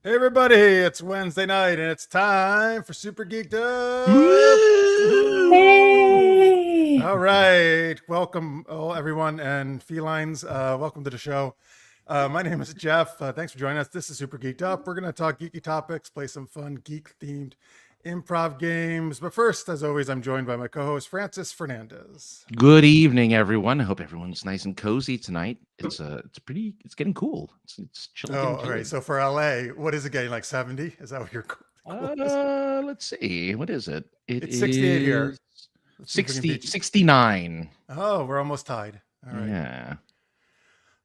Hey everybody, it's Wednesday night and it's time for Super Geeked Up. Woo! Hey! All right, welcome everyone and felines. Welcome to the show. My name is Jeff. Thanks for joining us. This is Super Geeked Up. We're going to talk geeky topics, play some fun geek-themed improv games. But first, as always, I'm joined by my co-host Francis Fernandez. Good evening, everyone. I hope everyone's nice and cozy tonight. It's getting cool. It's chilly, Oh, getting all chilly. right. So for LA, what is it getting? Like 70? Is that what you're cool? Let's see. What is it? It's 68 here. Let's see if we can 60, beat you. 69. Oh, we're almost tied. All right. Yeah.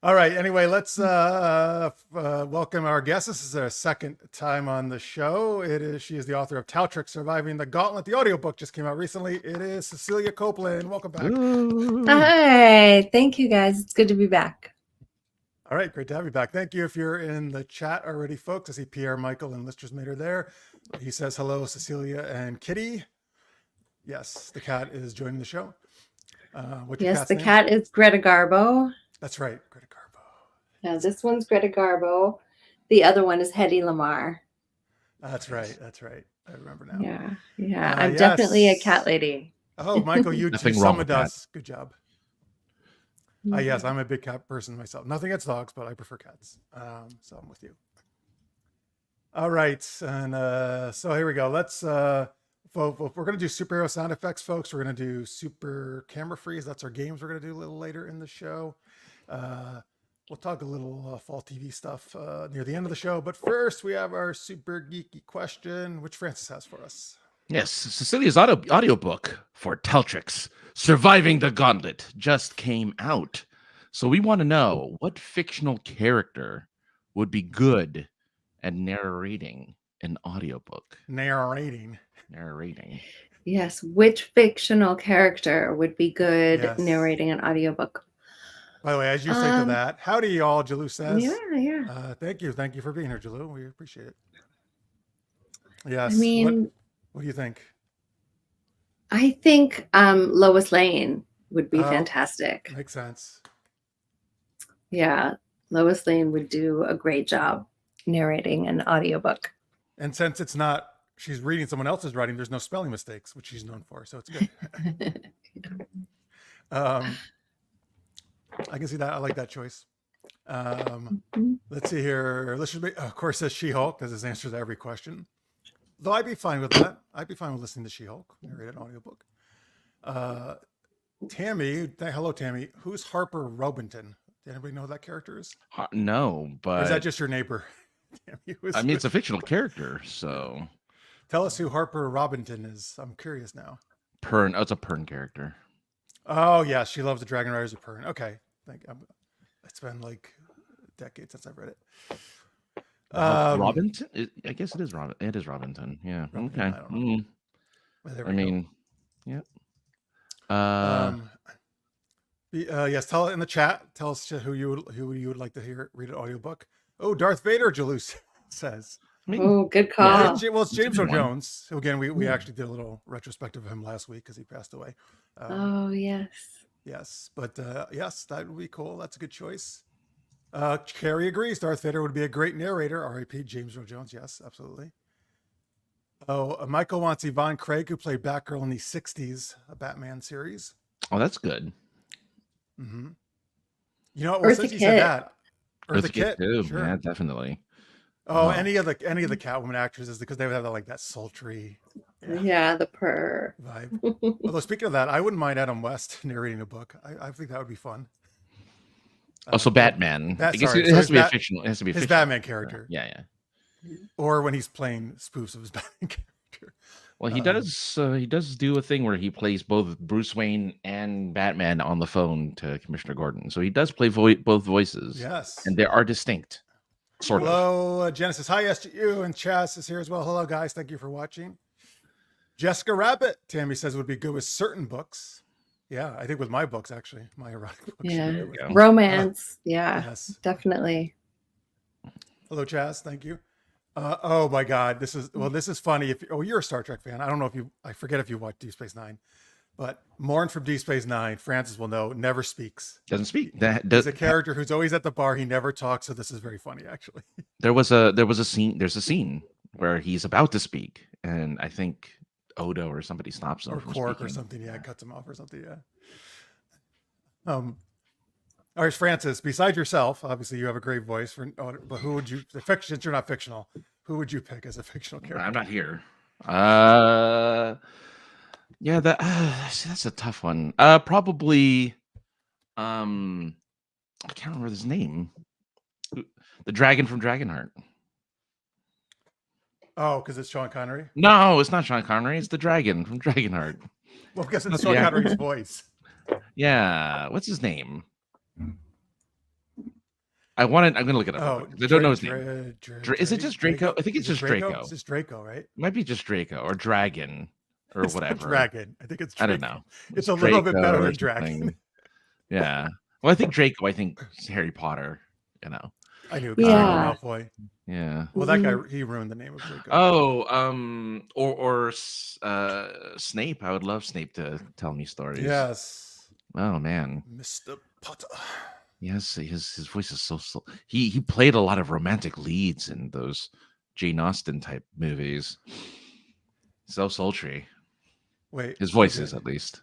All right. Anyway, let's welcome our guest. This is her second time on the show. She is the author of Taltrix, Surviving the Gauntlet. The audiobook just came out recently. It is Cecilia Copeland. Welcome back. Ooh. Hi, thank you guys. It's good to be back. All right, great to have you back. Thank you if you're in the chat already, folks. I see Pierre, Michael, and Lister's made her there. He says hello, Cecilia and Kitty. Yes, the cat is joining the show. What's your Yes, cat's the name? cat is Greta Garbo. That's right, Greta Garbo. Yeah, this one's Greta Garbo. The other one is Hedy Lamar. That's right. That's right. I remember now. Yeah. I'm definitely a cat lady. Oh, Michael, you Nothing wrong with summoned us. Good job. Yes, I'm a big cat person myself. Nothing against dogs, but I prefer cats. So I'm with you. All right, and so here we go. Let's. We're going to do superhero sound effects, folks. We're going to do super camera freeze. That's our games we're going to do a little later in the show. We'll talk a little fall TV stuff near the end of the show. But first, we have our super geeky question, which Francis has for us. Yes, Cecilia's audiobook for Taltrix, Surviving the Gauntlet, just came out. So we want to know what fictional character would be good at narrating an audiobook. Narrating. Yes, which fictional character would be good narrating an audiobook? By the way, as you think of that, howdy y'all, Jalou says. Yeah. Thank you for being here, Jalou. We appreciate it. Yes. I mean, what do you think? I think Lois Lane would be fantastic. Makes sense. Yeah, Lois Lane would do a great job narrating an audiobook. And since it's not, she's reading someone else's writing, there's no spelling mistakes, which she's known for, so it's good. I can see that. I like that choice. Let's see here. Of course, says She-Hulk, because it answers every question. Though I'd be fine with that. I'd be fine with listening to She-Hulk, narrated audiobook. Tammy, hello, Tammy. Who's Harper Robinson? Does anybody know who that character is? No, but... Or is that just your neighbor? Tammy, it's a fictional character, so... Tell us who Harper Robinson is. I'm curious now. Pern. Oh, it's a Pern character. Oh, yeah. She loves the Dragon Riders of Pern. Okay. It's been like a decade since I've read it. Robinson? I guess it is Robin. It is Robinson. Yeah. Robinson, okay. I don't know. I mean, yeah. Yes. Tell it in the chat. Tell us who you would like to read an audiobook. Oh, Darth Vader, Jalous says. Good call. Well, it's James Earl Jones. Again, we actually did a little retrospective of him last week because he passed away. Yes. Yes, but yes, that would be cool. That's a good choice. Carrie agrees. Darth Vader would be a great narrator. R.I.P. James Earl Jones. Yes, absolutely. Oh, Michael wants Yvonne Craig, who played Batgirl in the 60s Batman series. Oh, that's good. Mm-hmm. You know, well, since you said that, Eartha Kitt too. Sure. Yeah, definitely. Oh, any of the Catwoman actresses, because they would have that sultry, the purr vibe. Although speaking of that, I wouldn't mind Adam West narrating a book. I think that would be fun. Also, Batman. I guess it has to be a fictional. It has to be his Batman character. Yeah. Or when he's playing spoofs of his Batman character. Well, he does do a thing where he plays both Bruce Wayne and Batman on the phone to Commissioner Gordon. So he does play both voices. Yes, and they are distinct. Sort of. Hello, Genesis. Hi, SGU, and Chaz is here as well. Hello, guys. Thank you for watching. Jessica Rabbit, Tammy says, would be good with certain books. Yeah, I think with my books, actually. My erotic books. Yeah, romance. Yes, definitely. Hello, Chaz. Thank you. Oh my God, this is funny. You're a Star Trek fan. I don't know I forget if you watched Deep Space Nine. But Morn from Deep Space Nine, Francis will know, never speaks. Doesn't speak. He's a character who's always at the bar. He never talks. So this is very funny, actually. There was a scene. There's a scene where he's about to speak, and I think Odo or somebody stops him Or from Quark speaking. or something. Yeah, cuts him off or something. Yeah. All right, Francis. Besides yourself, obviously you have a great voice. But who would you? Since you're not fictional, who would you pick as a fictional character? I'm not here. Yeah, that's a tough one. Probably. I can't remember his name. The dragon from Dragonheart. Oh, because it's Sean Connery. No, it's not Sean Connery. It's the dragon from Dragonheart. Well, because it's Sean Connery's voice. Yeah, what's his name? I'm gonna look it up. I don't know his name. Is it just Draco? I think it's just Draco. It's just Draco, right? It might be just Draco or Dragon or It's whatever. Dragon. I think it's Draco. I don't know. It's a little bit better than Dragon. Dragon. Yeah. Well, I think Draco. I think it's Harry Potter. You know. I knew. Yeah. Malfoy. Yeah. Well, that guy, he ruined the name of Draco. Oh, or Snape. I would love Snape to tell me stories. Yes. Oh man. Mr. Potter. Yes, his voice is so. He played a lot of romantic leads in those Jane Austen type movies. So sultry. Wait. His voice is, at least.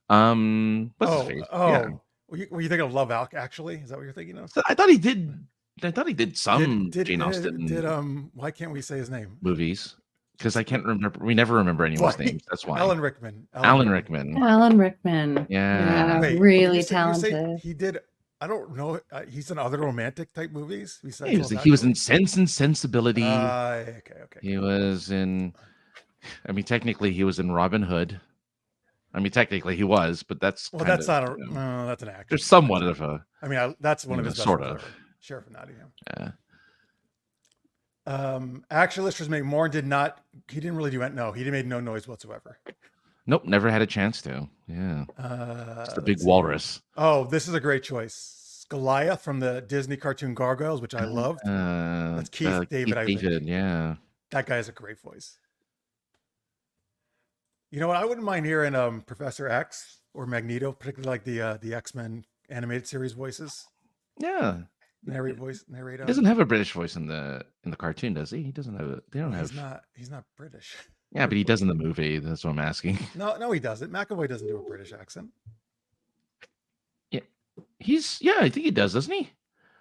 What's his face? Yeah. Were you thinking of Love Actually? Is that what you're thinking of? I thought he did some Jane Austen. Why can't we say his name? Movies. Because I can't remember. We never remember anyone's names. That's why. Alan Rickman. Alan Rickman. Alan Rickman. Yeah. Wait, really you say talented. he did. I don't know. He's in other romantic type movies. He was in Sense and Sensibility. Okay. He was in. I mean, technically, he was in Robin Hood. I mean, technically, he was, but that's that's not a. No, that's an actor. There's somewhat of a. I mean, that's one of his sort best of. Sheriff of Nottingham. Yeah. Actual listeners make Morn did not. He didn't really do. No, he made no noise whatsoever. Nope, never had a chance to. Yeah. It's the big walrus. Oh, this is a great choice. Goliath from the Disney cartoon Gargoyles, which I loved. That's Keith David. Yeah. That guy has a great voice. You know what? I wouldn't mind hearing Professor X or Magneto, particularly like the X-Men animated series voices. Yeah. Narrate. He doesn't have a British voice in the cartoon, does he? He doesn't have. They don't have. He's not British. Yeah, but he does in the movie. That's what I'm asking. No, he doesn't. McAvoy doesn't do a British accent. Yeah, I think he does, doesn't he?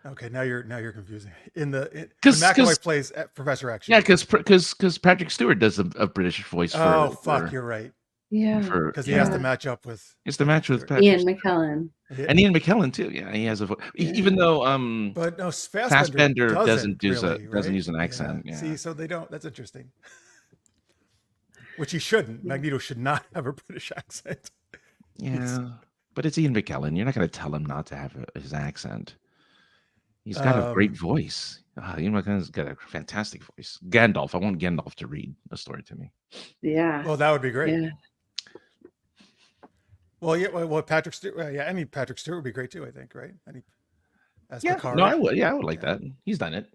Okay, now you're confusing. Because McAvoy plays Professor X. Yeah, because Patrick Stewart does a British voice. You're right. Yeah, because he has to match up with. He has to match with Ian McKellen. And Ian McKellen too. Yeah, he has a voice. Even though but no, Fassbender doesn't use an accent. Yeah. Yeah. See, so they don't. That's interesting. Which he shouldn't. Magneto should not have a British accent. Yeah, but it's Ian McKellen. You're not going to tell him not to have his accent. He's got a great voice. Ian McKellen's got a fantastic voice. Gandalf. I want Gandalf to read a story to me. Yeah. Well, that would be great. Yeah. Well, yeah. Well, Patrick Stewart. Yeah, any Patrick Stewart would be great too. I think, right? Picard. No, I would. Yeah, I would like that. He's done it.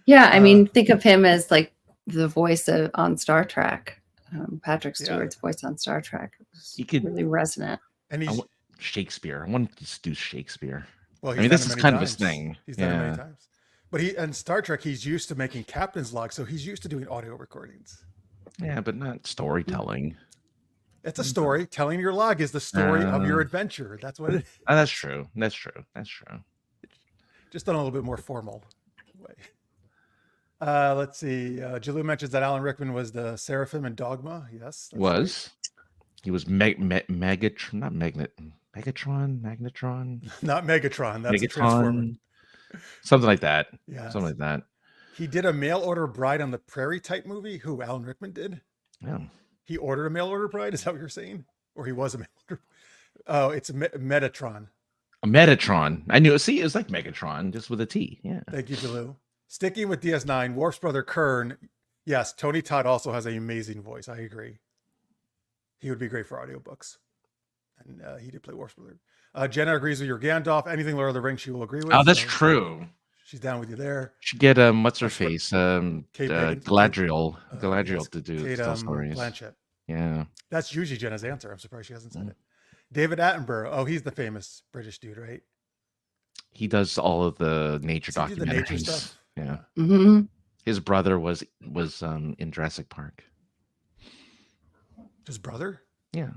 Yeah, I mean, think of him as like the voice on Star Trek. Patrick Stewart's voice on Star Trek. He could really resonant. And he's Shakespeare. I want to do Shakespeare. Well, I mean, this is kind of his thing. He's done it many times. But in Star Trek, he's used to making captain's log, so he's used to doing audio recordings. Yeah, but not storytelling. It's a story. Telling your log is the story of your adventure. That's what it is. That's true. That's true. Just done a little bit more formal way. Let's see. Jalou mentions that Alan Rickman was the Seraphim in Dogma. Yes. Was. Right. He was Megatron. Not Megatron. That's a Transformer. Something like that. Yeah. Something like that. He did a mail order bride on the Prairie type movie. Who? Alan Rickman did? Yeah. He ordered a mail order bride? Is that what you're saying? Or he was a mail order? Oh, it's a Metatron. A Metatron. I knew it. See, it was like Megatron, just with a T. Yeah. Thank you, Jalou. Sticking with DS9, Worf's brother Kern. Yes, Tony Todd also has an amazing voice. I agree. He would be great for audiobooks. And he did play Worf's brother. Jenna agrees with your Gandalf. Anything Lord of the Rings she will agree with. Oh, that's true. She's down with you there. Should get what's her face? Galadriel. Galadriel to do Kate tell stories. Blanchett. Yeah. That's usually Jenna's answer. I'm surprised she hasn't said it. David Attenborough. Oh, he's the famous British dude, right? He does all of the nature Does he do the documentaries. nature stuff? Yeah. Mm-hmm. His brother was in Jurassic Park. His brother? Yeah.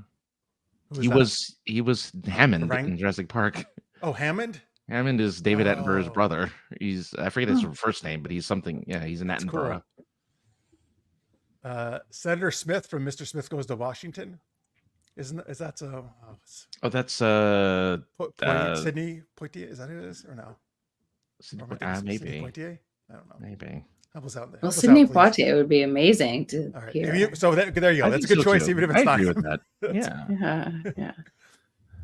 Who He that? was Hammond Orang- in Jurassic Park. Oh, Hammond? Hammond is David Attenborough's Oh. brother. I forget his first name, but he's something. Yeah, he's an That's Attenborough. cool. Senator Smith from Mr. Smith Goes to Washington. Is that so? Oh, that's Sidney Poitier? Is that who it is or no? Or am I thinking Sidney maybe. Poitier? I don't know. Maybe. Help us out there. Well, Help us Sidney out, please. Poitier would be amazing to All right. hear. There you go. I That's a think good so, choice, too. even if it's I not agree him. with that. Yeah. Yeah, yeah.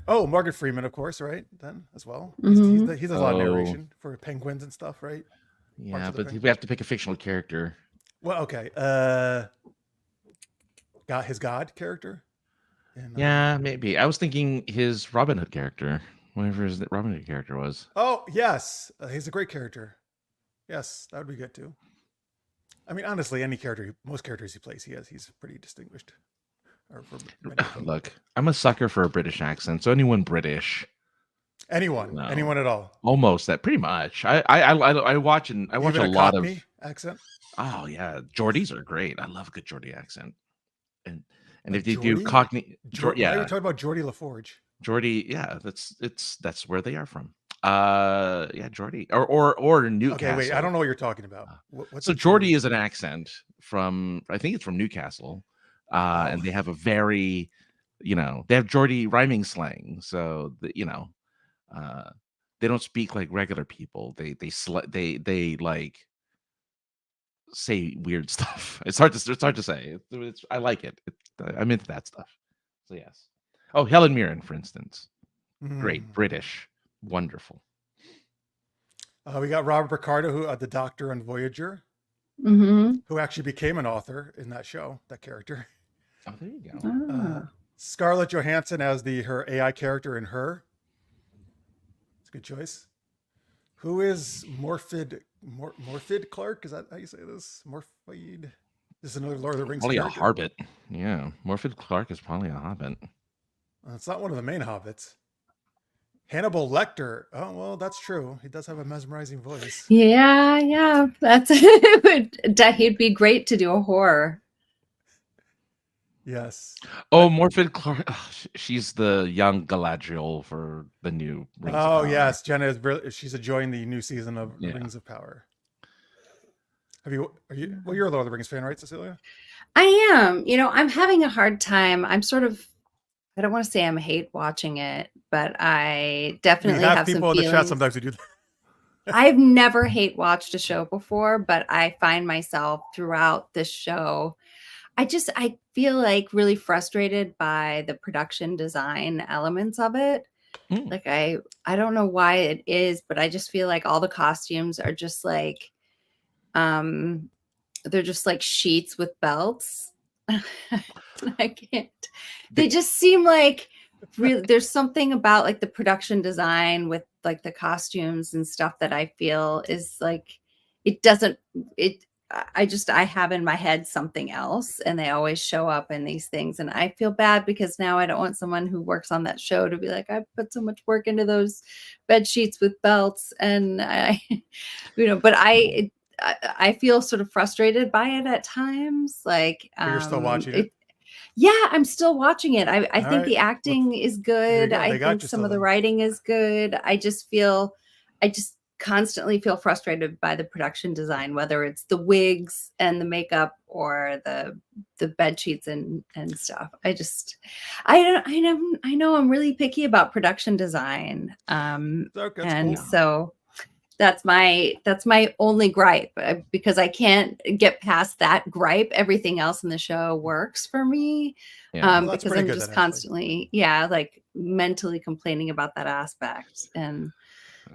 Oh, Morgan Freeman, of course, right? Then as well. Mhm. He does a lot of narration for penguins and stuff, right? Yeah, of the but thing. we have to pick a fictional character. Well, okay. Got his God character. Yeah, maybe. I was thinking his Robin Hood character, whatever his Robin Hood character was. Oh yes, he's a great character. Yes, that would be good too. I mean, honestly, most characters he plays, he's pretty distinguished. Look, I'm a sucker for a British accent, so anyone British, anyone at all, almost that, pretty much. I watch a lot of Cockney accent. Oh yeah, Geordies are great. I love a good Geordie accent, and if they Geordie? do Cockney, Yeah, you're talking about Geordie LaForge. Geordie, yeah, that's where they are from. Yeah, Geordie or Newcastle. Okay, wait, I don't know what you're talking about. So Geordie is an accent from, I think it's from Newcastle, and they have a very, they have Geordie rhyming slang. So they don't speak like regular people. They like say weird stuff. It's hard to say. I like it. I'm into that stuff. So yes. Oh, Helen Mirren, for instance. Great British, wonderful. We got Robert Picardo, who the Doctor on Voyager, who actually became an author in that show. That character. Oh, there you go. Scarlett Johansson as her AI character in Her. It's a good choice. Who is Morfydd Clark? Is that how you say this? Morfydd. This is another Lord of the Rings. Probably character. a Hobbit. Yeah, Morfydd Clark is probably a Hobbit. It's not one of the main hobbits. Hannibal Lecter. Oh, well, that's true. He does have a mesmerizing voice. Yeah. That's he'd be great to do a horror. Yes. Oh, Morfydd Clark. Oh, she's the young Galadriel for the new Rings of Power. Yes, Jenna is. She's enjoying the new season of Rings of Power. You're a Lord of the Rings fan, right, Cecilia? I am. I'm having a hard time. I don't want to say I'm hate watching it, but I definitely have people some in the chat feelings. sometimes who do that. I've never hate watched a show before, but I find myself throughout this show. I feel like really frustrated by the production design elements of it. Like I don't know why it is, but I just feel like all the costumes are just like, they're just like sheets with belts. I can't. They just seem like really. There's something about like the production design with like the costumes and stuff that I feel is like it doesn't. I have in my head something else, and they always show up in these things, and I feel bad because now I don't want someone who works on that show to be like, I put so much work into those bed sheets with belts, and but I feel sort of frustrated by it at times. Like, But you're still watching it. Yeah, I'm still watching it. I think right. the acting is good. I think some of the writing is good. I just constantly feel frustrated by the production design, whether it's the wigs and the makeup or the bed sheets and stuff. I know I'm really picky about production design. So that's my only gripe, because I can't get past that gripe. Everything else in the show works for me. Because I'm just constantly, like mentally complaining about that aspect. And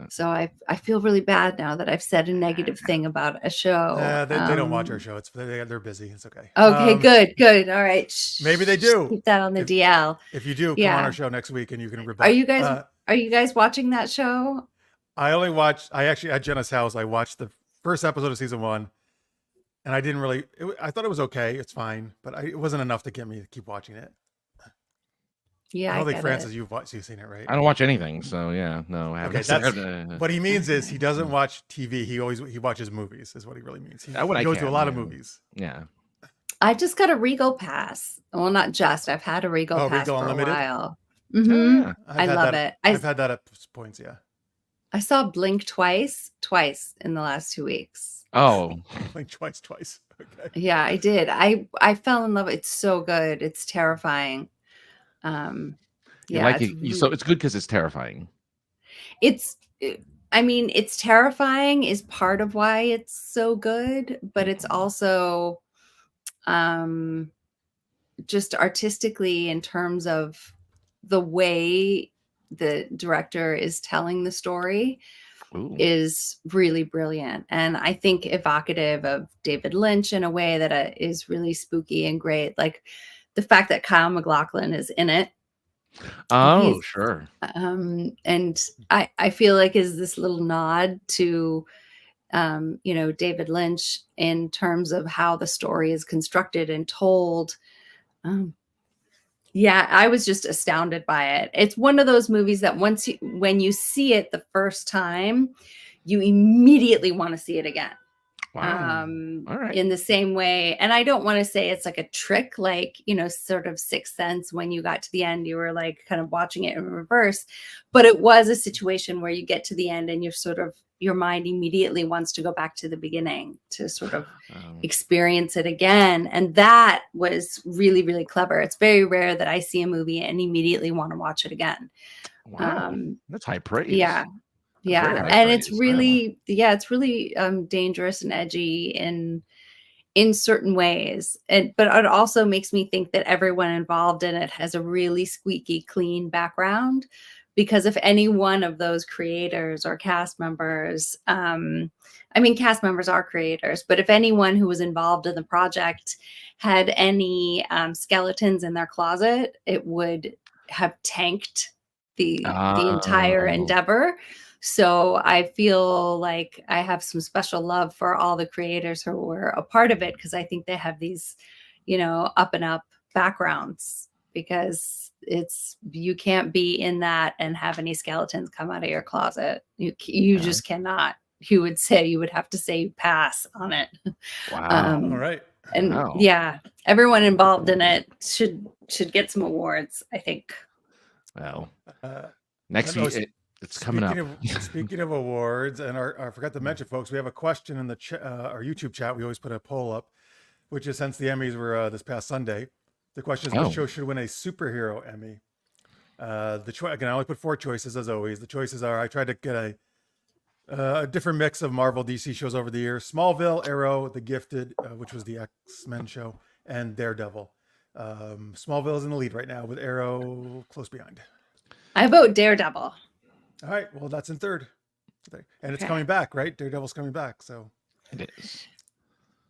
so I feel really bad now that I've said a negative thing about a show. They don't watch our show. They're busy. It's okay. Okay, good. All right. Maybe they do. Keep that on the DL. If you do, come on our show next week and you can rebut. Are you guys watching that show? I actually at Jenna's house, I watched the first episode of season 1. and I didn't really. I thought it was okay. It's fine, but it wasn't enough to get me to keep watching it. Yeah, I don't think get Francis, it. you've seen it, right? I don't watch anything, so yeah, no. I Okay, haven't. what he means is he doesn't watch TV. He watches movies. Is what he really means. He When I goes to a can, lot of yeah. movies. Yeah. I just got a Regal pass. Well, not just. I've had a Regal Oh, pass Regal for Unlimited? a while. Oh, Hmm. yeah. I love it. I've had that at points. Yeah. I saw Blink twice in the last 2 weeks. Oh, Like twice. Okay. Yeah, I did. I fell in love. It's so good. It's terrifying. you Yeah, like it. So it's good because it's terrifying. it's I mean, it's terrifying is part of why it's so good, but it's also just artistically in terms of the way the director is telling the story Ooh. is really brilliant, and I think evocative of David Lynch in a way that is really spooky and great. Like the fact that Kyle MacLachlan is in it. Oh, He's sure. and I feel like is this little nod to David Lynch in terms of how the story is constructed and told. Yeah, I was just astounded by it. It's one of those movies that when you see it the first time, you immediately want to see it again. Wow. All right. In the same way. And I don't want to say it's like a trick, like, sort of Sixth Sense. When you got to the end, you were like kind of watching it in reverse, but it was a situation where you get to the end and you're sort of, your mind immediately wants to go back to the beginning to sort of experience it again. And that was really, really clever. It's very rare that I see a movie and immediately want to watch it again. Wow. That's high praise. Yeah. Yeah. Very high And praise. it's really, it's really dangerous and edgy in certain ways. But it also makes me think that everyone involved in it has a really squeaky clean background, because if any one of those creators or cast members, cast members are creators, but if anyone who was involved in the project had any skeletons in their closet, it would have tanked the entire endeavor. So I feel like I have some special love for all the creators who were a part of it, because I think they have these, up and up backgrounds, because you can't be in that and have any skeletons come out of your closet. You just cannot. You would have to say pass on it. Wow. All right. And Wow. yeah, everyone involved in it should get some awards, I think. Well, next week it's coming up. Speaking of awards, and I forgot to mention, folks, we have a question in the our YouTube chat. We always put a poll up, which is, since the Emmys were this past Sunday, the question is, what show should win a superhero Emmy? Again, I only put 4 choices as always. The choices are, I tried to get a different mix of Marvel DC shows over the years: Smallville, Arrow, The Gifted, which was the X-Men show, and Daredevil. Smallville is in the lead right now, with Arrow close behind. I vote Daredevil. All right, well, that's in third, and it's coming back, right? Daredevil's coming back, so it is.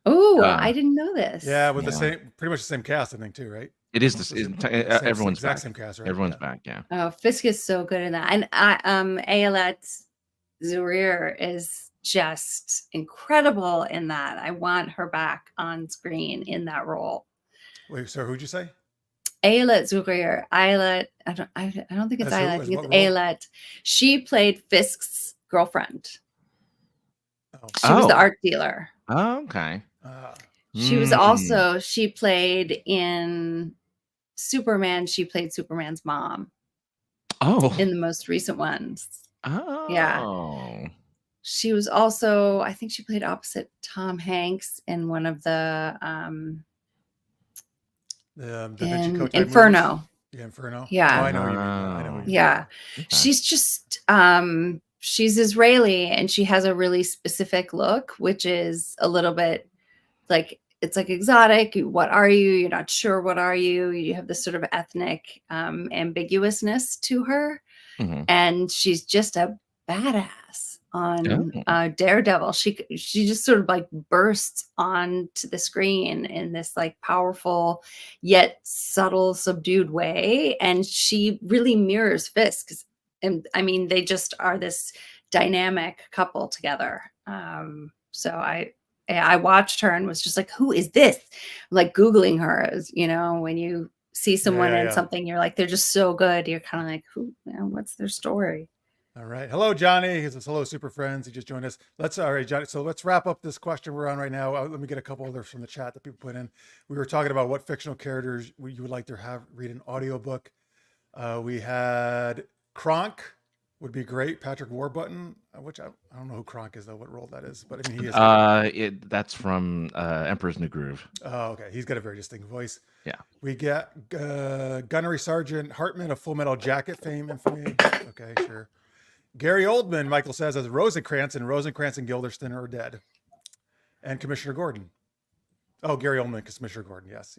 Oh, I didn't know this. Yeah, with pretty much the same cast, I think, too, right? It is everyone's back. Same cast, right? Everyone's back. Yeah. Oh, Fisk is so good in that, and Ayelet Zurir is just incredible in that. I want her back on screen in that role. Wait, so who'd you say? Ayelet Zurir. Ayelet. I don't think it's Ayelet. I think it's Ayelet. She played Fisk's girlfriend. She was the art dealer. Oh, okay. She was also, she played in Superman. She played Superman's mom. Oh. In the most recent ones. Oh. Yeah. She was also, I think she played opposite Tom Hanks in one of the Da Vinci Code Inferno. Movies? Yeah, Inferno. Yeah. Oh, I know what you mean. I know what you mean. Yeah. Okay. She's just she's Israeli, and she has a really specific look, which is a little bit like, it's like exotic. What are you? You're not sure. What are you? You have this sort of ethnic ambiguousness to her. Mm-hmm. And she's just a badass on Daredevil. She just sort of like bursts onto the screen in this like powerful yet subtle, subdued way. And she really mirrors Fisk. And I mean, they just are this dynamic couple together. So I watched her and was just like, who is this? Like Googling her, as you know, when you see someone in something, you're like, they're just so good. You're kind of like, who, what's their story? All right. Hello, Johnny. He says, hello, super friends. He just joined us. All right, Johnny. So let's wrap up this question we're on right now. Let me get a couple others from the chat that people put in. We were talking about what fictional characters you would like to read an audiobook. We had Kronk would be great. Patrick Warburton, which I don't know who Kronk is, though, what role that is. But I mean, he is. That's from Emperor's New Groove. Oh, okay. He's got a very distinct voice. Yeah. We get Gunnery Sergeant Hartman of Full Metal Jacket fame, infamy. Okay, sure. Gary Oldman, Michael says, as Rosencrantz, and Rosencrantz and Guildenstern are dead. And Commissioner Gordon. Oh, Gary Oldman, Commissioner Gordon. Yes.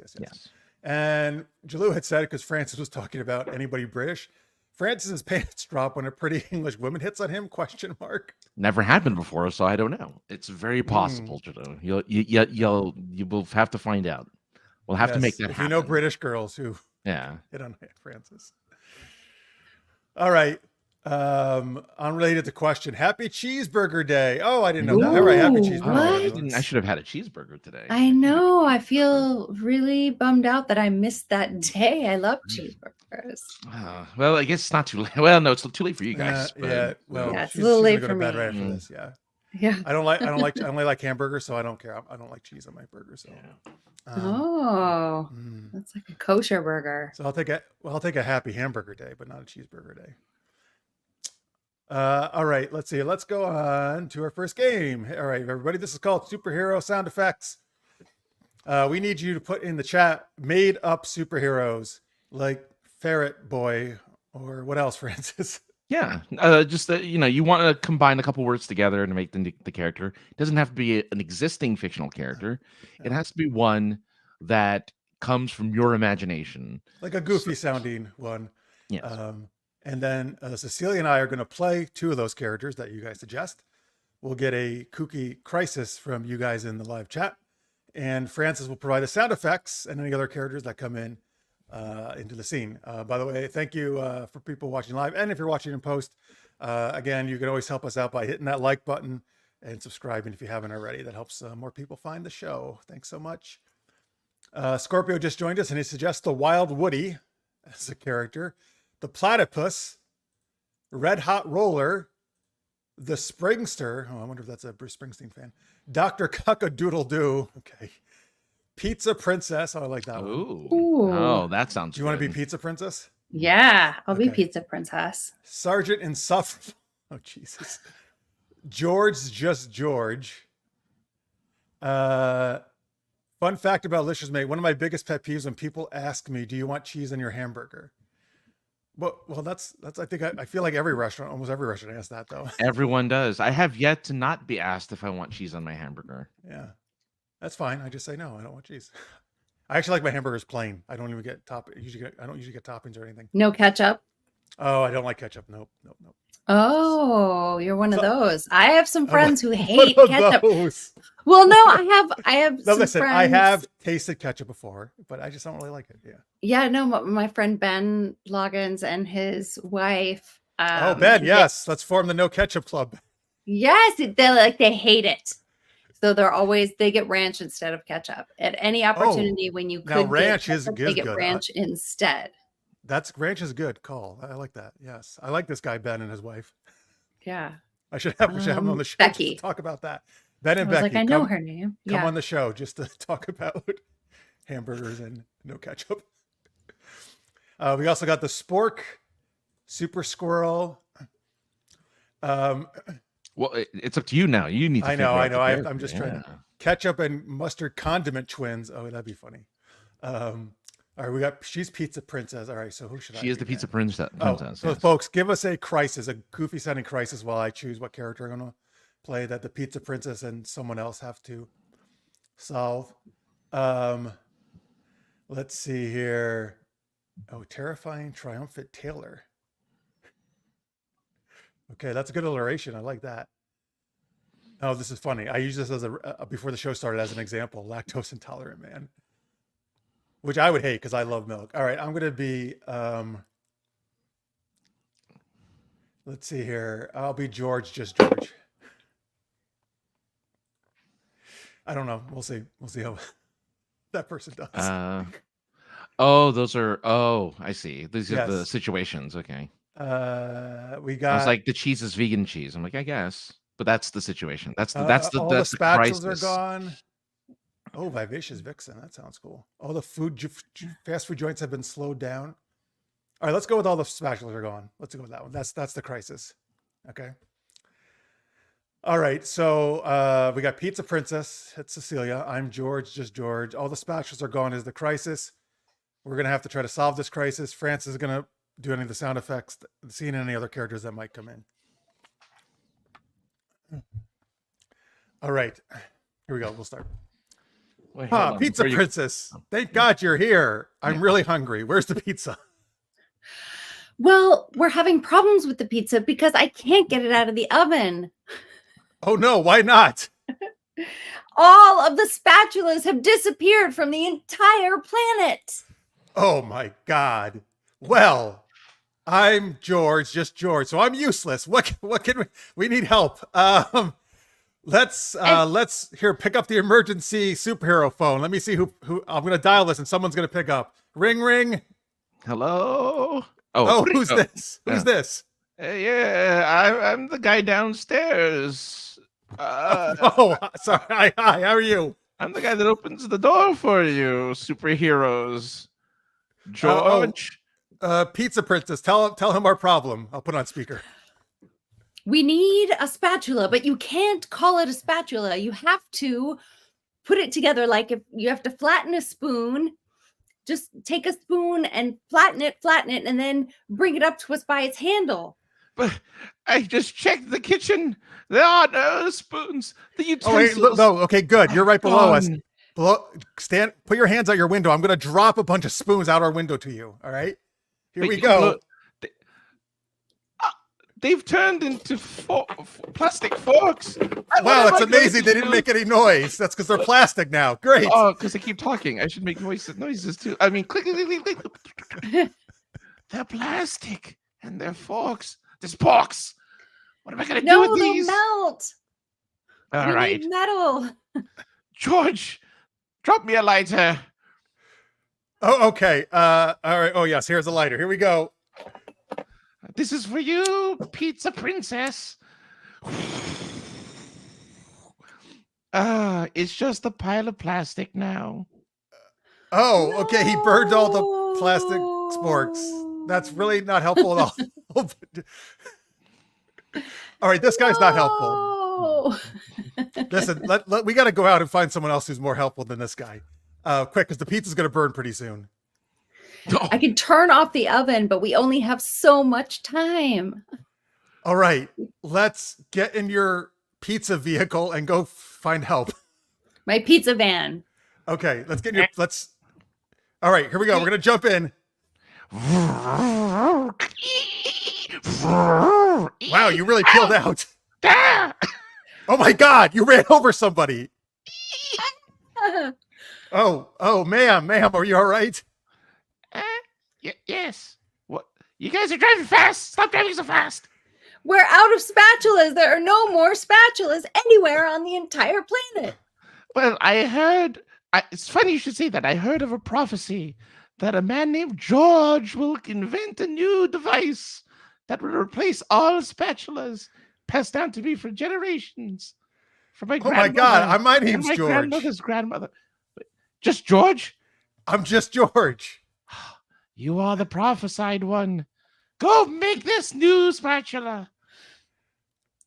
And Jalou had said, because Francis was talking about anybody British, Francis's pants drop when a pretty English woman hits on him? ? Never happened before, so I don't know. It's very possible, Jalou. You will have to find out. We'll have to make that happen. You know British girls who hit on Francis. All right. Unrelated to question. Happy Cheeseburger Day. Oh, I didn't know that. All right, happy Cheeseburger Day. I should have had a cheeseburger today. I know. I feel really bummed out that I missed that day. I love cheeseburgers. Well, I guess it's not too late. Well, no, it's too late for you guys. It's a little late for me. Right after this, Yeah. I only like hamburgers, so I don't care. I don't like cheese on my burger. So. That's like a kosher burger. So I'll take a happy hamburger day, but not a cheeseburger day. All right, let's see. Let's go on to our first game. All right, everybody, this is called Superhero Sound Effects. We need you to put in the chat made up superheroes like Ferret Boy or what else, Francis? Yeah, just you want to combine a couple words together to make the character. It doesn't have to be an existing fictional character. It has to be one that comes from your imagination, like a goofy sounding one. Yes. And then Cecilia and I are going to play two of those characters that you guys suggest. We'll get a kooky crisis from you guys in the live chat. And Francis will provide the sound effects and any other characters that come in into the scene. By the way, thank you for people watching live. And if you're watching in post, again, you can always help us out by hitting that like button and subscribing if you haven't already. That helps more people find the show. Thanks so much. Scorpio just joined us and he suggests the Wild Woody as a character. The Platypus, Red Hot Roller, the Springster. Oh, I wonder if that's a Bruce Springsteen fan. Dr. Cuck-a-Doodle-Doo. Okay. Pizza Princess. Oh, I like that one. Ooh. Oh, that sounds Do you want to be Pizza Princess? Yeah, I'll be Pizza Princess. Sergeant Insufferable. Oh, Jesus. George Just George. Fun fact about Licious Mate. One of my biggest pet peeves when people ask me, do you want cheese on your hamburger? Well, that's. I feel like almost every restaurant asks that though. Everyone does. I have yet to not be asked if I want cheese on my hamburger. Yeah, that's fine. I just say no. I don't want cheese. I actually like my hamburgers plain. I don't even get I don't usually get toppings or anything. No ketchup. Oh, I don't like ketchup. Nope. Oh, you're one of those. I have some friends who hate ketchup. Those? Well, no, I have. No, some listen. friends. I have tasted ketchup before, but I just don't really like it. Yeah. Yeah, no, my friend Ben Loggins and his wife. Ben, yes, let's form the No Ketchup Club. Yes, they hate it. So they get ranch instead of ketchup at any opportunity when you could. Now ranch get is ketchup, good. They get ranch instead. Ranch is good call. I like that. Yes, I like this guy Ben and his wife. Yeah, we should have him on the show Becky. to talk about that. Ben and I was Becky. I know her name. Come on the show just to talk about hamburgers and no ketchup. We also got the Spork, Super Squirrel. Well, it's up to you now. You need to. I know. I'm just trying to ketchup and mustard condiment twins. Oh, that'd be funny. All right, she's Pizza Princess. All right, so who should I? She is the Pizza Princess. So folks, give us a goofy sounding crisis while I choose what character I'm going to play that the Pizza Princess and someone else have to solve. Let's see here. Oh, Terrifying Triumphant Taylor. Okay, that's a good alliteration. I like that. Oh, this is funny. I use this as before the show started as an example. Lactose intolerant man, which I would hate because I love milk. All right, I'm going to be. Let's see here. I'll be George Just George. I don't know. We'll see. We'll see how that person does. Those are. Oh, I see. These are the Yes. situations. Okay. We I was got like, the cheese is vegan cheese. I'm like, I guess, but that's the situation. That's the all the spatulas are crisis. gone. Oh, Vivacious Vixen. That sounds cool. All the fast food joints have been slowed down. All right, let's go with all the spatulas are gone. Let's go with that one. That's the crisis. Okay. All right, so we got Pizza Princess. It's Cecilia. I'm George, just George. All the spatulas are gone is the crisis. We're going to have to try to solve this crisis. Francis is going to do any of the sound effects, seeing any other characters that might come in. All right, here we go. We'll start. Wait, hold on. Pizza Princess. Thank God you're here. I'm really hungry. Where's the pizza? Well, we're having problems with the pizza because I can't get it out of the oven. Oh no, why not? All of the spatulas have disappeared from the entire planet. Oh my God. Well, I'm George, just George. So I'm useless. What can we need help. Let's here pick up the emergency superhero phone. Let me see who I'm going to dial this and someone's going to pick up. Ring ring. Hello. Who's this? Who's this? Yeah, I'm the guy downstairs. Sorry. Hi, how are you? I'm the guy that opens the door for you, superheroes. George. Pizza Princess, tell him our problem. I'll put it on speaker. We need a spatula, but you can't call it a spatula. You have to put it together like if you have to flatten a spoon. Just take a spoon and flatten it, and then bring it up to us by its handle. But I just checked the kitchen. There are no spoons. The utensils. Oh, wait, no. Okay, good. You're right below us. Stand. Put your hands out your window. I'm going to drop a bunch of spoons out our window to you. All right. Here we go. They've turned into plastic forks. Wow, it's amazing. They didn't make any noise. That's because they're plastic now. Great. Oh, because they keep talking. I should make noises too. I mean, click, click, click, click. They're plastic and they're forks. There's forks. What am I going to do with these? No, melt. All right. Need metal. George, drop me a lighter. Oh, okay. All right. Oh, yes. Here's a lighter. Here we go. This is for you, Pizza Princess. It's just a pile of plastic now. Oh, okay. He burned all the plastic sporks. That's really not helpful at all. All right, this guy's not helpful. Listen, we got to go out and find someone else who's more helpful than this guy. Quick, because the pizza's going to burn pretty soon. I can turn off the oven, but we only have so much time. All right, let's get in your pizza vehicle and go find help. My pizza van. Okay, let's get in your. All right, here we go. We're gonna jump in. Wow, you really peeled out. Oh my God, you ran over somebody. Oh, ma'am, are you all right? Yes. What? You guys are driving fast. Stop driving so fast. We're out of spatulas. There are no more spatulas anywhere on the entire planet. Well, I heard. It's funny you should say that. I heard of a prophecy that a man named George will invent a new device that will replace all spatulas passed down to me for generations. For my grandmother. Oh my God, my name's my George. Grandmother's grandmother. Just George? I'm just George. You are the prophesied one. Go make this new spatula.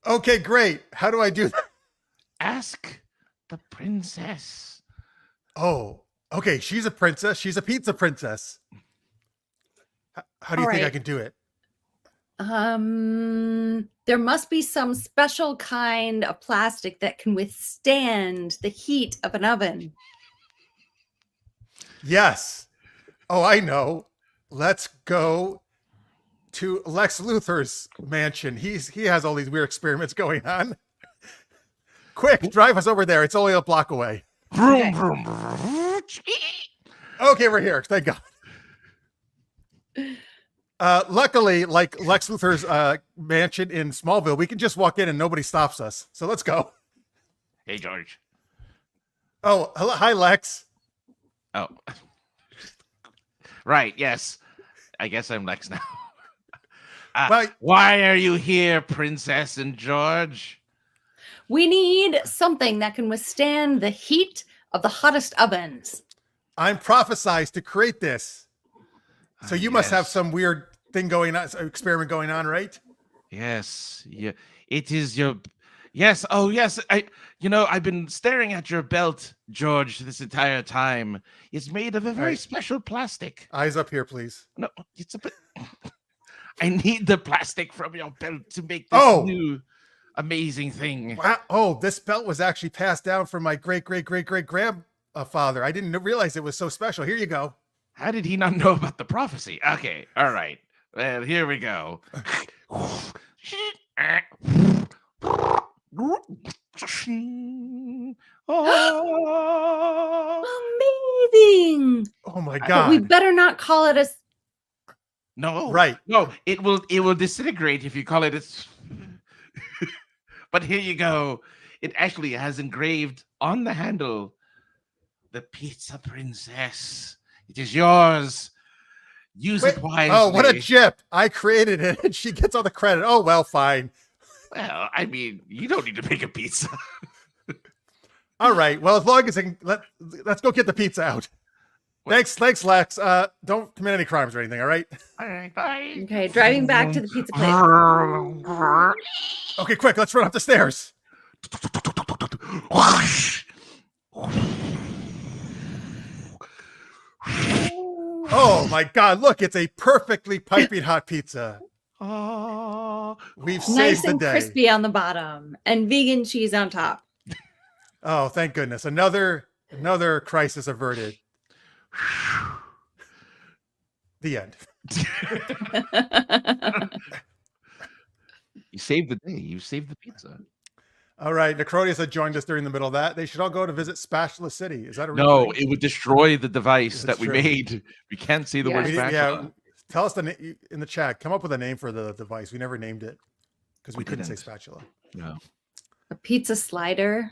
Okay, great. How do I do that? Ask the princess. Oh, okay. She's a princess. She's a pizza princess. How do you think I can do it? There must be some special kind of plastic that can withstand the heat of an oven. Yes. Oh, I know. Let's go to Lex Luthor's mansion. He has all these weird experiments going on. Quick, drive us over there. It's only a block away. Okay, we're here. Thank God. Luckily, like Lex Luthor's mansion in Smallville, we can just walk in and nobody stops us. So let's go. Hey, George. Oh, hello, hi, Lex. Oh, right. Yes, I guess I'm Lex now. Well, Why are you here, Princess and George? We need something that can withstand the heat of the hottest ovens. I'm prophesized to create this. So you must have Yes. some weird thing going on, experiment going on, right? Yes, yeah. It is your yes. Oh, yes. I've been staring at your belt, George, this entire time. It's made of a very right. special plastic. Eyes up here, please. No, it's a bit. I need the plastic from your belt to make this new amazing thing. Wow. Oh, this belt was actually passed down from my great-great-great-great-grandfather. I didn't realize it was so special. Here you go. How did he not know about the prophecy? Okay, all right. Well, here we go. Amazing. Oh my But God. we better not call it a. No, Right. No, it will disintegrate if you call it a. But here you go. It actually has engraved on the handle the Pizza Princess. It is yours. Use it wisely. Oh, what a jip. I created it and she gets all the credit. Oh, well, fine. Well, I mean, you don't need to make a pizza. All right. Well, as long as I can, let's go get the pizza out. Thanks, Lex. Don't commit any crimes or anything, all right? All right, bye. Okay, driving back to the pizza place. Okay, quick, let's run up the stairs. Oh my God, look, it's a perfectly piping hot pizza. We've saved Nice the and day. crispy on the bottom and vegan cheese on top. Oh, thank goodness. Another crisis averted. The end. You saved the day. You saved the pizza. All right, Necronius had joined us during the middle of that. They should all go to visit Spatula City. Is that a real No, thing? it would destroy the device That's that we true. made. We can't see the Yeah. word Yeah, spatula. tell us in the chat. Come up with a name for the device. We never named it because we We couldn't say didn't. spatula. No. A pizza slider.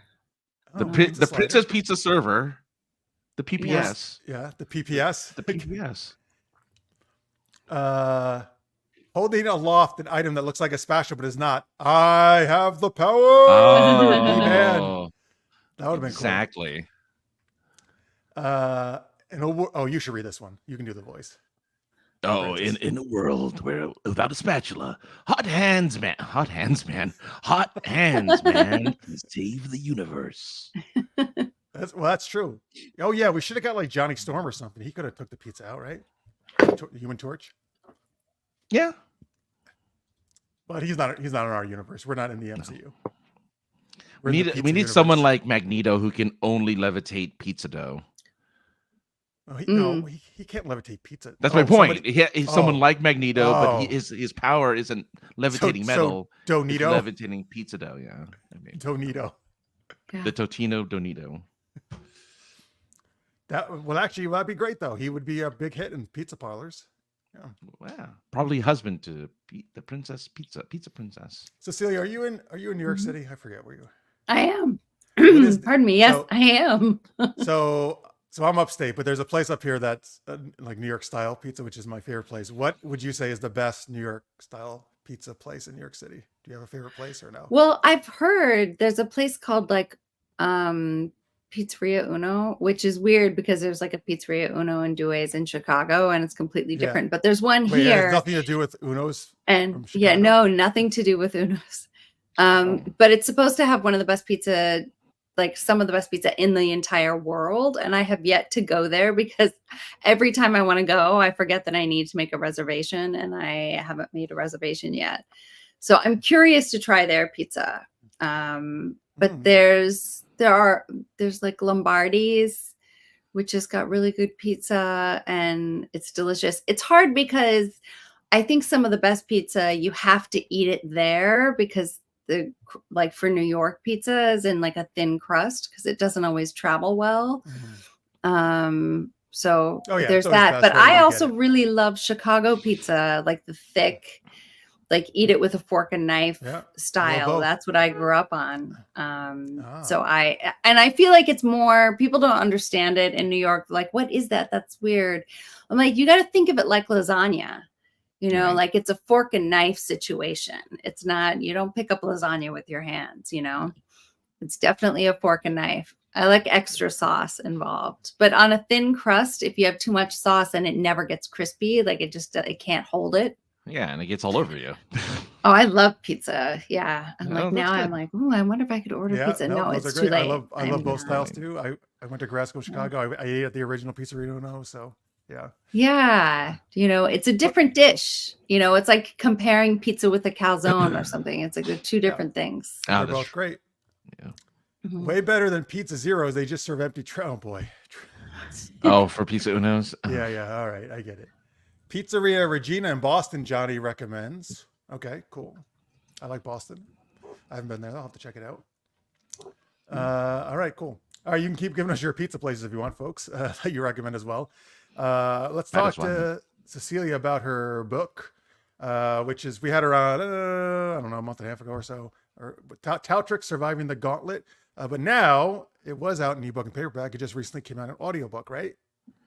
The, Oh, pri- pizza the slider. Princess Pizza Server, the PPS, Yeah, the PPS. the PPS. Holding aloft an item that looks like a spatula but is not. I have the power. Man, Oh, that would have been exactly. cool. You should read this one. You can do the voice. Oh, in a world where without a spatula, hot hands, man, can save the universe. That's true. Oh yeah, we should have got like Johnny Storm or something. He could have took the pizza out, right? Human Torch. Yeah. But he's not in our universe. We're not in the MCU. We need someone like Magneto who can only levitate pizza dough. No, he can't levitate pizza. That's my point. He's someone like Magneto, but his power isn't levitating metal. So it's Donito, levitating pizza dough. Yeah, Donito. The Totino Donito. That'd be great though. He would be a big hit in pizza parlors. Yeah. Wow. Probably husband to the pizza princess. Cecilia, are you in New York City? I forget where you. I am. is- Pardon me. Yes, so- I am. So I'm upstate, but there's a place up here that's like New York style pizza, which is my favorite place. What would you say is the best New York style pizza place in New York City? Do you have a favorite place or no? Well, I've heard there's a place called like Pizzeria Uno, which is weird because there's like a Pizzeria Uno in Dewey's in Chicago and it's completely Yeah. different. But there's one Wait, it here. has nothing to do with Uno's. And from yeah, Chicago? no, nothing to do with Uno's. But it's supposed to have one of the best pizza, like some of the best pizza in the entire world. And I have yet to go there because every time I want to go, I forget that I need to make a reservation and I haven't made a reservation yet. So I'm curious to try their pizza. But there's like Lombardi's, which has got really good pizza and it's delicious. It's hard because I think some of the best pizza, you have to eat it there because like for New York pizza is in like a thin crust because it doesn't always travel well. So Oh, yeah, there's it's always that. best But where you I get also it. really love Chicago pizza, like the thick like eat it with a fork and knife Yeah, style. both. That's what I grew up on. Ah. So I feel like it's more, people don't understand it in New York. Like, what is that? That's weird. I'm like, you got to think of it like lasagna, you know, Right. like it's a fork and knife situation. It's not, you don't pick up lasagna with your hands, you know, it's definitely a fork and knife. I like extra sauce involved, but on a thin crust, if you have too much sauce and it never gets crispy, like it can't hold it. Yeah, and it gets all over you. Oh, I love pizza. Yeah. I'm Oh, like, that's now I'm good. like, oh, I wonder if I could order Yeah, pizza. No, those it's are too great. late. I love both not. styles too. I went to grad school in Chicago. I ate at the original Pizzeria Uno, so yeah. Yeah. You know, it's a different dish. You know, it's like comparing pizza with a calzone or something. It's like they're two different things. Ah, They're that's both true. great. Yeah. Mhm. Way better than Pizza Zeros. They just serve empty oh boy. Oh, for Pizza Unos? Yeah. All right, I get it. Pizzeria Regina in Boston, Johnny recommends. Okay, cool. I like Boston. I haven't been there. I'll have to check it out. All right, cool. All right, you can keep giving us your pizza places if you want, folks, that you recommend as well. Let's Might talk as well. to Cecilia about her book, which is, we had her on, I don't know, a month and a half ago or so, or Taltrix, Surviving the Gauntlet. But now it was out in ebook and paperback. It just recently came out in audiobook, right?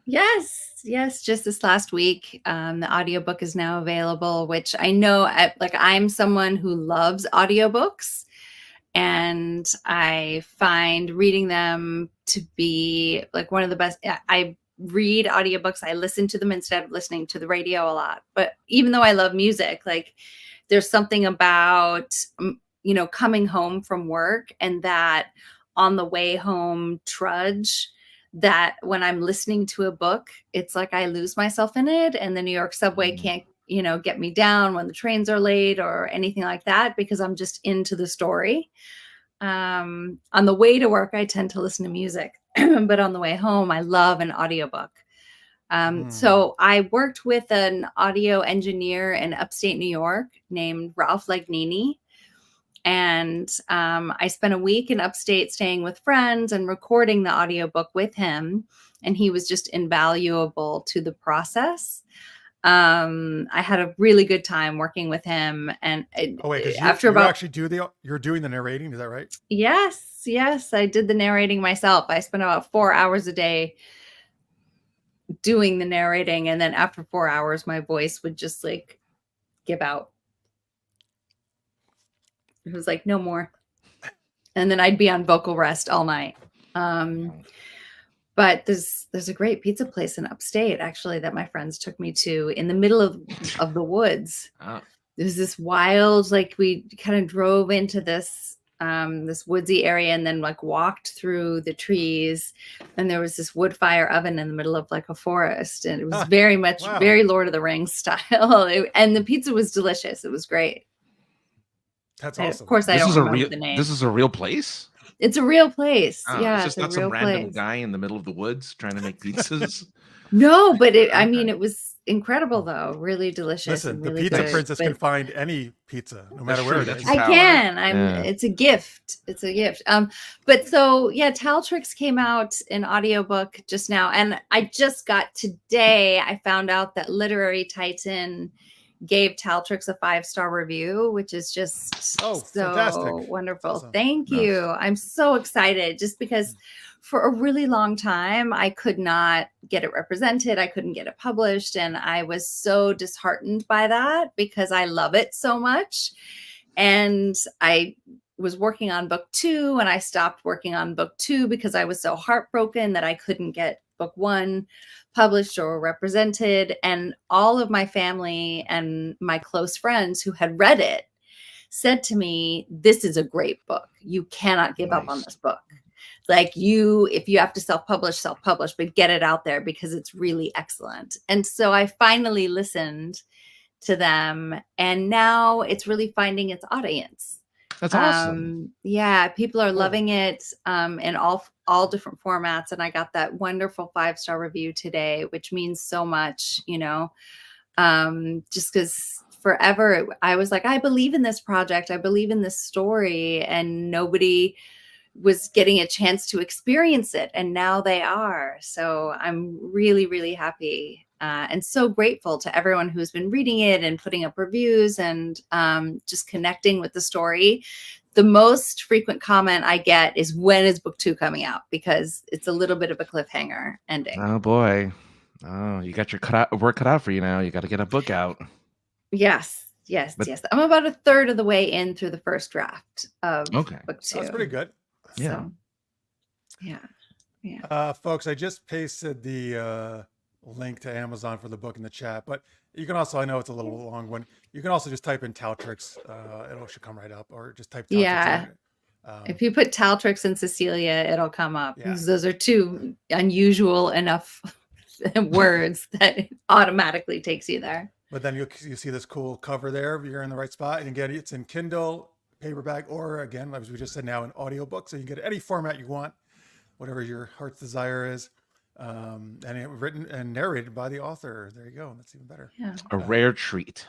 Yes, just this last week. The audiobook is now available, which I know, like, I'm someone who loves audiobooks, and I find reading them to be like one of the best. I read audiobooks, I listen to them instead of listening to the radio a lot. But even though I love music, like, there's something about, you know, coming home from work and that on the way home trudge, that when I'm listening to a book, it's like I lose myself in it, and the New York subway can't, you know, get me down when the trains are late or anything like that, because I'm just into the story. On the way to work, I tend to listen to music, but on the way home, I love an audiobook. So I worked with an audio engineer in upstate New York named Ralph Legnini. And I spent a week in upstate staying with friends and recording the audiobook with him. And he was just invaluable to the process. I had a really good time working with him. And Oh wait, because after you about, actually you're doing the narrating, is that right? yes, I did the narrating myself. I spent about 4 hours a day doing the narrating. And then after 4 hours, my voice would just like give out. It was like, no more. And then I'd be on vocal rest all night. But there's a great pizza place in upstate, actually, that my friends took me to in the middle of the woods. There's this wild, like, we kind of drove into this this woodsy area and then like walked through the trees, and there was this wood fire oven in the middle of like a forest, and it was very much very Lord of the Rings style. And the pizza was delicious. It was great. That's awesome. Of course, I This don't is a remember real. the name. This is a real place. It's a real place. Oh, Yeah, it's it's just a not some real random place. guy in the middle of the woods trying to make pizzas. No, but I mean, Okay. it was incredible though. Really delicious. Listen, and the really Pizza good. Princess But can find any pizza, no matter That's where true, it that's is. true. I Power. can. Yeah. It's a gift. It's a gift. But so yeah, Taltrix came out in audiobook just now. And I just got today, I found out that Literary Titan gave Taltrix a 5-star review, which is just so fantastic. wonderful. Awesome. Thank you. I'm so excited, just because for a really long time, I could not get it represented. I couldn't get it published. And I was so disheartened by that because I love it so much. And I was working on book 2, and I stopped working on book 2 because I was so heartbroken that I couldn't get book 1 published or represented. And all of my family and my close friends who had read it said to me, this is a great book. You cannot give up on this book. Like, if you have to self-publish, but get it out there because it's really excellent. And so I finally listened to them, and now it's really finding its audience. That's awesome. Yeah, people are loving it in all different formats. And I got that wonderful 5-star review today, which means so much, you know, just because forever I was like, I believe in this project. I believe in this story, and nobody was getting a chance to experience it. And now they are. So I'm really, really happy and so grateful to everyone who's been reading it and putting up reviews and just connecting with the story. The most frequent comment I get is, when is book 2 coming out? Because it's a little bit of a cliffhanger ending. Oh boy. Oh, you got your work cut out for you now. You got to get a book out. Yes. But- Yes. I'm about a third of the way in through the first draft of Okay. book 2. That's pretty good. Yeah. So, yeah. Folks, I just pasted the link to Amazon for the book in the chat, but you can also, I know it's a little long one, you can also just type in Taltrix. It should come right up, or just type Taltrix. Yeah. If you put Taltrix and Cecilia, it'll come up. Yeah. Those are two unusual enough words that it automatically takes you there. But then you see this cool cover there. You're in the right spot. And again, it's in Kindle, paperback, or again, as we just said now, an audiobook. So you can get any format you want, whatever your heart's desire is. And it written and narrated by the author. There you go. That's even better. Yeah. A rare treat.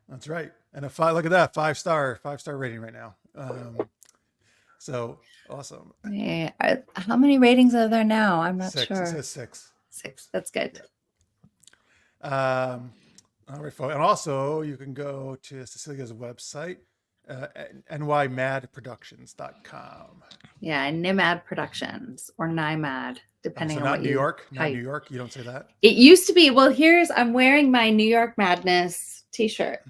That's right. And look at that, 5-star rating right now. So awesome. Yeah. How many ratings are there now? I'm not 6. sure. It says 6. 6. That's good. All right, folks. And also you can go to Cecilia's website, nymadproductions.com. Yeah, Nimad Productions or NIMAD, depending So on not what New you York, not type. New York. You don't say that. It used to be. Well, I'm wearing my New York Madness t-shirt.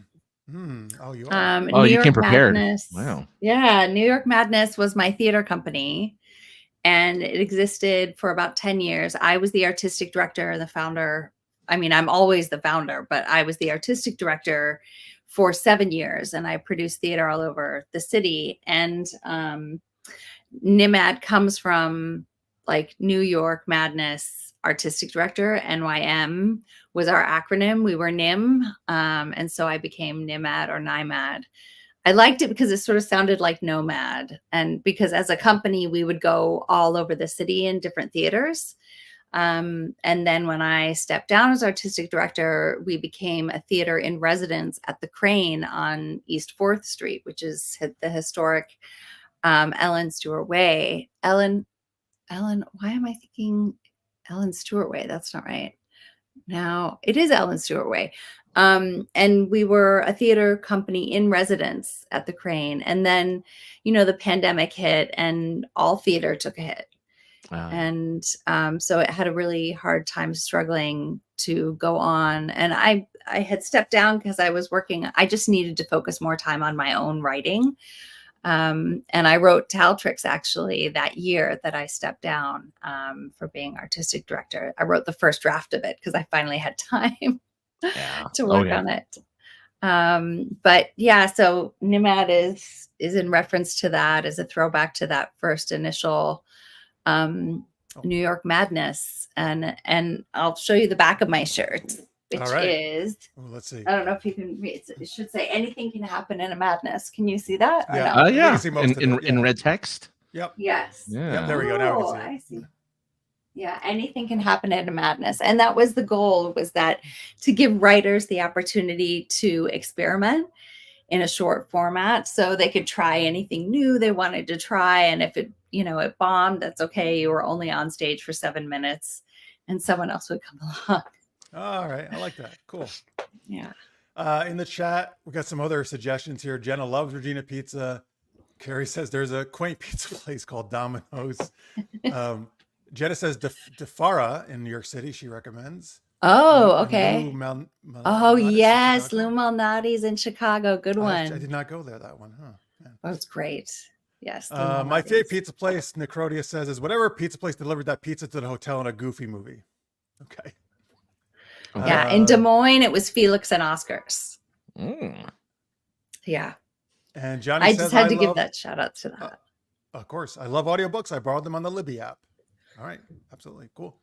Oh, you are. Oh, New you York came prepared. Madness. Wow. Yeah, New York Madness was my theater company, and it existed for about 10 years. I was the artistic director, the founder. I mean, I'm always the founder, but I was the artistic director for 7 years, and I produced theater all over the city. And NIMAD comes from like New York Madness Artistic Director. NYM was our acronym. We were NIM. And so I became NIMAD or NIMAD. I liked it because it sort of sounded like nomad. And because as a company, we would go all over the city in different theaters. And then when I stepped down as artistic director, we became a theater in residence at the Crane on East 4th Street, which is the historic Ellen Stewart Way. Ellen, why am I thinking Ellen Stewart Way? That's not right. Now it is Ellen Stewart Way. And we were a theater company in residence at the Crane. And then, the pandemic hit and all theater took a hit. And so it had a really hard time struggling to go on. And I had stepped down because I was working. I just needed to focus more time on my own writing. And I wrote Taltrix actually that year that I stepped down for being artistic director. I wrote the first draft of it because I finally had time to work on it. But yeah, so NIMAD is in reference to that, as a throwback to that first initial New York Madness. And I'll show you the back of my shirt, which is, let's see. I don't know if you can read. It should say anything can happen in a madness. Can you see that? Yeah. No? Yeah. See most of it, In red text. Yep. Yes. Yeah. Yep, there we go. Now we Oh, can see it. I see. Yeah, anything can happen in a madness. And that was the goal, was that to give writers the opportunity to experiment in a short format so they could try anything new they wanted to try. And if it bombed, that's okay. You were only on stage for 7 minutes and someone else would come along. All right. I like that. Cool. Yeah. In the chat, we got some other suggestions here. Jenna loves Regina Pizza. Carrie says there's a quaint pizza place called Domino's. Jenna says DeFara in New York City, she recommends. Oh, okay. Oh, yes. Lou Lou Malnati's in Chicago. Good one. I did not go there, that one. Huh. Yeah. That was great. Yes. My favorite pizza place, Necrodia says, is whatever pizza place delivered that pizza to the hotel in a Goofy movie. Okay. Yeah. In Des Moines, it was Felix and Oscars. Yeah. And Johnny I says, just had to give that shout out to that. Of course. I love audiobooks. I borrowed them on the Libby app. All right. Absolutely. Cool.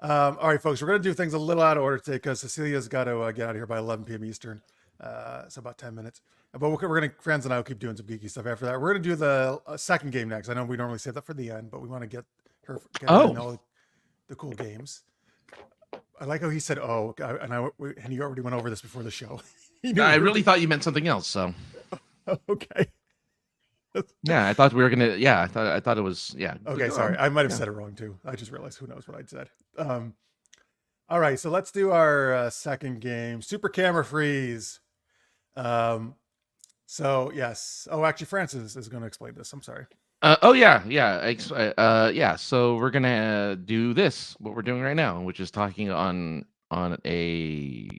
All right, folks, we're going to do things a little out of order today because Cecilia's got to get out of here by 11 p.m. Eastern. So about 10 minutes. But we're going to, Franz and I will keep doing some geeky stuff after that. We're going to do the second game next. I know we normally save that for the end, but we want to get her to know the cool games. I like how he said, and he already went over this before the show. I really thought you meant something else. So, okay. Yeah, I thought we were gonna. Yeah, I thought it was. Yeah. Okay, sorry, I might have said it wrong too. I just realized who knows what I said. All right, so let's do our second game, Super Camera Freeze. So yes. Oh, actually, Francis is going to explain this. I'm sorry. Yeah. So we're gonna do this, what we're doing right now, which is talking on a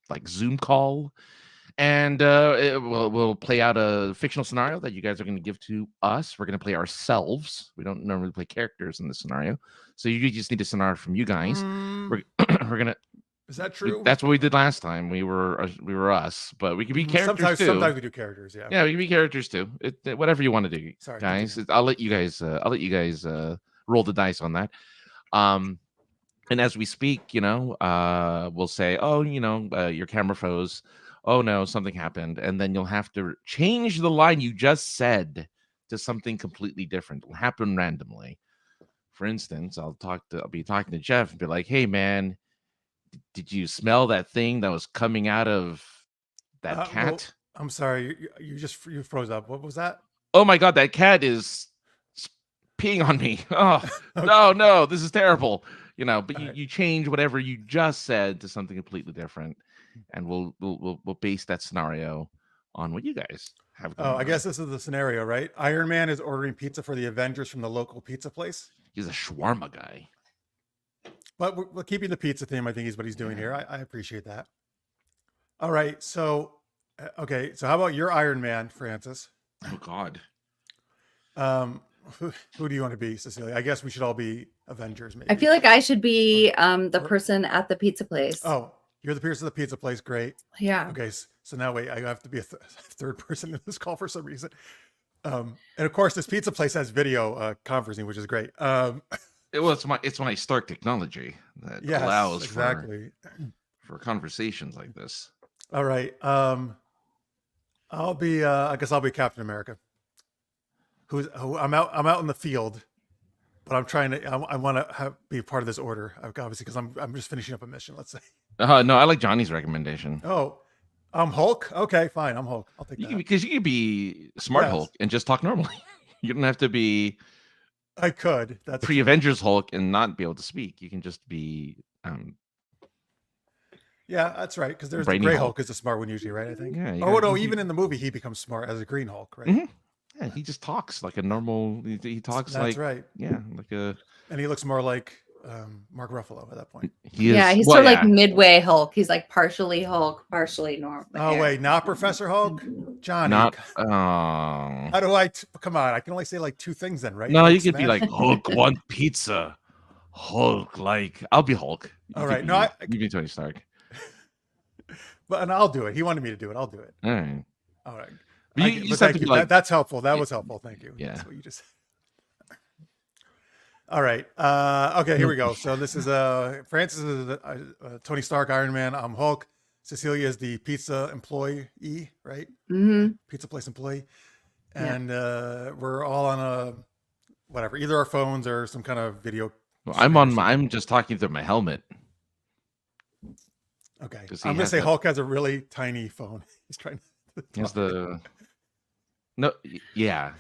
like Zoom call, and we'll play out a fictional scenario that you guys are gonna give to us. We're gonna play ourselves. We don't normally play characters in this scenario, so you just need a scenario from you guys. We're gonna. Is that true? That's what we did last time. We were us, but we could be characters too. Sometimes we do characters. Yeah. Yeah, we can be characters too. Whatever you want to do, Sorry, guys. I'll let you guys. Roll the dice on that. And as we speak, we'll say, "Oh, your camera froze. Oh no, something happened," and then you'll have to change the line you just said to something completely different. It'll happen randomly. For instance, I'll be talking to Jeff and be like, "Hey, man, did you smell that thing that was coming out of that cat?" Well, I'm sorry, you froze up. What was that? Oh my god, that cat is peeing on me. Oh okay. No, this is terrible. But you change whatever you just said to something completely different, and we'll base that scenario on what you guys have. I guess this is the scenario, right? Iron Man is ordering pizza for the Avengers from the local pizza place. He's a shawarma guy. But we're keeping the pizza theme. I think is what he's doing here. I appreciate that. All right, so okay, so how about your Iron Man, Francis? Oh God. Who do you want to be, Cecilia? I guess we should all be Avengers. Maybe. I feel like I should be the person at the pizza place. Oh, you're the person at the pizza place. Great. Yeah. Okay, so now wait, I have to be a third person in this call for some reason. And of course, this pizza place has video conferencing, which is great. It's my Stark technology that allows exactly for conversations like this. All right. I'll be I guess I'll be Captain America. I'm out in the field, but I'm trying to I want to be a part of this order, obviously, because I'm just finishing up a mission, let's say. No, I like Johnny's recommendation. Oh, I'm Hulk? Okay, fine. I'm Hulk. I'll take that. Because you could be Smart Hulk and just talk normally. You don't have to be I could. That's pre-Avengers Hulk and not be able to speak. You can just be yeah, that's right. Because there's the Gray Hulk is the smart one usually, right? I think. Yeah. Even in the movie, he becomes smart as a Green Hulk, right? Mm-hmm. Yeah, he just talks like a normal. He talks that's like right. Yeah, like a. And he looks more like Mark Ruffalo at that point. He's sort of like midway Hulk. He's like partially Hulk, partially normal. Oh wait, not Professor Hulk, Johnny. Not. How do I? Come on, I can only say like two things then, right? No, you could be like Hulk want pizza. Hulk like I'll be Hulk. All right, no, you be Tony Stark. And I'll do it. He wanted me to do it. I'll do it. All right. All right. You just have to be like, that's helpful. That was helpful. Thank you. Yeah. That's what you just. All right. Okay. Here we go. So this is Francis is Tony Stark, Iron Man. I'm Hulk. Cecilia is the pizza employee, right? Mm-hmm. Pizza place employee, and we're all on a whatever, either our phones or some kind of video. Well, I'm just talking through my helmet. Okay. I'm gonna say Hulk has a really tiny phone. He's trying to. He has the. No, yeah.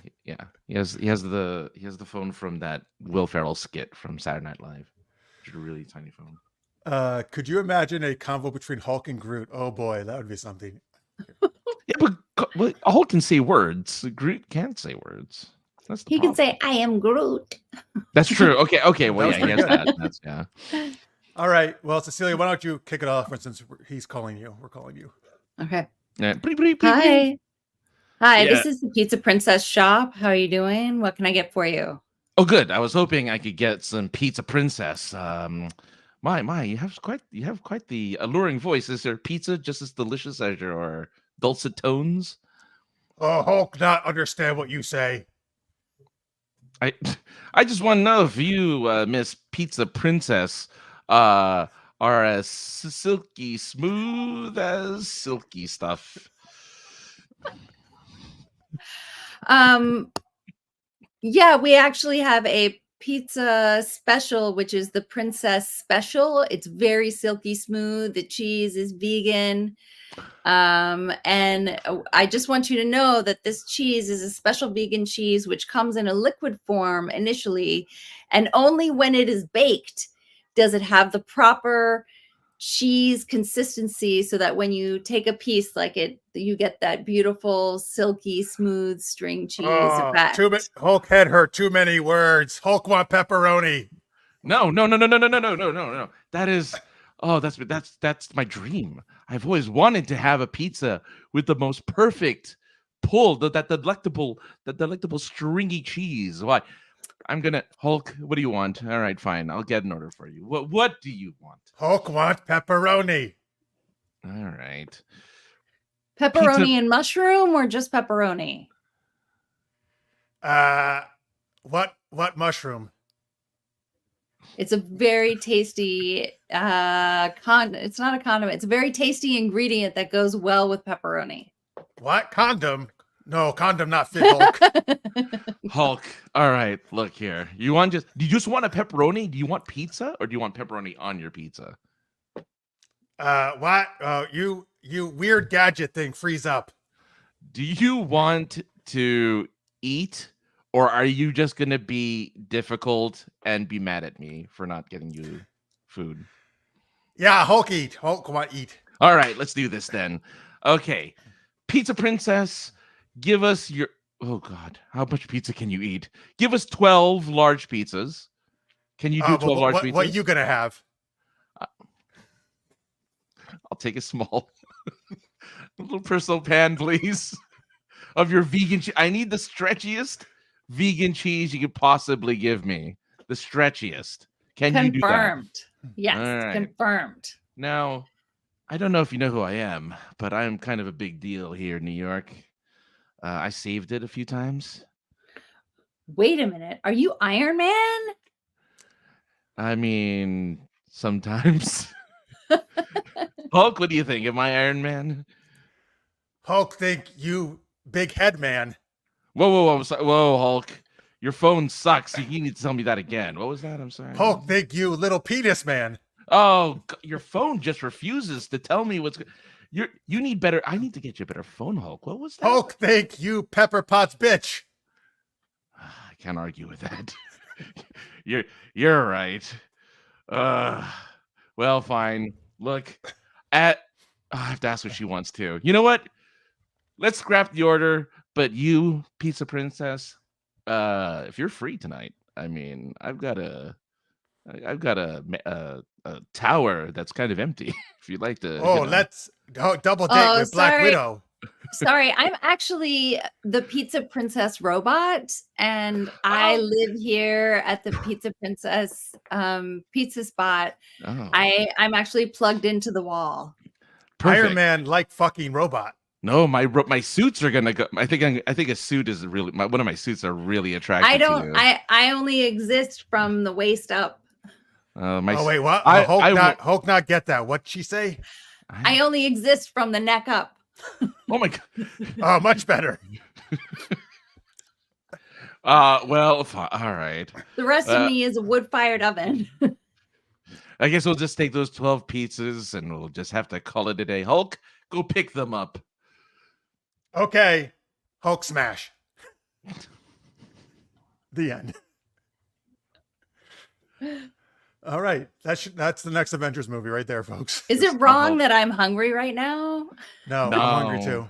He has the phone from that Will Ferrell skit from Saturday Night Live. Which is a really tiny phone. Could you imagine a convo between Hulk and Groot? Oh boy, that would be something. Yeah, but Hulk can say words. Groot can't say words. He can say, "I am Groot." That's true. Okay. Well, yeah, he has that. That's yeah. All right. Well, Cecilia, why don't you kick it off? For instance, he's calling you. We're calling you. Okay. Yeah. Hi. This is the Pizza Princess shop. How are you doing? What can I get for you? Oh, good. I was hoping I could get some Pizza Princess. My, you have quite the alluring voice. Is there pizza just as delicious as your dulcet tones? Oh, Hulk, not understand what you say. I just want to know if you, Miss Pizza Princess, are as silky smooth as silky stuff. Yeah, we actually have a pizza special, which is the Princess Special. It's very silky smooth. The cheese is vegan. And I just want you to know that this cheese is a special vegan cheese, which comes in a liquid form initially, and only when it is baked does it have the proper cheese consistency so that when you take a piece, like you get that beautiful, silky, smooth string cheese effect. Hulk head hurt. Too many words. Hulk want pepperoni. No. That is, that's my dream. I've always wanted to have a pizza with the most perfect pull, that delectable stringy cheese. Why? I'm gonna Hulk. What do you want? All right, fine. I'll get an order for you. What do you want? Hulk want pepperoni. All right. Pepperoni Pizza- and mushroom, or just pepperoni? What mushroom? It's a very tasty it's not a condiment. It's a very tasty ingredient that goes well with pepperoni. What? Condom? No, condom not fit, Hulk. Hulk. All right, look here. Do you just want a pepperoni? Do you want pizza, or do you want pepperoni on your pizza? What? You weird gadget thing, freeze up. Do you want to eat, or are you just gonna be difficult and be mad at me for not getting you food? Yeah, Hulk eat. Hulk want eat. All right, let's do this then. Okay, Pizza Princess, give us your. Oh God, how much pizza can you eat? Give us 12 large pizzas. Can you do 12 large pizzas? What are you gonna have? I'll take a small, a little personal pan, please, of your vegan cheese. I need the stretchiest vegan cheese you could possibly give me. The stretchiest. Can you do that? Confirmed. Yes, All right. confirmed. Now, I don't know if you know who I am, but I'm kind of a big deal here in New York. I saved it a few times. Wait a minute. Are you Iron Man? I mean, sometimes. Hulk, what do you think? Am I Iron Man? Hulk think you big head man. Whoa, whoa, Hulk. Your phone sucks. You need to tell me that again. What was that? I'm sorry. Hulk think you little penis man. Oh, your phone just refuses to tell me what's. You need better. I need to get you a better phone, Hulk. What was that? Hulk think you Pepper Potts bitch. I can't argue with that. You're right. Well, fine. Look, I have to ask what she wants to. You know what? Let's scrap the order. But you, Pizza Princess, if you're free tonight, I mean, I've got a tower that's kind of empty. If you'd like to. Let's double date with Black Widow. Sorry, I'm actually the Pizza Princess robot, and I live here at the Pizza Princess pizza spot. Oh. I'm actually plugged into the wall. Perfect. Iron Man like fucking robot. No, my suits are gonna go. I think a suit is really one of my suits are really attractive. I only exist from the waist up. Wait, what? Hulk not get that. What'd she say? I only exist from the neck up. Oh my God. Oh, much better. Well, all right. The rest of me is a wood-fired oven. I guess we'll just take those 12 pizzas and we'll just have to call it a day. Hulk, go pick them up. Okay. Hulk smash. The end. All right. That's the next Avengers movie right there, folks. Is it wrong that I'm hungry right now? No, I'm hungry too.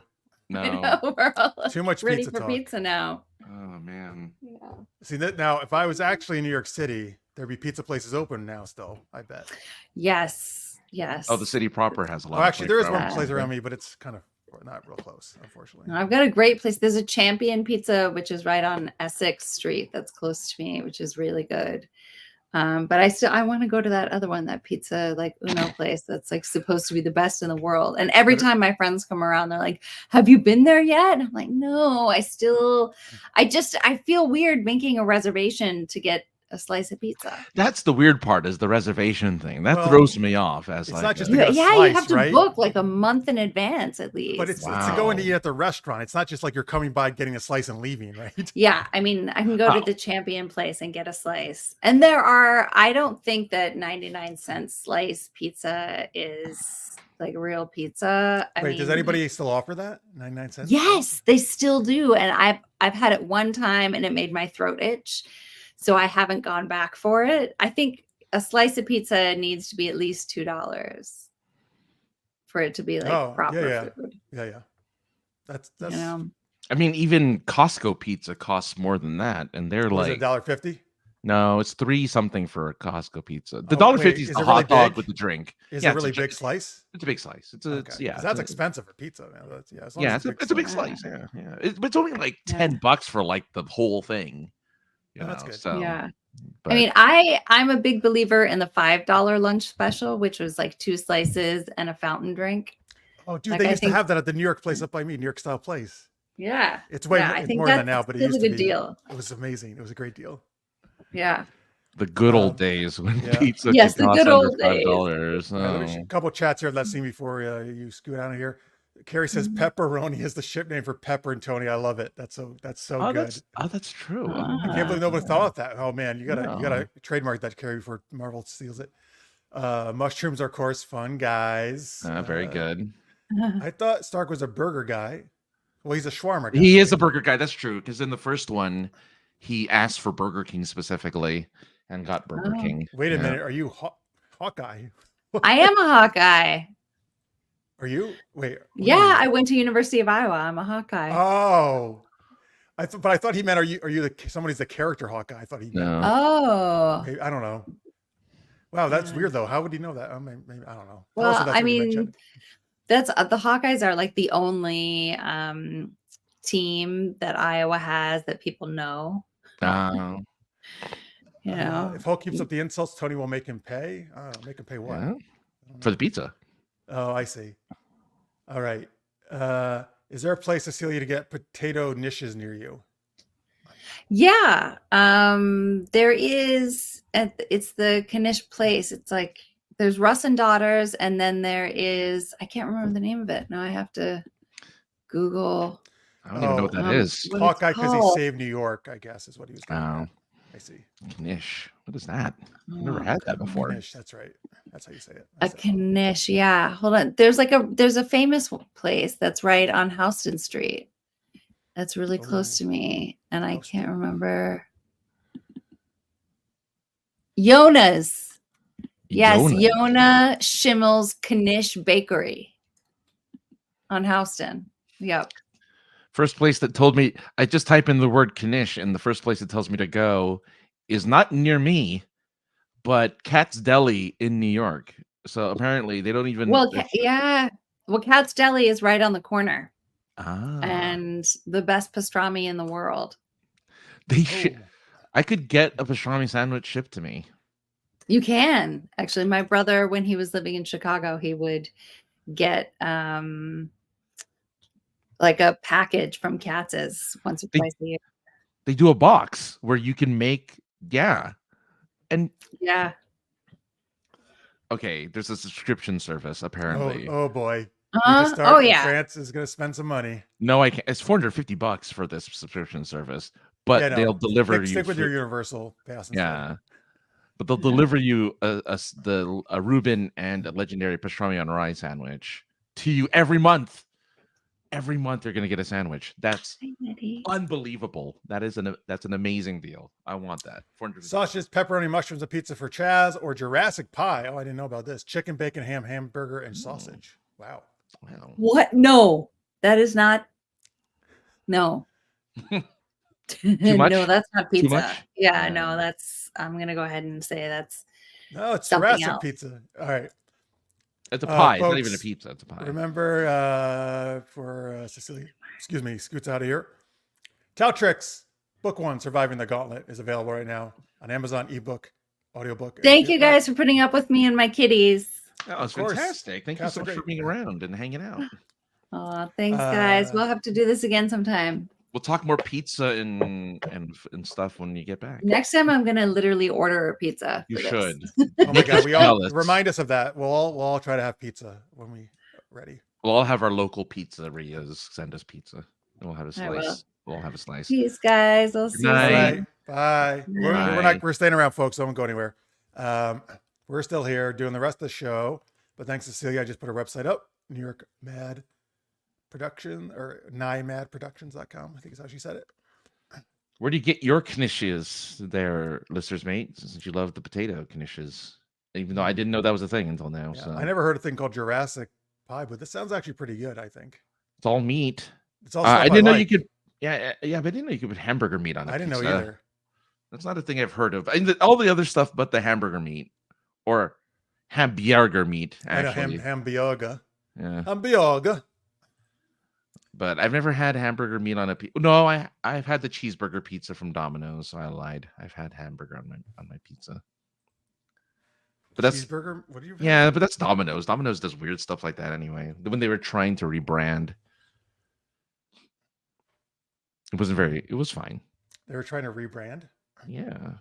No. I know, we're all Too much ready pizza for talk. pizza now. Oh man. Yeah. See that now, if I was actually in New York City, there'd be pizza places open now still, I bet. Yes. Oh, the city proper has a lot. Actually, there is one around place here. around me, but it's kind of not real close, unfortunately. I've got a great place. There's a Champion Pizza, which is right on Essex Street. That's close to me, which is really good. But I want to go to that other one, that pizza like Uno place that's like supposed to be the best in the world. And every time my friends come around, they're like, "Have you been there yet?" And I'm like, "No, I feel weird making a reservation to get a slice of pizza." That's the weird part, is the reservation thing. That throws me off. As it's like, not just a- to get a You slice, have to right? book like a month in advance at least. But it's to go in to eat at the restaurant. It's not just like you're coming by, getting a slice and leaving, right? Yeah, I mean, I can go to the Champion place and get a slice. And I don't think that 99-cent slice pizza is like real pizza. Wait, does anybody still offer that? 99 cents? Yes, they still do. And I've had it one time and it made my throat itch. So I haven't gone back for it. I think a slice of pizza needs to be at least $2 for it to be like proper food. Yeah. That's You know? I mean, even Costco pizza costs more than that, and they're was like it $1.50? no, it's $3 something for a Costco pizza. The Oh, $1.50 wait, is is the it really hot dog big? with the drink. Is Yeah, it a really big gi- slice? It's a big slice. It's Okay, yeah, because that's expensive for pizza, man. That's, as long yeah, as it's a big slice. slice. Yeah. But it's only like $10 for like the whole thing. You Oh, that's know, good. so Yeah. but I mean, I'm a big believer in the $5 lunch special, which was like 2 slices and a fountain drink. Oh, dude, Like, they I used to think, have that at the New York place up by me, New York style place. yeah, It's way yeah, I it's think more than that that's now, but it still used a to good be. deal. It was amazing. It was a great deal. Yeah. the good old Um, days when yeah. pizza Yes, could the cost good under old days. $5. All right, let me Oh. a couple chats here. Let's see before you scoot out of here. Carrie says pepperoni is the ship name for pepper and Tony. I love it. That's so good. That's true. I can't believe nobody thought of that. Oh man, you No. gotta trademark that, Carrie, before Marvel steals it. Mushrooms are of course fun, guys. Very good. I thought Stark was a burger guy. Well, he's a shawarma guy. He is a right? burger guy. That's true. Because in the first one, he asked for Burger King specifically and got Burger Oh. King. Wait a Yeah. minute. Are you Hawkeye? I am a Hawkeye. Are you? Wait. what do you Yeah, mean? I went to University of Iowa. I'm a Hawkeye. Oh, but I thought he meant, are you somebody's the character Hawkeye? I thought he meant. No. Oh. Maybe, I don't know. Wow, that's Yeah. weird though. How would he know that? Maybe, I don't know. Well, Also, that's I what you mean, mentioned. that's the Hawkeyes are like the only team that Iowa has that people know. You know, If Hulk keeps up the insults, Tony will make him pay. I don't know, make him pay what? Yeah. For the pizza. Oh, I see. All right. Is there a place, Cecilia, to get potato niches near you? yeah. There is. It's the Knish place. It's like there's Russ and Daughters, and then there is. I can't remember the name of it. Now I have to Google. I don't even know what that is. what it's Hawkeye, because he called. saved New York, I guess, is what he was getting Oh. at. I see. Knish. What is that? I've never Oh, had that before. Knish, that's right. That's how you say it. A Knish, yeah. Hold on. There's a famous place that's right on Houston Street. That's really close to me, and I can't remember. Yona's. Yes, Yona Schimmel's Knish Bakery on Houston. Yep. First place that told me, I just type in the word Knish, and the first place it tells me to go is not near me, but Cat's Deli in New York. So apparently they don't even. Well, yeah. Well, Cat's Deli is right on the corner. Ah. And the best pastrami in the world. I could get a pastrami sandwich shipped to me. You can. Actually, my brother, when he was living in Chicago, he would get like a package from Katz's once or twice a year. They do a box where you can make, and yeah. Okay, there's a subscription service apparently. Oh boy. Oh yeah. France is going to spend some money. No, I can't. It's $450 for this subscription service, but they'll deliver you. Stick with your Universal pass. Yeah, but they'll deliver you a Reuben and a legendary pastrami on rye sandwich to you every month. Every month you're going to get a sandwich. That's unbelievable. That's an amazing deal. I want that. Sausages, pepperoni, mushrooms, and pizza for Chaz, or Jurassic pie. Oh, I didn't know about this. Chicken, bacon, ham, hamburger, and sausage. Wow. What? No, that is not. No. No, that's not pizza. Yeah, no, that's. I'm gonna go ahead and say that's. No, it's Jurassic pizza. All right. It's a pie. Folks, it's not even a pizza. It's a pie. Remember, for Cecilia, scoots out of here. Taltrix, Book 1, Surviving the Gauntlet, is available right now on Amazon, ebook, audiobook. Thank you guys for putting up with me and my kitties. That was fantastic. Thank you so much for being around and hanging out. Oh, thanks, guys. We'll have to do this again sometime. We'll talk more pizza and stuff when you get back. Next time, I'm gonna literally order a pizza. You should. Oh my god, we all remind us of that. We'll all try to have pizza when we ready. We'll all have our local pizzerias send us pizza. We'll have a slice. We'll all have a slice. Peace, guys. I'll see you soon. Bye. We're staying around, folks. Don't go anywhere. We're still here doing the rest of the show. But thanks, Cecilia. I just put our website up, New York Mad Production or NYMadProductions.com. I think is how she said it. Where do you get your knishes there, listeners, mate? Since you love the potato knishes. Even though I didn't know that was a thing until now. Yeah, So I never heard a thing called Jurassic pie, but this sounds actually pretty good, I think. it's all meat. It's all stuff I didn't know you like. could. Yeah, but I didn't know you could put hamburger meat on a I didn't pizza. know either. That's not a thing I've heard of. All the other stuff but the hamburger meat or hamburger meat, actually. I know hamburger. Yeah. Hamburger. But I've never had hamburger meat on a pizza. No, I've had the cheeseburger pizza from Domino's, so I lied. I've had hamburger on my pizza. But that's cheeseburger. What do you? Yeah, but that's Domino's. Domino's does weird stuff like that anyway. When they were trying to rebrand, it was fine. They were trying to rebrand. Yeah.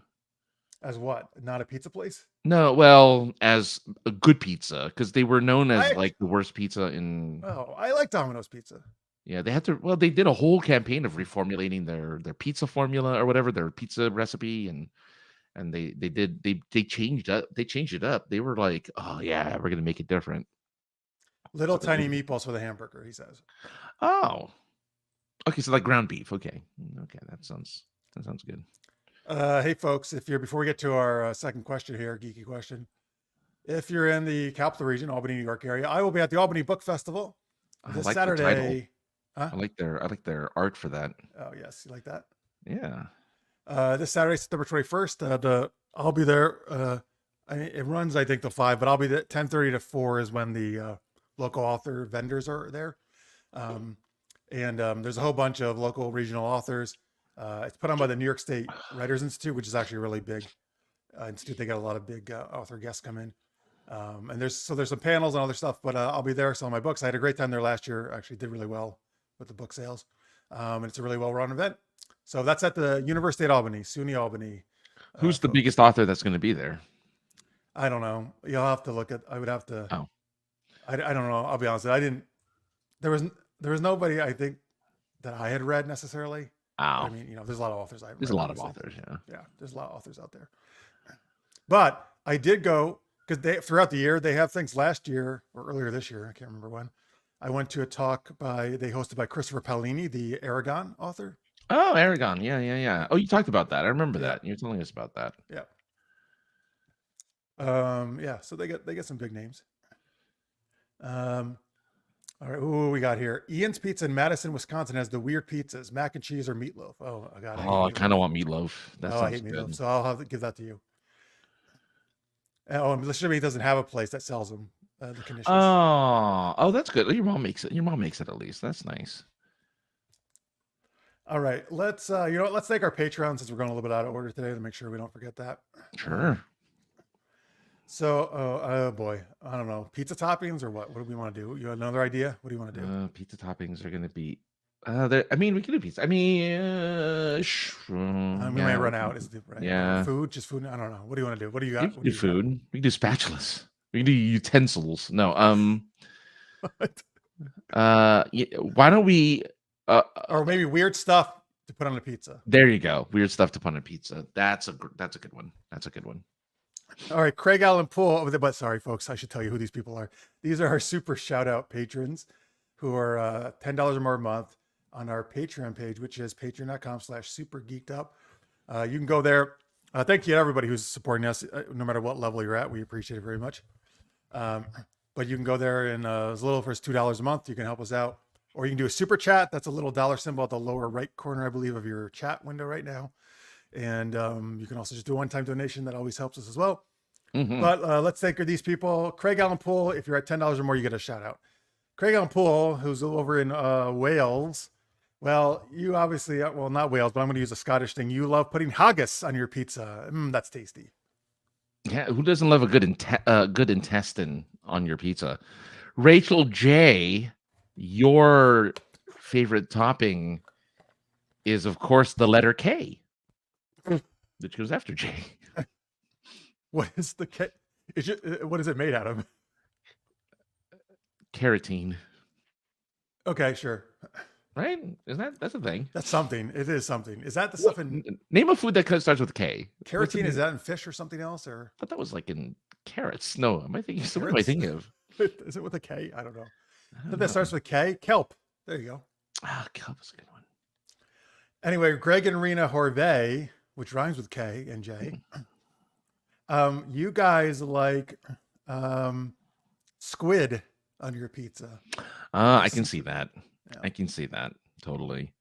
As what? Not a pizza place? No, well, as a good pizza, because they were known as like the worst pizza in. Oh, I like Domino's pizza. Yeah, they had to. Well, they did a whole campaign of reformulating their pizza formula or whatever, their pizza recipe, and they changed it up. They were like, oh yeah, we're gonna make it different. Little tiny meatballs for the hamburger, he says. Oh, okay, so like ground beef. Okay, that sounds good. Hey folks, before we get to our second question here, geeky question, if you're in the capital region, Albany, New York area, I will be at the Albany Book Festival this Saturday. Huh? I like their art for that. Oh yes, you like that? Yeah. This Saturday, September 21st. I'll be there. It runs, I think, till 5, but I'll be there 10:30 to 4 is when the local author vendors are there. There's a whole bunch of local regional authors. It's put on by the New York State Writers Institute, which is actually a really big institute. They got a lot of big author guests come in. And there's some panels and other stuff, but I'll be there selling my books. I had a great time there last year. Actually did really well with the book sales. And it's a really well-run event. So that's at the University at Albany, SUNY Albany. Who's the biggest author that's going to be there? I don't know. You'll have to look at. I would have to. Oh, I don't know. I'll be honest. I didn't. There was nobody I think that I had read necessarily. Oh. I mean, there's a lot of authors. There's a lot of authors. Yeah. There's a lot of authors out there. But I did go because throughout the year they have things. Last year or earlier this year, I can't remember when. I went to a talk hosted by Christopher Paolini, the Aragon author. Oh, Aragon. Yeah. Oh, you talked about that. I remember that. You were telling us about that. Yeah. So they get some big names. All right. Ooh, we got here. Ian's Pizza in Madison, Wisconsin has the weird pizzas, mac and cheese or meatloaf. Oh, I got it. Oh, I kind of want meatloaf. I hate meatloaf. So I'll have to give that to you. Oh, and Lishimi doesn't have a place that sells them. The conditions. Oh, that's good. Your mom makes it. Your mom makes it at least. That's nice. All right, let's let's thank our Patreon since we're going a little bit out of order today to make sure we don't forget that. Sure. So, oh boy, I don't know, pizza toppings or what? What do we want to do? You have another idea? What do you want to do? Pizza toppings are going to be. I mean, we can do pizza. I mean, we may run out. Is the right? Yeah. Just food. I don't know. What do you want to do? What do you got? We can do food. We can do spatulas. We can do utensils. No. What? Why don't we? Or maybe weird stuff to put on a pizza. There you go. Weird stuff to put on a pizza. That's a good one. That's a good one. All right, Craig Allen Poole. But sorry, folks, I should tell you who these people are. These are our super shout out patrons who are $10 or more a month on our Patreon page, which is patreon.com/super-geeked-up. You can go there. Thank you to everybody who's supporting us, no matter what level you're at. We appreciate it very much. But you can go there and as little as $2 a month. You can help us out. Or you can do a super chat. That's a little dollar symbol at the lower right corner, I believe, of your chat window right now. And you can also just do a one-time donation. That always helps us as well. Mm-hmm. But let's thank these people. Craig Allen Poole, if you're at $10 or more, you get a shout out. Craig Allen Poole, who's over in Wales. Well, you obviously, not Wales, but I'm going to use a Scottish thing. You love putting haggis on your pizza. That's tasty. Yeah, who doesn't love a good intestine on your pizza? Rachel J., your favorite topping is, of course, the letter K, which goes after J. What is the K? What is it made out of? Carotene. Okay, sure. Right? That's a thing? That's something. It is something. Is that the stuff in... Name a food that starts with K. Carotene, is that in fish or something else? Or I thought that was like in carrots. No, what am I thinking of? Is it with a K? I don't know. That starts with K. Kelp. There you go. Kelp is a good one. Anyway, Greg and Rena Horvey, which rhymes with K and J. You guys like squid on your pizza. I can see that. Yeah. I can see that totally.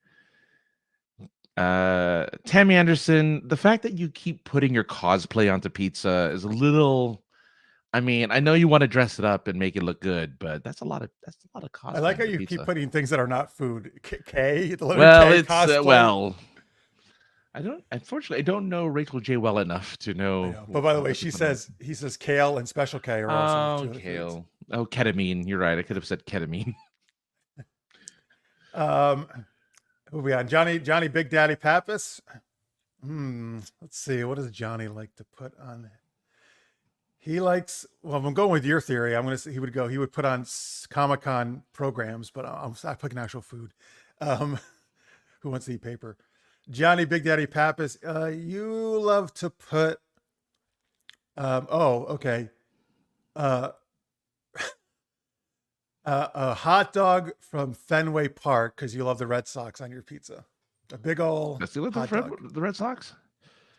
Tammy Anderson, the fact that you keep putting your cosplay onto pizza is a little. I mean, I know you want to dress it up and make it look good, but that's a lot of cosplay. I like how onto you pizza. keep putting things that are not food. K, the letter Well, K, it's cosplay. Unfortunately, I don't know Rachel J well enough to know. I know. But by the way, he says kale and special K are also kale. foods. Oh, ketamine. You're right. I could have said ketamine. Who we on? Johnny Big Daddy Pappas. Let's see. What does Johnny like to put on? He likes. Well, I'm going with your theory. I'm going to say he would put on Comic-Con programs, but I'm picking actual food. Who wants to eat paper? Johnny Big Daddy Pappas. You love to put. Okay. A hot dog from Fenway Park because you love the Red Sox on your pizza. A big old hot dog. The Red Sox?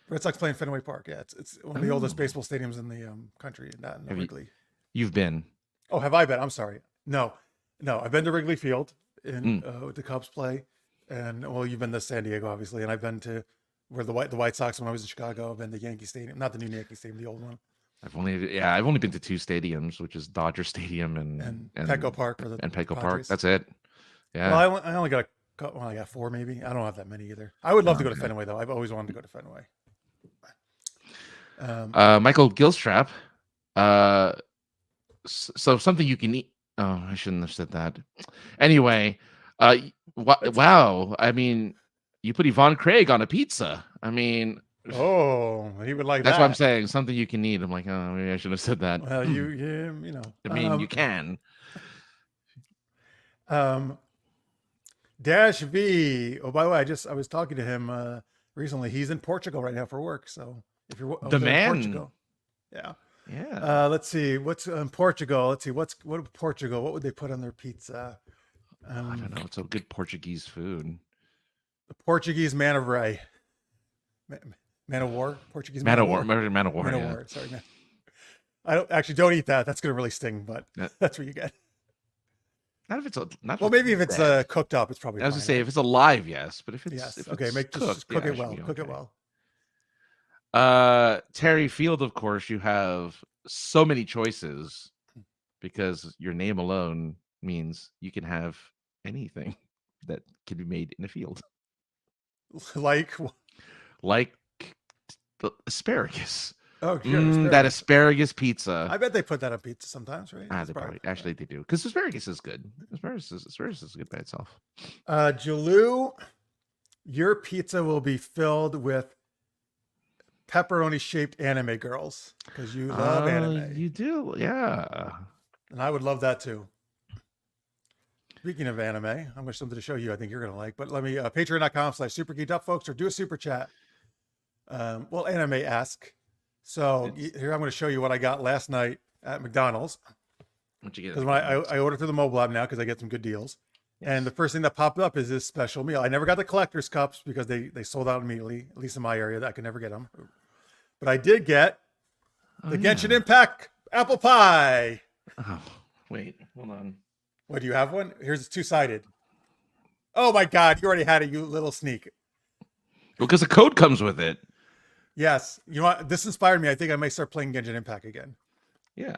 Red Sox play in Fenway Park. Yeah, it's one of the oldest baseball stadiums in the country. Not in Wrigley. You've been? Oh, have I been? I'm sorry. No. I've been to Wrigley Field in the Cubs play, and well, you've been to San Diego, obviously, and I've been to where the White Sox when I was in Chicago. I've been to Yankee Stadium, not the new Yankee Stadium, the old one. I've only been to two stadiums, which is Dodger Stadium and Petco Park and Petco Padres. Park. That's it. Yeah. Well, I only got I got 4 maybe. I don't have that many either. I would love to go to Fenway though. I've always wanted to go to Fenway. Michael Gilstrap. So something you can eat. Oh, I shouldn't have said that. Anyway, wow. I mean, you put Yvonne Craig on a pizza. I mean, oh, he would like that's that. what I'm saying. Something you can eat. I'm like, oh, maybe I shouldn't have said that. Well, you know. I mean, you can. Dash V. Oh, by the way, I was talking to him recently. He's in Portugal right now for work. So if you're the man, in Portugal, yeah. Let's see what's in Portugal. Let's see what Portugal. What would they put on their pizza? I don't know. It's a good Portuguese food. The Portuguese man of Ray. Man of War, Portuguese Man of War. Yeah. Sorry, man. Don't eat that. That's gonna really sting, but that's what you get. Not if it's maybe if it's cooked up, it's probably. I was gonna say if it's alive, yes, but if it's yes, okay, just cook it well. Cook it well. Terry Field, of course, you have so many choices because your name alone means you can have anything that can be made in a field. Like the asparagus. Oh, sure, that asparagus pizza. I bet they put that on pizza sometimes, right? They probably they do because asparagus is good. Asparagus is good by itself. Jalou, your pizza will be filled with pepperoni-shaped anime girls because you love anime. You do, yeah. And I would love that too. Speaking of anime, I'm going to something to show you. I think you're going to like. But let me patreon.com/super-geeked-up, folks, or do a super chat. Anime-esque. So here I'm going to show you what I got last night at McDonald's. What you get? Because when I order through the mobile app now because I get some good deals. Yes. And the first thing that popped up is this special meal. I never got the collector's cups because they sold out immediately, at least in my area. That I could never get them. But I did get the Genshin Impact apple pie. Oh, wait, hold on. What, do you have one? Here's two-sided. Oh my God, you already had it, you little sneak. Because the code comes with it. Yes. You know what? This inspired me. I think I may start playing Genshin Impact again. Yeah.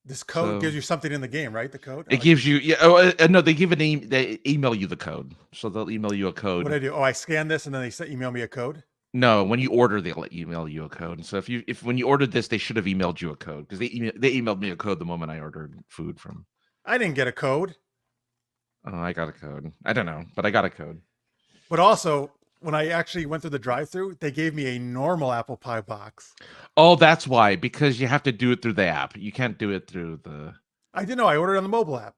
This code gives you something in the game, right? The code? It gives you, yeah. Oh, no, they give they email you the code. So they'll email you a code. What do I do? Oh, I scan this and then they email me a code? No, when you order, they'll email you a code. And so if when you ordered this, they should have emailed you a code because they emailed me a code the moment I ordered food from. I didn't get a code. Oh, I got a code. I don't know, but I got a code. But also, when I actually went through the drive-thru, they gave me a normal apple pie box. Oh, that's why, because you have to do it through the app. You can't do it through the. I didn't know. I ordered on the mobile app.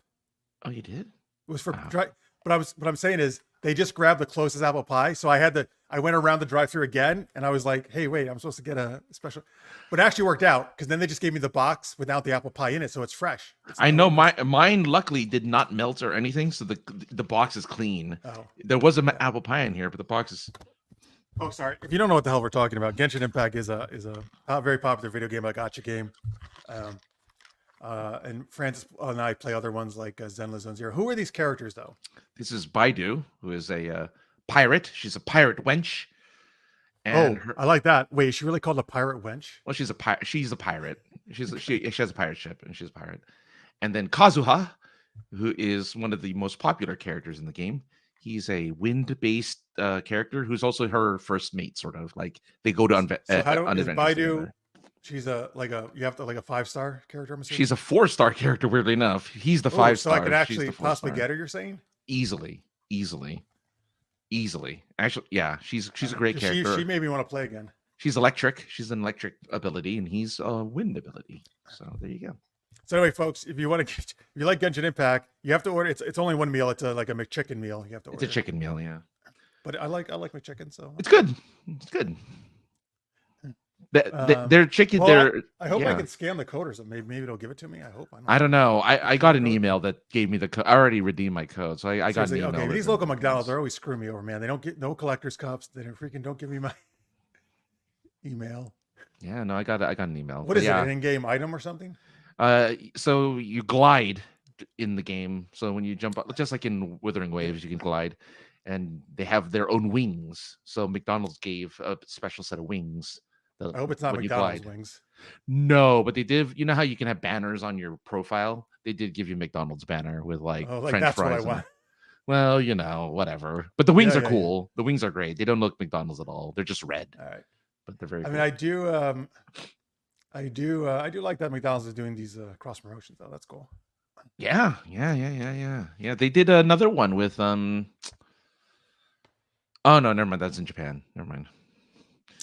Oh, you did? It was for but what I'm saying is, they just grabbed the closest apple pie. So I went around the drive-thru again, and I was like, hey, wait, I'm supposed to get a special, but it actually worked out because then they just gave me the box without the apple pie in it, so it's fresh. I know mine luckily did not melt or anything, so the box is clean. Oh. There was an apple pie in here, but the box is. Oh, sorry. If you don't know what the hell we're talking about, Genshin Impact is a very popular video game, a gacha game. And Francis and I play other ones like Zenless Zone Zero. Who are these characters, though? This is Baidu, who is a pirate. She's a pirate wench. And I like that. Wait, is she really called a pirate wench? Well, she's a pirate. She's a pirate. She has a pirate ship, and she's a pirate. And then Kazuha, who is one of the most popular characters in the game. He's a wind-based character who's also her first mate, sort of like they go to on adventures. Baidu, she's you have to like a 5-star character. I'm assuming? She's a 4-star character. Weirdly enough, he's the 5-star. So I could actually possibly get her. You're saying easily. Actually, yeah, she's a great character. She made me want to play again. She's electric. She's an electric ability, and he's a wind ability. So there you go. So anyway, folks, if you like Genshin Impact, you have to order. It's only one meal. It's like a McChicken meal. You have to order. It's a chicken meal, yeah. But I like McChicken, so it's good. It's good. They're chicken. Well, I hope I can scan the code or something. Maybe it'll give it to me. I hope. I don't know. I got an email that gave me the code. I already redeemed my code, so I got an email. Okay, these local McDonald's are always screwing me over, man. They don't get no collector's cups. They don't give me my email. Yeah, no, I got an email. What is it? An in-game item or something? So you glide in the game. So when you jump up, just like in Wuthering Waves, you can glide, and they have their own wings. So McDonald's gave a special set of wings. I hope it's not McDonald's wings. No, but they did. You know how you can have banners on your profile? They did give you McDonald's banner with like French that's fries. What I want. Well, whatever. But the wings are cool. Yeah. The wings are great. They don't look McDonald's at all. They're just red. All right. But they're very. I mean, I do like that McDonald's is doing these cross promotions though. That's cool. Yeah. They did another one with Oh no, never mind. That's in Japan. Never mind.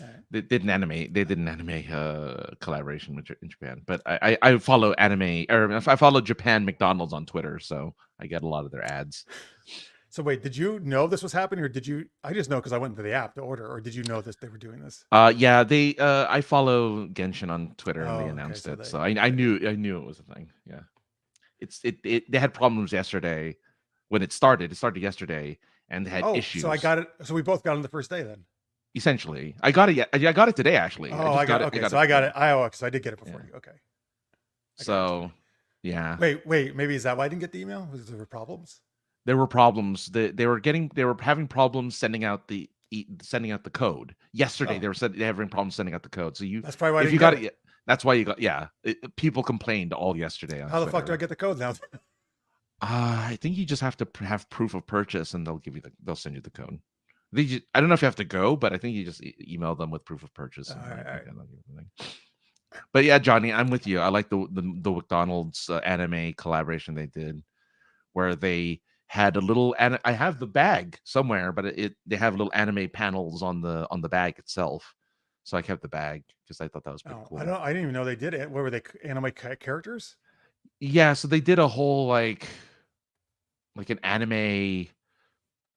Right. They did an anime collaboration in Japan. But I follow anime, or I follow Japan McDonald's on Twitter, so I get a lot of their ads. So wait, did you know this was happening, or did you? I just know because I went into the app to order, or did you know they were doing this? Yeah, they. I follow Genshin on Twitter, and they announced it, so I knew it was a thing. Yeah, they had problems yesterday when it started. It started yesterday, and they had issues. So I got it. So we both got it on the first day then. Essentially, I got it. I got it today, actually. I got it. Okay, so I got it. So I did get it before you. Okay. So, yeah. Wait. Maybe is that why I didn't get the email? Was there problems? There were problems. They were having problems sending out the code yesterday. They were having problems sending out the code. So that's probably why if you got it. That's why you got. Yeah, people complained all yesterday. How the fuck do I get the code now? I think you just have to have proof of purchase, and they'll send you the code. I don't know if you have to go, but I think you just email them with proof of purchase. All right. But yeah, Johnny, I'm with you. I like the McDonald's anime collaboration they did, where they had a little. I have the bag somewhere, but they have little anime panels on the bag itself. So I kept the bag because I thought that was pretty cool. I didn't even know they did it. What were they? Anime characters? Yeah, so they did a whole like an anime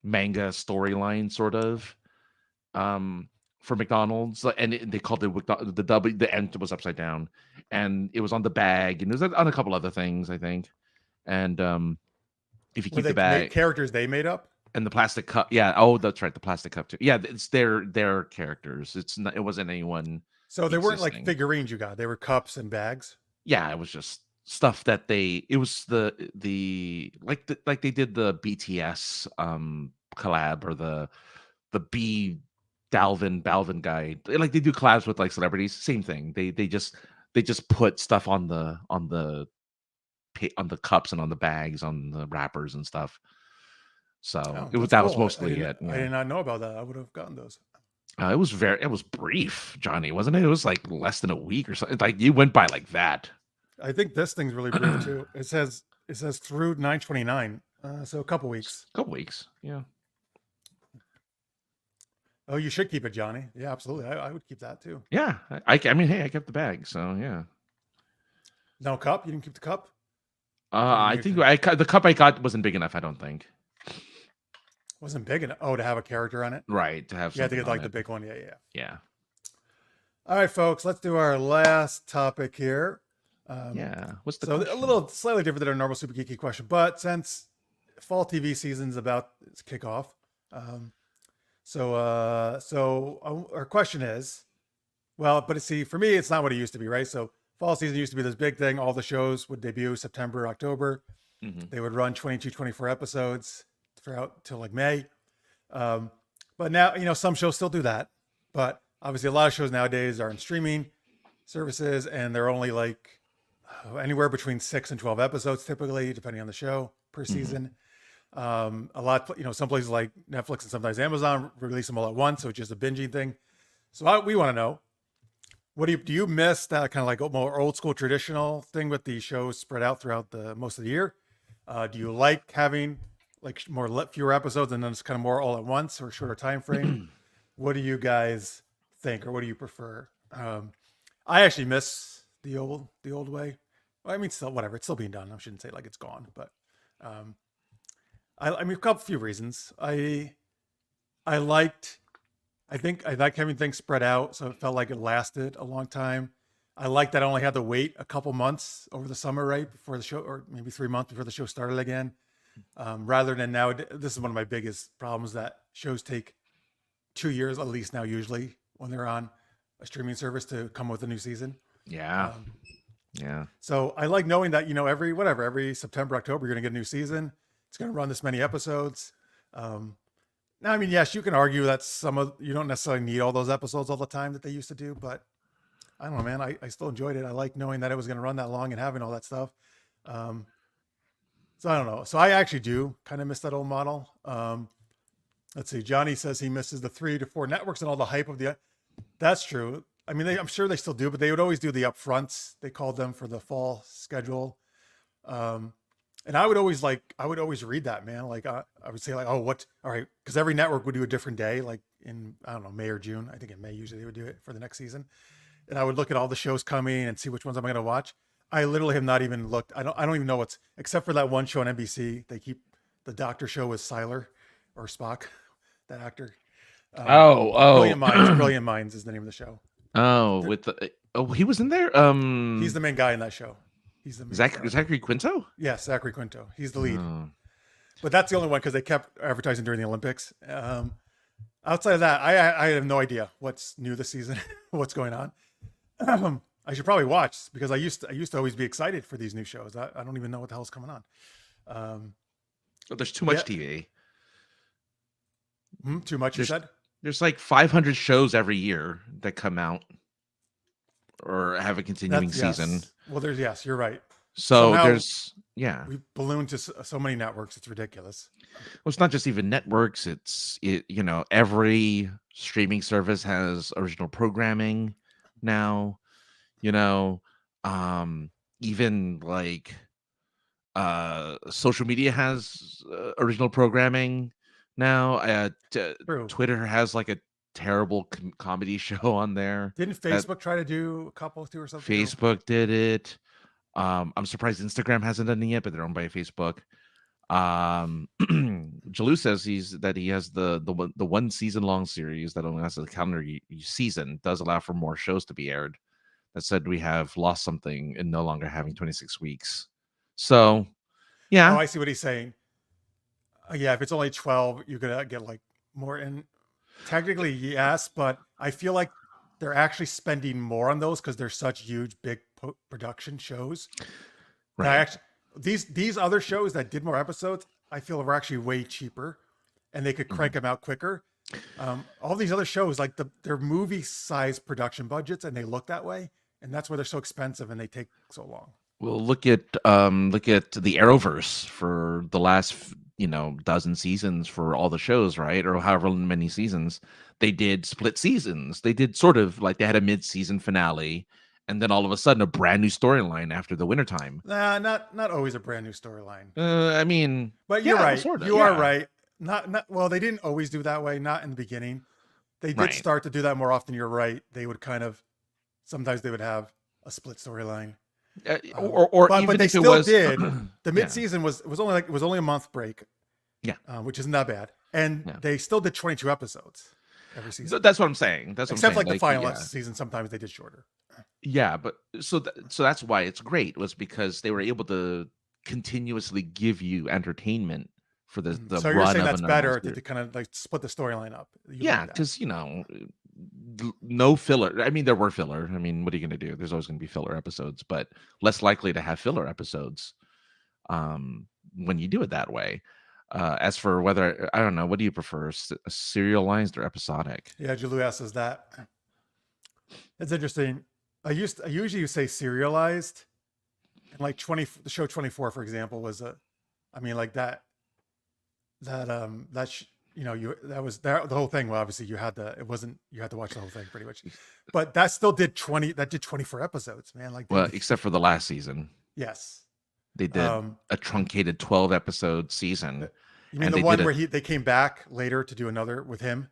manga storyline sort of for McDonald's, and they called it the end was upside down, and it was on the bag, and it was on a couple other things I think. And if you keep the bag, characters they made up, and the plastic cup, that's right, the plastic cup too. Yeah, it's their characters. It wasn't anyone. So they weren't like figurines you got. They were cups and bags. Yeah, it was just stuff that it was like they did the BTS collab, or the B Balvin guy, like they do collabs with like celebrities. Same thing. They just put stuff on the cups and on the bags, on the wrappers and stuff. So that was mostly it. I did not know about that. I would have gotten those. It was brief, Johnny, wasn't it? It was like less than a week or something. Like you went by like that. I think this thing's really brief too. It says through 9/29, so a couple weeks. Yeah. Oh, you should keep it, Johnny. Yeah, absolutely. I would keep that too. Yeah, I mean, hey, I kept the bag, so yeah. No cup? You didn't keep the cup? I think the cup I got wasn't big enough. I don't think. Wasn't big enough. Oh, to have a character on it. Right, to have You had to something get like on the it. big one. Yeah, yeah. Yeah. All right, folks. Let's do our last topic here. Yeah. What's the So question? a little slightly different than our normal super geeky question, but since fall TV season's about to kick off, so our question is, well, but see, for me, it's not what it used to be, right? So fall season used to be this big thing. All the shows would debut September, October. Mhm. They would run 22, 24 episodes throughout till like May. But now, some shows still do that. But obviously, a lot of shows nowadays are in streaming services, and they're only like anywhere between 6 and 12 episodes, typically, depending on the show per season. A lot, some places like Netflix and sometimes Amazon release them all at once, so it's just a binging thing. So we want to know, what do you miss that kind of like more old school traditional thing with the shows spread out throughout the most of the year? Do you like having like fewer episodes and then it's kind of more all at once or shorter time frame? What do you guys think, or what do you prefer? I actually miss the old way. Well, I mean, still whatever, it's still being done. I shouldn't say like it's gone, but I mean, a few reasons. I liked having things spread out, so it felt like it lasted a long time. I liked that I only had to wait a couple months over the summer, right, before the show, or maybe 3 months before the show started again. Rather than now, this is one of my biggest problems, that shows take 2 years at least now, usually when they're on a streaming service, to come with a new season. Yeah. Yeah. So I like knowing that, every September, October, you're going to get a new season. It's going to run this many episodes. Now, I mean, yes, you can argue that you don't necessarily need all those episodes all the time that they used to do, but I don't know, man. I still enjoyed it. I like knowing that it was going to run that long and having all that stuff. So I don't know. So I actually do kind of miss that old model. Let's see. Johnny says he misses the 3 to 4 networks and all the hype of that's true. I mean, I'm sure they still do, but they would always do the upfronts. They called them for the fall schedule. And I would always read that, man. Like I would say like, oh, all right. Cause every network would do a different day, like in, I don't know, May or June. I think in May, usually they would do it for the next season. And I would look at all the shows coming and see which ones I'm going to watch. I literally have not even looked. I don't even know except for that one show on NBC. They keep the doctor show with Siler or Spock, that actor. Brilliant Minds is the name of the show. He was in there. He's the main guy in that show. He's the main Zachary Quinto. Yes, Zachary Quinto. He's the lead. Oh. But that's the only one because they kept advertising during the Olympics. Outside of that, I have no idea what's new this season, what's going on. I should probably watch because I used to always be excited for these new shows. I don't even know what the hell's coming on. There's too much TV. Too much, you said? There's like 500 shows every year that come out or have a continuing season. Yes. Well, yes, you're right. So now there's, we've ballooned to so many networks. It's ridiculous. Well, it's not just even networks. Every streaming service has original programming now, even like social media has original programming now. Twitter has like a terrible comedy show on there. Didn't Facebook try to do a couple too or something? Facebook did it. I'm surprised Instagram hasn't done it yet, but they're owned by Facebook. Jalou says he has the 1 season long series that only has a calendar season, does allow for more shows to be aired. That said, we have lost something in no longer having 26 weeks. So, yeah. Oh, I see what he's saying. Yeah, if it's only 12, you're gonna get like more in. Technically, yes, but I feel like they're actually spending more on those because they're such huge, big production shows. Right. These other shows that did more episodes, I feel were actually way cheaper, and they could crank them out quicker. All these other shows, like they're movie-sized production budgets, and they look that way, and that's why they're so expensive and they take so long. Well, look at the Arrowverse for the last dozen seasons for all the shows, right? Or however many seasons. They did split seasons. They did sort of like they had a mid-season finale, and then all of a sudden a brand new storyline after the wintertime. Nah, not always a brand new storyline. I mean, but you're right. Sorta, you are right. Not well. They didn't always do that way. Not in the beginning. They did start to do that more often. You're right. They would sometimes they would have a split storyline. But they still did. The mid-season was only a month break. Yeah, which isn't that bad. And Yeah. they still did 22 episodes every season. That's what I'm saying. That's what Except I'm for saying. like the final yeah. season, sometimes they did shorter. Yeah, but so that's why it's great, was because they were able to continuously give you entertainment for the So you're run saying of that's a normal better series. to kind of like split the storyline up. You Yeah, like that. because no filler. I mean, there were filler. I mean, what are you going to do? There's always going to be filler episodes, but less likely to have filler episodes when you do it that way. As for whether, I don't know, what do you prefer, serialized or episodic? Yeah, Julia says that. It's interesting. I usually say serialized, and like the show 24, for example, was I mean, like that the whole thing. Well, obviously you had to watch the whole thing pretty much, but that still did 24 episodes, man. Like, Well, except for the last season. yes, They did a truncated 12 episode season. You mean and the they one did where they came back later to do another with him?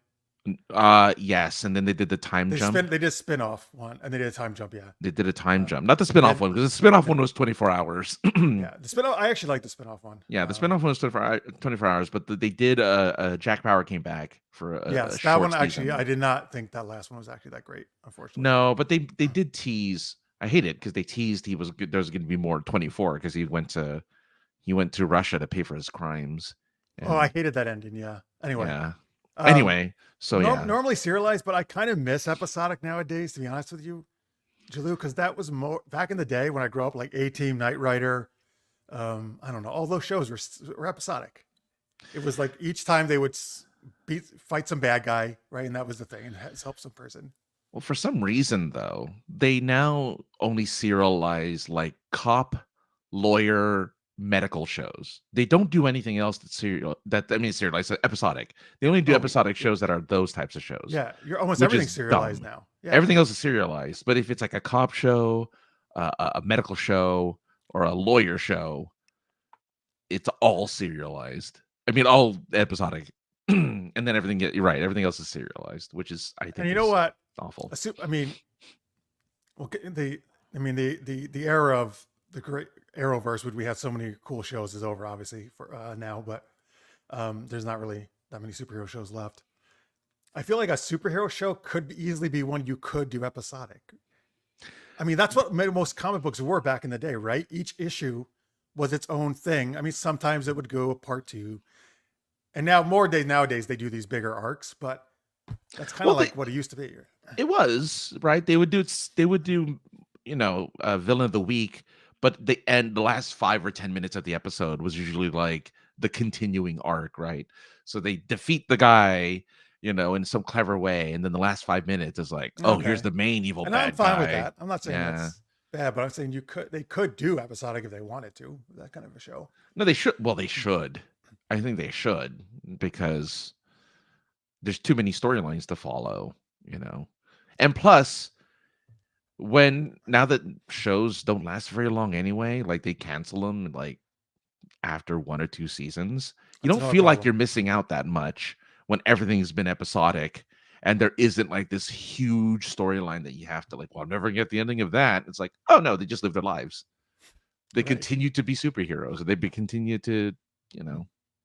Yes, and then they did the time jump. They did a spin-off one, and they did a time jump. Yeah, They did a time jump, not the spin-off one, because the spin-off one was 24 hours. Yeah, the spin-off. I actually like the spin-off one. Yeah, the spin-off one was 24 hours, but they did Jack Bauer came back for a yes, a that short one season. actually. I did not think that last one was actually that great, unfortunately. No, but they did tease. I hate it because they teased he was good. There's going to be more 24 because he went to Russia to pay for his crimes. Oh, I hated that ending. Yeah. Anyway. Yeah. Anyway, so yeah. Normally serialized, but I kind of miss episodic nowadays, to be honest with you, Jalou, because that was more back in the day when I grew up, like A-Team, Knight Rider. I don't know. All those shows were episodic. It was like each time they would fight some bad guy, right? And that was the thing, and help some person. Well, for some reason though, they now only serialize like cop, lawyer, medical shows. They don't do anything else that's serialized, episodic. They only do episodic shows that are those types of shows. Yeah, you're almost everything's serialized now. Yeah. Everything else is serialized, but if it's like a cop show, a medical show, or a lawyer show, it's all serialized. I mean, all episodic, and then you're right. Everything else is serialized, which is, I think, and you know what? Awful. I mean, the era of the great Arrowverse, would we have so many cool shows, is over, obviously, for now, but there's not really that many superhero shows left. I feel like a superhero show could easily be one you could do episodic. I mean, that's what most comic books were back in the day, right? Each issue was its own thing. I mean, sometimes it would go a part 2, and nowadays they do these bigger arcs, but that's kind of like what it used to be. It was, right? They would do villain of the week, but the last 5 or 10 minutes of the episode was usually like the continuing arc, right? So they defeat the guy, in some clever way, and then the last 5 minutes is like, here's the main evil bad guy. And I'm fine with that. I'm not saying that's bad, but I'm saying they could do episodic if they wanted to, that kind of a show. No, they should. Well, they should. I think they should, because there's too many storylines to follow, and plus, now that shows don't last very long anyway, like they cancel them like after 1 or 2 seasons, you don't feel like you're missing out that much when everything's been episodic and there isn't like this huge storyline that you have to I'll never get the ending of that. It's like, oh no, they just live their lives. They continue to be superheroes, or they continue to,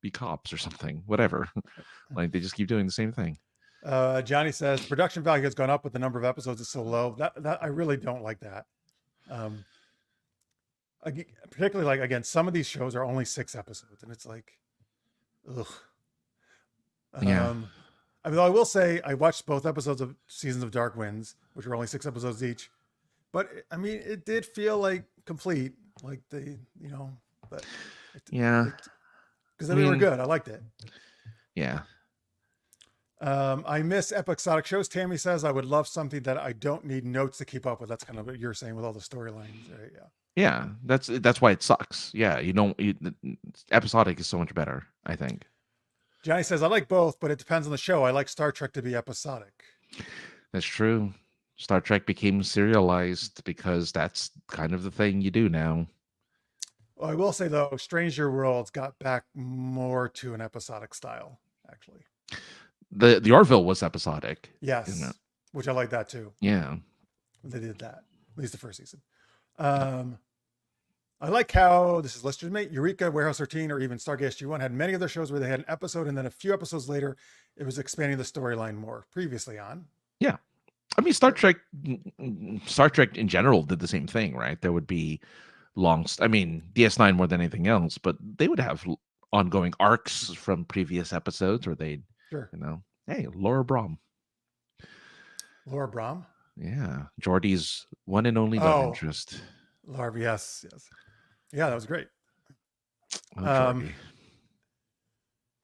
be cops or something, whatever. Like they just keep doing the same thing. Johnny says production value has gone up, but the number of episodes is so low. That I really don't like that. Particularly, like, again, some of these shows are only 6 episodes, and it's like, ugh. Yeah. I mean, I will say I watched both episodes of Seasons of Dark Winds, which were only 6 episodes each, but I mean, it did feel like complete, like but yeah, because they were good. I liked it. Yeah. I miss episodic shows. Tammy says I would love something that I don't need notes to keep up with. That's kind of what you're saying with all the storylines, right? Yeah. Yeah, that's why it sucks. Yeah, episodic is so much better, I think. Johnny says I like both, but it depends on the show. I like Star Trek to be episodic. That's true. Star Trek became serialized because that's kind of the thing you do now. Well, I will say though, Stranger Worlds got back more to an episodic style, actually. The Orville was episodic. Yes, which I like that too. Yeah, they did that, at least the first season. I I like how this is Lister's Mate, Eureka, Warehouse 13, or even Stargate SG-1 had many of their shows where they had an episode, and then a few episodes later, it was expanding the storyline more. Previously on, Yeah. I mean, Star Trek in general did the same thing, right? There would be I mean, DS9 more than anything else, but they would have ongoing arcs from previous episodes where they'd, sure. Hey, Laura Brahm. Laura Brahm. Yeah. Geordie's one and only love interest. Laura, yes. Yeah, that was great. Oh, Geordie.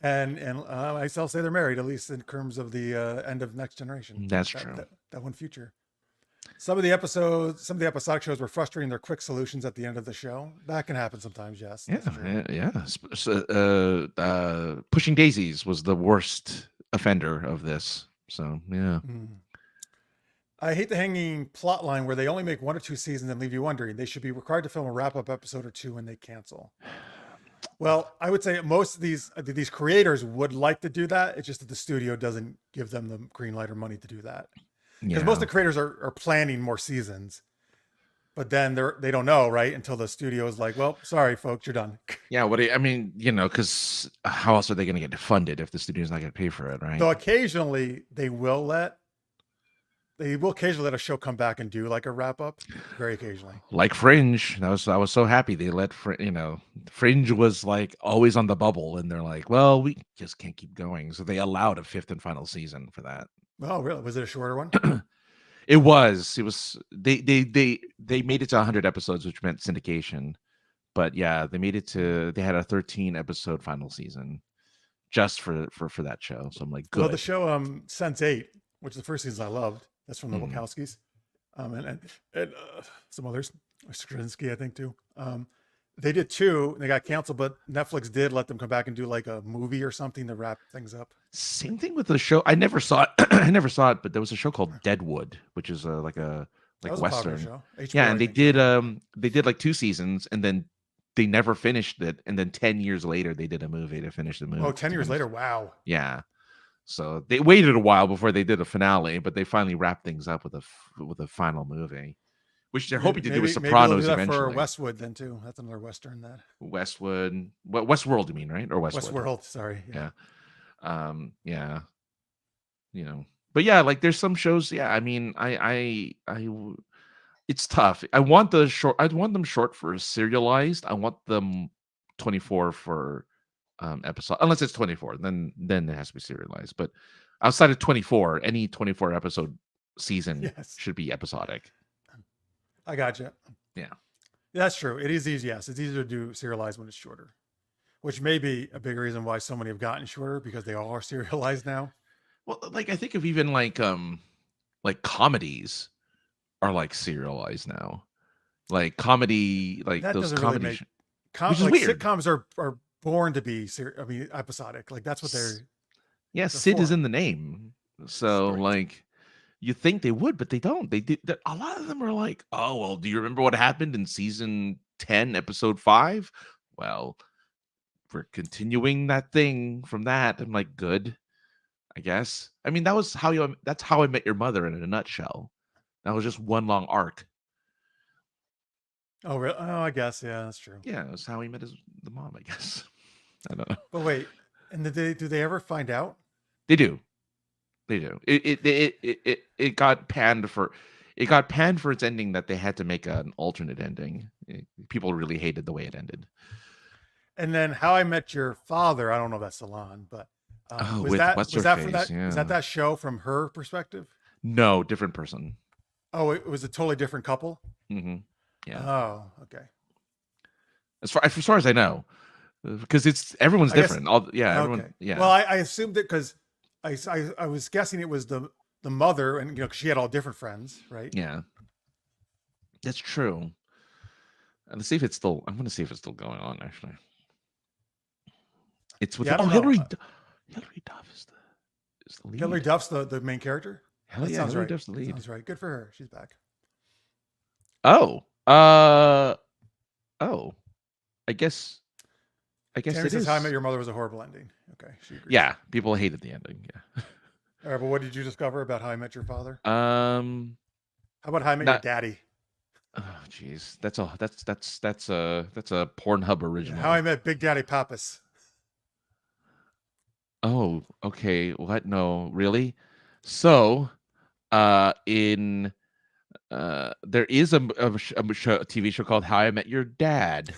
And I still say they're married, at least in terms of the end of Next Generation. That's true. That one future. Some of the episodic shows were frustrating their quick solutions at the end of the show. That can happen sometimes, yes. Yeah. Pushing Daisies was the worst offender of this. So, yeah. I hate the hanging plot line where they only make 1 or 2 seasons and leave you wondering. They should be required to film a wrap-up episode or 2 when they cancel. Well, I would say most of these creators would like to do that. It's just that the studio doesn't give them the green light or money to do that. Because most of the creators are planning more seasons, but then they don't know, right? Until the studio is like, well, sorry, folks, you're done. Yeah, because how else are they going to get funded if the studio's not going to pay for it, right? So occasionally they will occasionally let a show come back and do like a wrap up, very occasionally. Like Fringe, I was so happy they let Fringe was like always on the bubble, and they're like, well, we just can't keep going, so they allowed a 5th and final season for that. Oh, really? Was it a shorter one? It was. They made it to 100 episodes, which meant syndication. But yeah, they had a 13 episode final season just for that show. So I'm like, good. Well, the show Sense8, which is the first season I loved. That's from the Wachowskis, and some others, Straczynski, I think too. They did 2, and they got canceled, but Netflix did let them come back and do like a movie or something to wrap things up. Same thing with the show. I never saw it. But there was a show called Deadwood, which is like Western show. HBO, yeah, and they did like 2 seasons, and then they never finished it. And then 10 years later, they did a movie to finish the movie. Oh, 10 years later. Wow. Yeah. So they waited a while before they did a finale, but they finally wrapped things up with a final movie, which they're hoping to do with Sopranos eventually. For Westwood then too. That's another Western. That Westwood, Westworld, you mean, right? Or Westwood? Westworld. Sorry. Yeah. Yeah. But yeah, like there's some shows. Yeah, I mean, it's tough. I want them short for serialized. I want them 24 for episode, unless it's 24, then it has to be serialized. But outside of 24, any 24 episode season should be episodic. I gotcha. Yeah, that's true. It is easy. Yes, it's easier to do serialized when it's shorter, which may be a big reason why so many have gotten shorter, because they all are serialized now. Well, like I think of even like comedies are like serialized now. Like comedy, like that those comedy which is like weird. Sitcoms are born to be episodic. Like that's what they're. Yeah, Sid is in the name, so like you think they would, but they don't. They did. A lot of them are like, oh well, do you remember what happened in season 10, episode 5? Well, we're continuing that thing from that. I'm like, good, I guess. I mean, that's how I Met Your Mother in a nutshell. That was just one long arc. Oh, really? Oh, I guess. Yeah, that's true. Yeah, that's how he met the mom, I guess. I don't know. But wait, and do they ever find out? They do. It got panned for its ending, that they had to make an alternate ending. People really hated the way it ended. And then How I Met Your Father, I don't know if that's Salon, but was that show from her perspective? No, different person. Oh, it was a totally different couple? Mm-hmm. Yeah. Oh, okay. As far as I know, because everyone's different. Everyone. Okay. Yeah. Well, I assumed it because I was guessing it was the mother, and she had all different friends, right? Yeah, that's true. Let's see if it's still. I'm going to see if it's still going on. Actually, it's with Hillary Duff is the lead. Hillary Duff's the main character. Hell yeah, Hillary Duff's the lead. Sounds right. Good for her. She's back. Oh. I guess Tammy it says is. How I Met Your Mother was a horrible ending. Okay, she agrees. Yeah, people hated the ending. Yeah. All right, but what did you discover about How I Met Your Father? How about How I Met Your Daddy? jeez, that's a Pornhub original. How I Met Big Daddy Pappas. Oh, okay. What? No, really? So, in there is a TV show called How I Met Your Dad.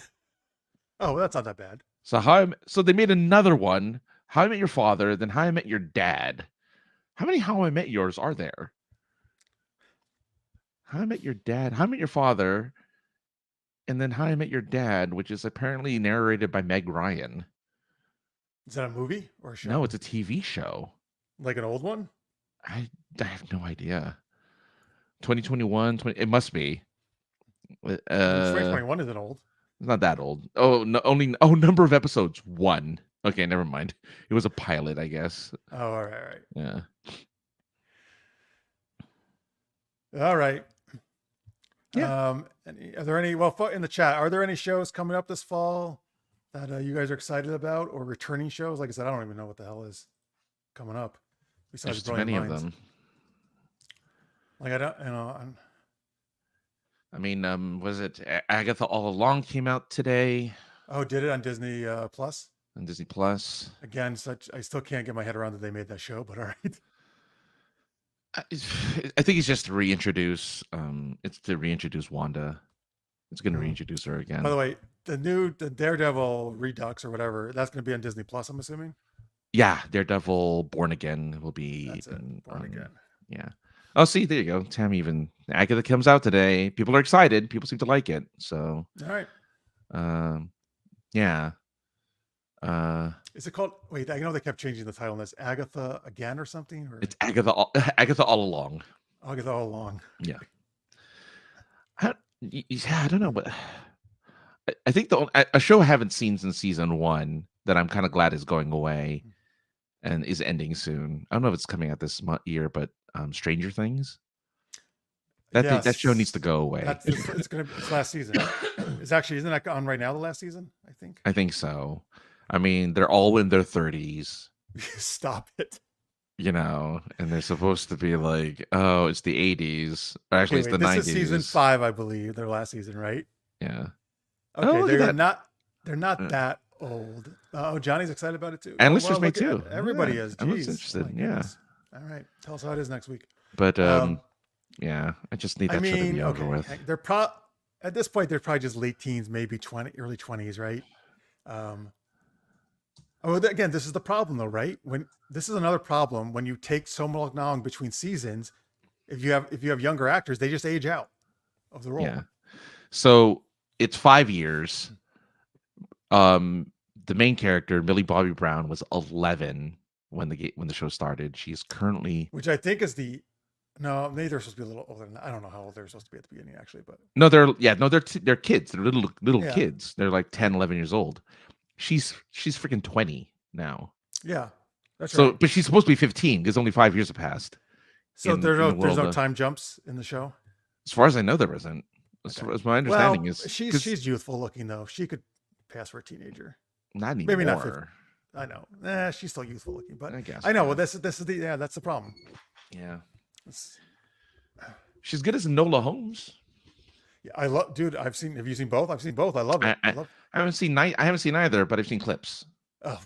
Oh, that's not that bad. So they made another one, How I Met Your Father, then How I Met Your Dad. How many How I Met Yours are there? How I Met Your Dad, How I Met Your Father, and then How I Met Your Dad, which is apparently narrated by Meg Ryan. Is that a movie or a show? No, it's a TV show. Like an old one? I have no idea. 2021, it must be. 2021 isn't old. It's not that old. Oh, no, number of episodes 1. Okay, never mind. It was a pilot, I guess. Oh, all right. Yeah. All right. Yeah. Are there any, well, in the chat, are there any shows coming up this fall that you guys are excited about, or returning shows? Like I said, I don't even know what the hell is coming up besides There's too many of Brilliant them. Minds. Like, I don't, I mean, was it Agatha All Along came out today oh, did it on Disney Plus? on Disney Plus? Again, I still can't get my head around that they made that show, but all right. I think it's just to reintroduce. It's to reintroduce Wanda. It's going to reintroduce her again. By the way, the Daredevil Redux or whatever, that's going to be on Disney Plus, I'm assuming. Yeah, Daredevil Born Again will be. That's it. Born Again. Yeah. Oh, see, there you go. Tammy, even Agatha comes out today. People are excited. People seem to like it. So, all right. Yeah. Is it called? Wait, I know they kept changing the title on this. Agatha Again or something? Or it's Agatha All Along. Agatha All Along. Yeah. I don't know, but I think a show I haven't seen since season 1 that I'm kind of glad is going away and is ending soon. I don't know if it's coming out this year, but Stranger Things. That show needs to go away. It's last season. Isn't that on right now? The last season, I think. I think so. I mean, they're all in their 30s. Stop it. You know, and they're supposed to be like, oh, it's the 80s. Or actually, it's the 90s. This is season 5, I believe, their last season, right? Yeah. Okay, they're not that old. Oh, Johnny's excited about it too. And listeners may too. Everybody is. I'm Jeez. interested. Yeah. All right. Tell us how it is next week. But yeah, I just need that show to be over with. They're at this point, they're probably just late teens, maybe early 20s, right? Again, this is the problem though, right? This is another problem when you take so long between seasons. If you have younger actors, they just age out of the role. Yeah. So it's 5 years. The main character, Millie Bobby Brown, was 11 when the show started. She's currently, which I think is no, maybe they're supposed to be a little older than that. I don't know how old they're supposed to be at the beginning, actually, but they're kids. They're little kids. They're like 10, 11 years old. She's freaking 20 now. Yeah, that's right. But she's supposed to be 15 because only 5 years have passed. So there's no time jumps in the show. As far as I know, there isn't. As my understanding is, she's youthful looking though. She could pass for a teenager. Not anymore. Maybe not 50. I know. She's still youthful looking, but I guess I know. Well, this is that's the problem. Yeah. She's good as Enola Holmes. Yeah, have you seen both? I've seen both. I love it. I haven't seen either, but I've seen clips. Oh,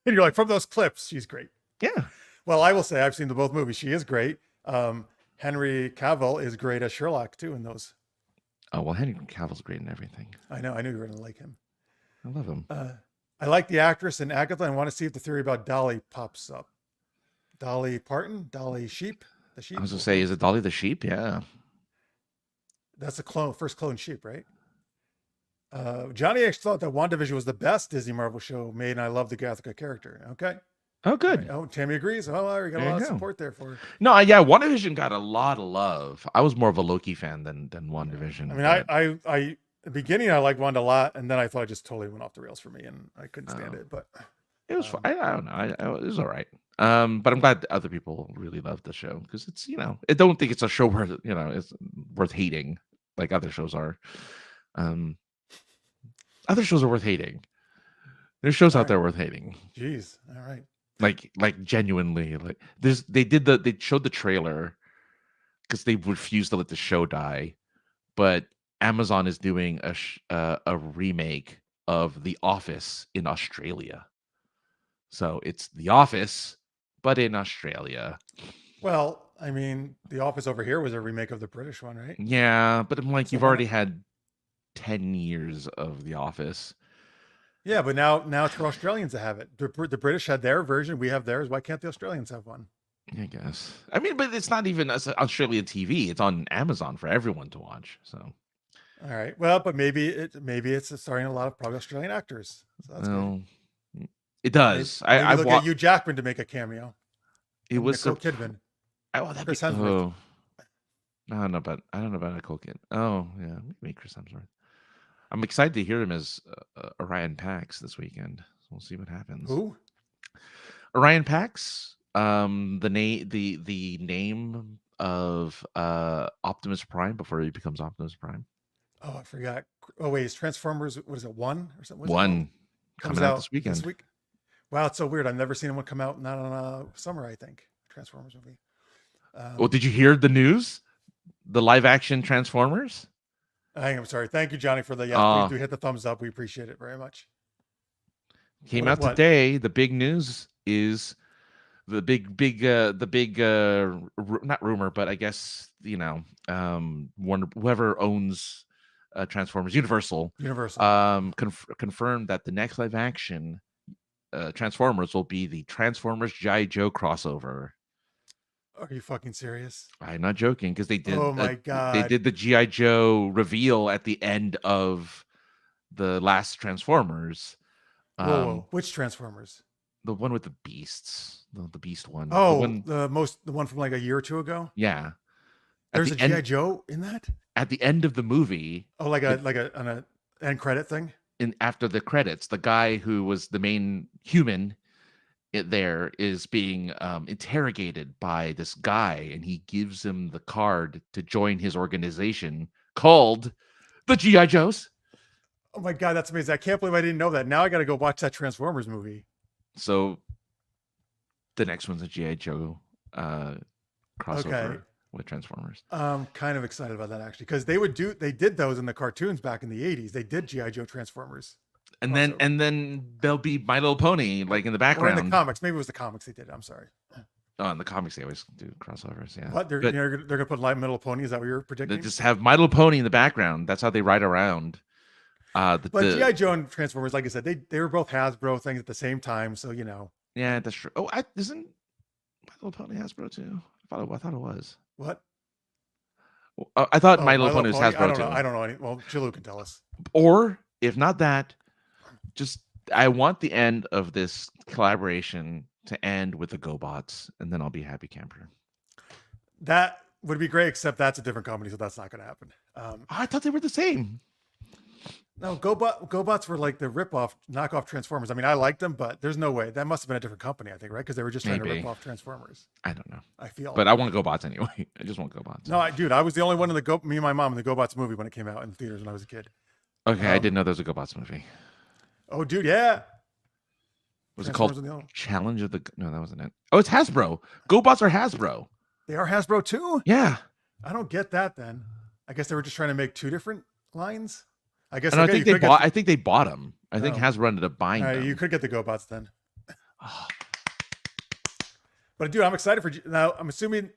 and you're like, from those clips, she's great. Yeah. Well, I will say I've seen both movies. She is great. Henry Cavill is great as Sherlock too in those. Oh, well, Henry Cavill's great in everything. I know. I knew you were going to like him. I love him. I like the actress in Agatha. I want to see if the theory about Dolly pops up. Dolly Parton? Dolly Sheep? The sheep? I was going to say, is it Dolly the sheep? Yeah. That's the first clone sheep, right? Johnny actually thought that WandaVision was the best Disney Marvel show made, and I love the Gothica character. Okay. Oh, good. Right. Oh, Tammy agrees. Oh, we got a lot of support there for her. No, yeah, WandaVision got a lot of love. I was more of a Loki fan than WandaVision. I mean, I at the beginning I liked Wanda a lot, and then I thought it just totally went off the rails for me, and I couldn't stand it. But it was fine. I don't know. It was all right. But I'm glad other people really loved the show because it's, I don't think it's a show where it's worth hating like other shows are. Other shows are worth hating. There's shows out there worth hating. Jeez. All right. Like genuinely, like they showed the trailer because they refused to let the show die, but Amazon is doing a remake of The Office in Australia. So it's The Office, but in Australia. Well, I mean, The Office over here was a remake of the British one, right? Yeah, but I'm like, So you've why already not? had 10 years of The Office. Yeah, but now it's for Australians to have it. The British had their version. We have theirs. Why can't the Australians have one? I guess. I mean, but it's not even Australian TV. It's on Amazon for everyone to watch. So, All right. Well, but maybe it's starring a lot of probably Australian actors. So that's good. well, it Maybe, does. maybe I they'll get Hugh Jackman to make a cameo. It And was Nicole Kidman, that'd Chris be, Hemsworth. I don't know about Nicole Kidman. Oh yeah, maybe Chris Hemsworth. I'm excited to hear him as Orion Pax this weekend. We'll see what happens. Who? Orion Pax. The name of Optimus Prime before he becomes Optimus Prime. Oh, I forgot. Oh wait, is Transformers? What is it? One or something? What's it One called? coming out this weekend. This week. Wow, it's so weird. I've never seen one come out not on summer. I think Transformers movie. Well, did you hear the news? The live action Transformers? I'm sorry. Thank you, Johnny, for the please do hit the thumbs up. We appreciate it very much. Came out today. The big news is the big not rumor, but I guess whoever owns Transformers, Universal confirmed that the next live action Transformers will be the Transformers G.I. Joe crossover. Are you fucking serious? I'm not joking, because they did. Oh my god! They did the G.I. Joe reveal at the end of the last Transformers. Whoa! Which Transformers? The one with the beasts, the beast one. Oh, the one from like a year or two ago. Yeah, there's a G.I. Joe in that. At the end of the movie. Oh, like an end credit thing. After the credits, the guy who was the main human there is being interrogated by this guy, and he gives him the card to join his organization called the G.I. Joes. Oh my god, that's amazing! I can't believe I didn't know that. Now I got to go watch that Transformers movie. So the next one's a G.I. Joe crossover with Transformers. I'm kind of excited about that actually, because they did those in the cartoons back in the 80s. They did G.I. Joe Transformers. And then there'll be My Little Pony like in the background. Or in the comics. Maybe it was the comics they did. I'm sorry. Oh, in the comics they always do crossovers. Yeah. What they're gonna put My Little Pony? Is that what you're predicting? They just have My Little Pony in the background. That's how they ride around. But G.I. Joe and Transformers, like I said, they were both Hasbro things at the same time. So Yeah, that's true. Oh, isn't My Little Pony Hasbro too? I thought it was. What? I thought My Little Pony was Hasbro too. I don't know. Well, Chilu can tell us. Or if not that, I want the end of this collaboration to end with the GoBots, and then I'll be happy camper. That would be great, except that's a different company, so that's not going to happen. I thought they were the same. No, GoBots were like the knockoff Transformers. I mean, I liked them, but there's no way. That must have been a different company, I think, right? Because they were just trying to rip off Transformers. I don't know. I feel. But I want GoBots anyway. I just want GoBots. No, I was the only one in me and my mom in the GoBots movie when it came out in the theaters when I was a kid. Okay, I didn't know there was a GoBots movie. Oh, dude, yeah. Was it called Challenge of the... No, that wasn't it. Oh, it's Hasbro. GoBots are Hasbro. They are Hasbro too? Yeah. I don't get that then. I guess they were just trying to make two different lines. I guess. I think they bought them. I think Hasbro ended up buying them. You could get the GoBots then. But dude, I'm excited for... Now, I'm assuming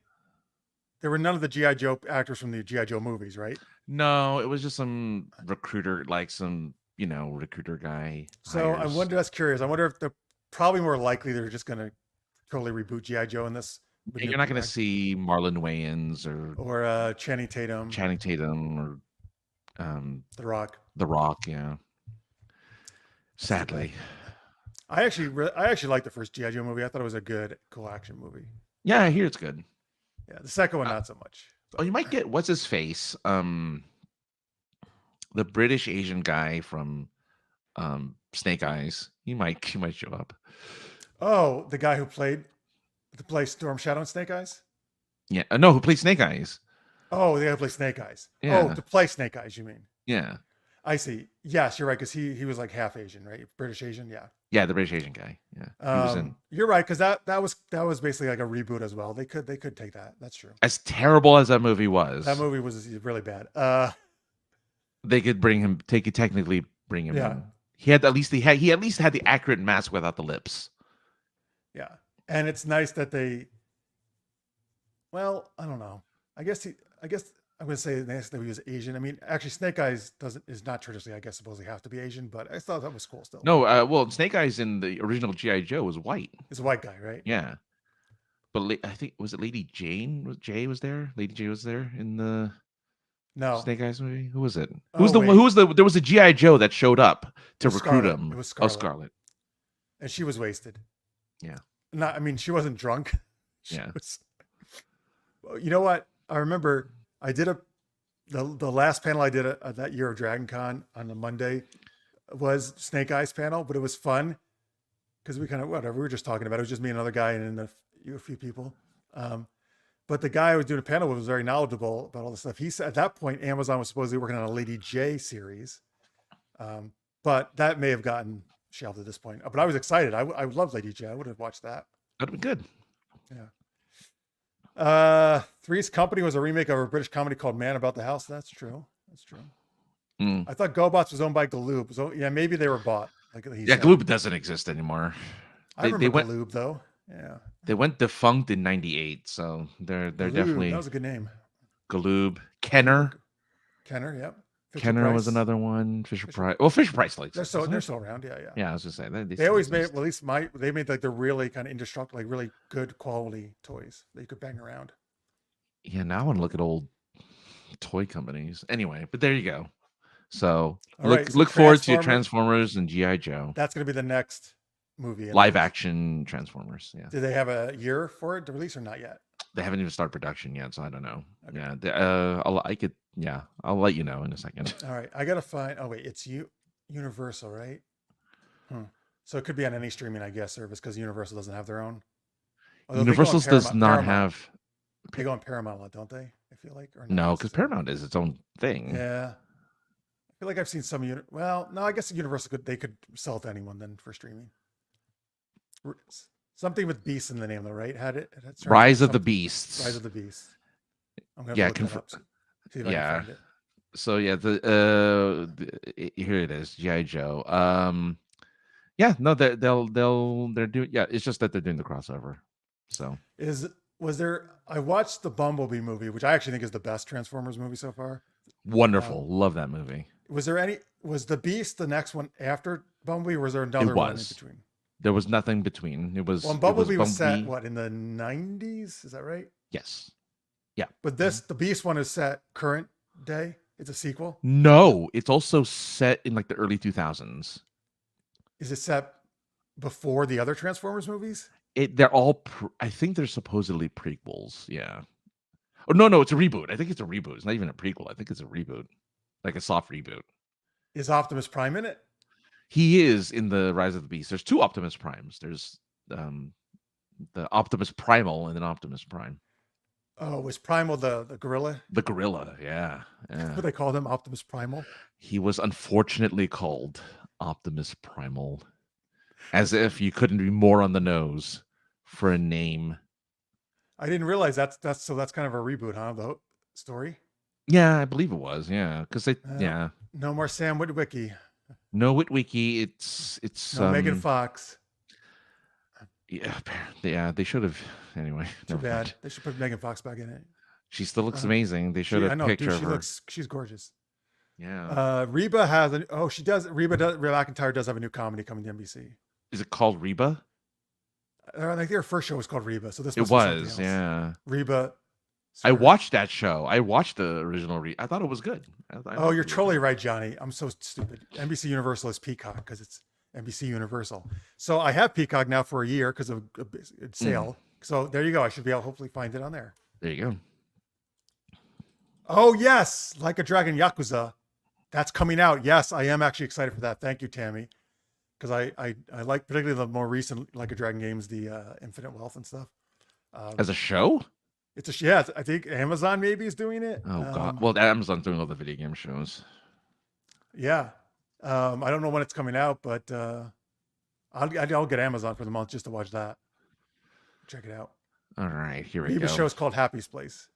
there were none of the G.I. Joe actors from the G.I. Joe movies, right? No, it was just some recruiter, like some... recruiter guy. So I wonder, that's curious. I wonder if they're probably more likely they're just going to totally reboot G.I. Joe in this. You're not going to see Marlon Wayans or Channing Tatum or The Rock. The Rock, yeah. Sadly. I actually liked the first G.I. Joe movie. I thought it was a good, cool action movie. Yeah, I hear it's good. Yeah, the second one not so much. Oh, you might get what's his face? The British Asian guy from Snake Eyes. He might show up. Oh, the guy who played Storm Shadow in Snake Eyes? Yeah. No, who played Snake Eyes? Oh, the guy who plays Snake Eyes. Yeah. Oh, to play Snake Eyes, you mean? Yeah. I see. Yes, you're right, because he was like half Asian, right? British Asian, yeah. Yeah, the British Asian guy. Yeah. You're right, because that was basically like a reboot as well. They could take that. That's true. As terrible as that movie was. That movie was really bad. They could bring him. They could technically bring him. Yeah. In. He at least had the accurate mask without the lips. Yeah, and it's nice that they. Well, I don't know. I guess I'm going to say nice that he was Asian. I mean, actually, Snake Eyes is not traditionally, I guess, supposedly have to be Asian, but I thought that was cool still. No, well, Snake Eyes in the original GI Joe was white. He's a white guy, right? Yeah, but I think was it Lady Jane? Jay was there. Lady Jay was there in the Snake Eyes movie. Who was it? Who's the one? Who was the? There was a GI Joe that showed up to recruit him. It was Scarlet. Scarlet. Oh, Scarlet. And she was wasted. Yeah. I mean, she wasn't drunk. Yeah. You know what? I remember I did the last panel I did that year of Dragon Con on the Monday was Snake Eyes panel, but it was fun because we kind of, whatever, we were just talking about it. It was just me and another guy and a few people. But the guy who was doing a panel was very knowledgeable about all this stuff. He said at that point, Amazon was supposedly working on a Lady J series. But that may have gotten shelved at this point. But I was excited. I love Lady J. I would have watched that. That'd be good. Yeah. Three's Company was a remake of a British comedy called Man About the House. That's true. I thought GoBots was owned by Galoob. So yeah, maybe they were bought. Galoob doesn't exist anymore. I remember Galoob though. Yeah. They went defunct in '98, so they're Galoob, definitely. That was a good name. Galoob, Kenner. Yep. Kenner was another one. Fisher Price. Well, Fisher Price likes. They're still around. Yeah. Yeah, I was just saying they always made. Well, at least they made like the really kind of indestructible, like really good quality toys that you could bang around. Yeah, now I want to look at old toy companies. Anyway, but there you go. So look forward to Transformers and GI Joe. That's going to be the next movie. Live action Transformers. Yeah. Do they have a year for it to release or not yet? They haven't even started production yet, so I don't know. Okay. Yeah, I'll let you know in a second. All right, I gotta find. Oh wait, it's Universal, right? So it could be on any streaming, I guess, service because Universal doesn't have their own. Universal does not have. They go on Paramount a lot, don't they? I feel like. Or no, because Paramount is its own thing. Yeah, I feel like I've seen some. Well, no, I guess Universal they could sell it to anyone then for streaming. Something with beasts in the name, though, right? Had it Rise of the Beasts. Rise of the Beasts. I'm gonna look it up. See if I can find it. So yeah, here it is, GI Joe. Yeah, no, they're doing. Yeah, it's just that they're doing the crossover. So I watched the Bumblebee movie, which I actually think is the best Transformers movie so far. Wonderful, love that movie. Was the Beast the next one after Bumblebee, or was there another one in between? There was nothing between. It was. Well, Bumblebee was set in the 90s? Is that right? Yes. Yeah. But the Beast one is set current day. It's a sequel. No, it's also set in like the early 2000s. Is it set before the other Transformers movies? They're all. I think they're supposedly prequels. Yeah. Oh no, it's a reboot. I think it's a reboot. It's not even a prequel. I think it's a reboot, like a soft reboot. Is Optimus Prime in it? He is in the Rise of the Beast. There's two Optimus Primes. There's the Optimus Primal and then Optimus Prime. Oh, was Primal the gorilla? The gorilla, yeah. What they called him, Optimus Primal? He was unfortunately called Optimus Primal, as if you couldn't be more on the nose for a name. I didn't realize that's kind of a reboot, huh? The story. Yeah, I believe it was. Yeah, because no more Sam Witwicky. No Witwicky. It's no Megan Fox. Yeah, they should have. Anyway, too bad. Mind. They should put Megan Fox back in it. She still looks amazing. They should have picked her. She's gorgeous. Yeah. Reba has she does. Reba McEntire does have a new comedy coming to NBC. Is it called Reba? I think her first show was called Reba. So this was yeah. Reba. I watched that show. I watched the original. I thought it was good. You're totally right, Johnny. I'm so stupid. NBC Universal is Peacock because it's NBC Universal. So I have Peacock now for a year because of a sale. So there you go. I should be able to hopefully find it on there. There you go. Oh yes, Like a Dragon Yakuza. That's coming out. Yes, I am actually excited for that. Thank you, Tammy. Because I like particularly the more recent Like a Dragon games, the Infinite Wealth and stuff. As a show? I think Amazon maybe is doing it. Oh god. Well, Amazon's doing all the video game shows. Yeah. I don't know when it's coming out, but I'll get Amazon for the month just to watch that. Check it out. All right, here we go. The show is called Happy's Place.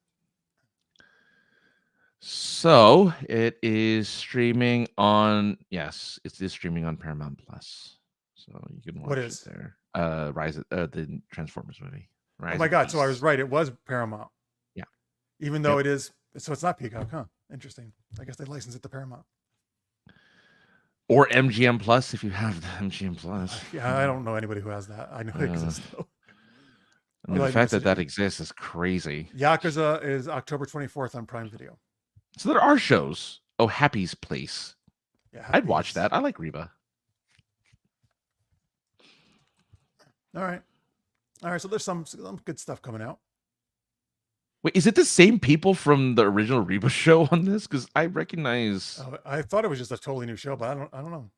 So it is streaming on. Yes, it is streaming on Paramount Plus. So you can watch What it is? there. The Transformers movie. Oh Rise my of the God! So I was Beasts. right. It was Paramount. Yeah. Even though Yep. it is, so it's not Peacock, huh? Interesting. I guess they licensed it to Paramount. Or MGM Plus if you have the MGM Plus. Yeah, I don't know anybody who has that. I know it exists though. I mean, the fact that exists is crazy. Yakuza is October 24th on Prime Video. So there are shows. Oh, Happy's Place. Yeah, I'd watch Happy's- that. I like Reba. All right. So there's some good stuff coming out. Wait, is it the same people from the original Reba show on this? Because I recognize. Oh, I thought it was just a totally new show, but I don't know.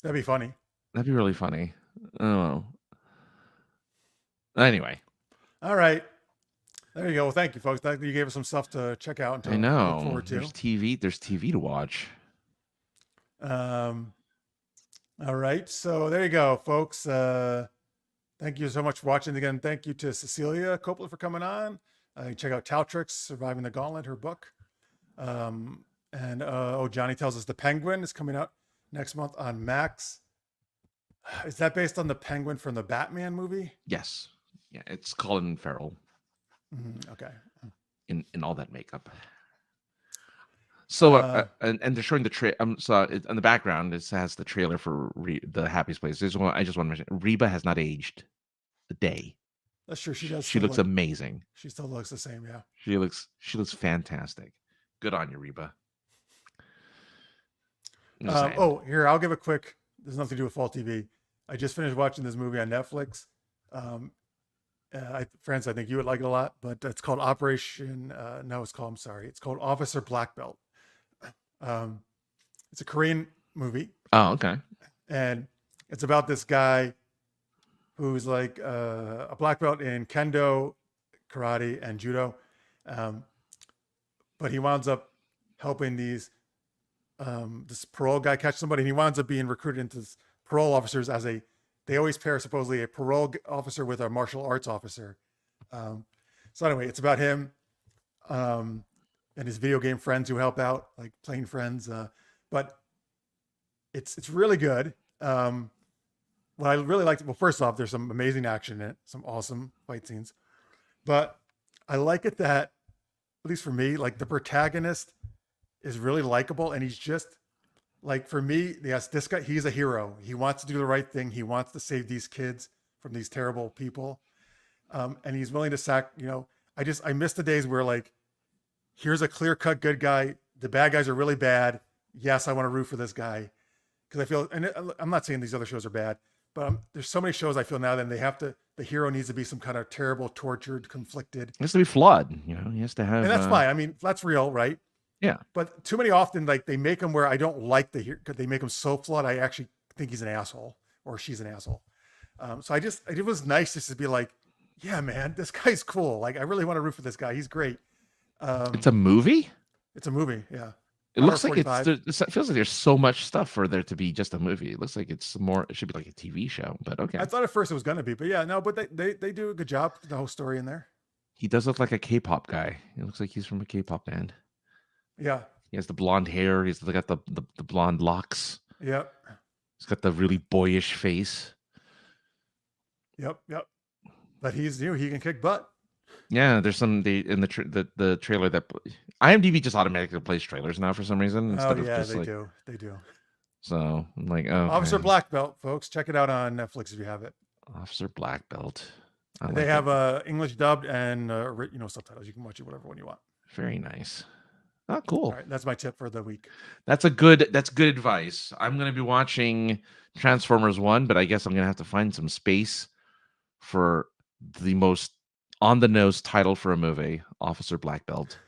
That'd be funny. That'd be really funny. I don't know. Anyway. All right. There you go. Well, thank you, folks. You gave us some stuff to check out and to I know. look forward to. There's TV to watch. All right. So there you go, folks. Thank you so much for watching. Again, thank you to Cecilia Copeland for coming on. Check out Taltrix, Surviving the Gauntlet, her book. Johnny tells us The Penguin is coming out next month on Max. Is that based on the Penguin from the Batman movie? Yes. Yeah, it's Colin Farrell. Okay. In all that makeup. So and they're showing the in the background it has the trailer for the Happiest Place. I just want to mention Reba has not aged a day. That's true. She does. She looks amazing. She still looks the same. Yeah. She looks fantastic. Good on you, Reba. Here, I'll give a quick. There's nothing to do with Fall TV. I just finished watching this movie on Netflix. Friends, I think you would like it a lot, but it's called Operation. It's called Officer Black Belt. It's a Korean movie. Oh, okay. And it's about this guy who's like a black belt in kendo, karate, and judo. But he winds up helping this parole guy catch somebody, and he winds up being recruited into parole officers they always pair supposedly a parole officer with a martial arts officer. So anyway, it's about him and his video game friends who help out, like playing friends. But it's really good. What I really liked, well, first off, there's some amazing action in it, some awesome fight scenes. But I like it that, at least for me, like the protagonist is really likable, and he's just like, for me, yes, this guy, he's a hero. He wants to do the right thing. He wants to save these kids from these terrible people. And he's willing to I miss the days where like, here's a clear-cut good guy. The bad guys are really bad. Yes, I want to root for this guy. Because I feel, and I'm not saying these other shows are bad, but there's so many shows I feel now that the hero needs to be some kind of terrible, tortured, conflicted. He has to be flawed, He has to have. And that's fine. I mean, that's real, right? Yeah. But too many often, like they make him where I don't like the hero, because they make him so flawed. I actually think he's an asshole or she's an asshole. So it was nice just to be like, yeah, man, this guy's cool. Like, I really want to root for this guy. He's great. It's a movie? It's a movie. Yeah. It looks like it feels like there's so much stuff for there to be just a movie. It looks like it should be like a TV show, but okay. I thought at first it was going to be, but yeah, no, but they do a good job. The whole story in there. He does look like a K-pop guy. He looks like he's from a K-pop band. Yeah. He has the blonde hair. He's got the blonde locks. Yep. He's got the really boyish face. Yep. But he can kick butt. Yeah, there's some in the trailer that IMDb just automatically plays trailers now for some reason instead of just they do. So I'm like, oh, Officer Black Belt, folks, check it out on Netflix if you have it. Officer Black Belt. They have English dubbed and subtitles. You can watch it whatever one you want. Very nice. Oh, cool. All right, that's my tip for the week. That's good advice. I'm going to be watching Transformers 1, but I guess I'm going to have to find some space for the most on-the-nose title for a movie, Officer Black Belt.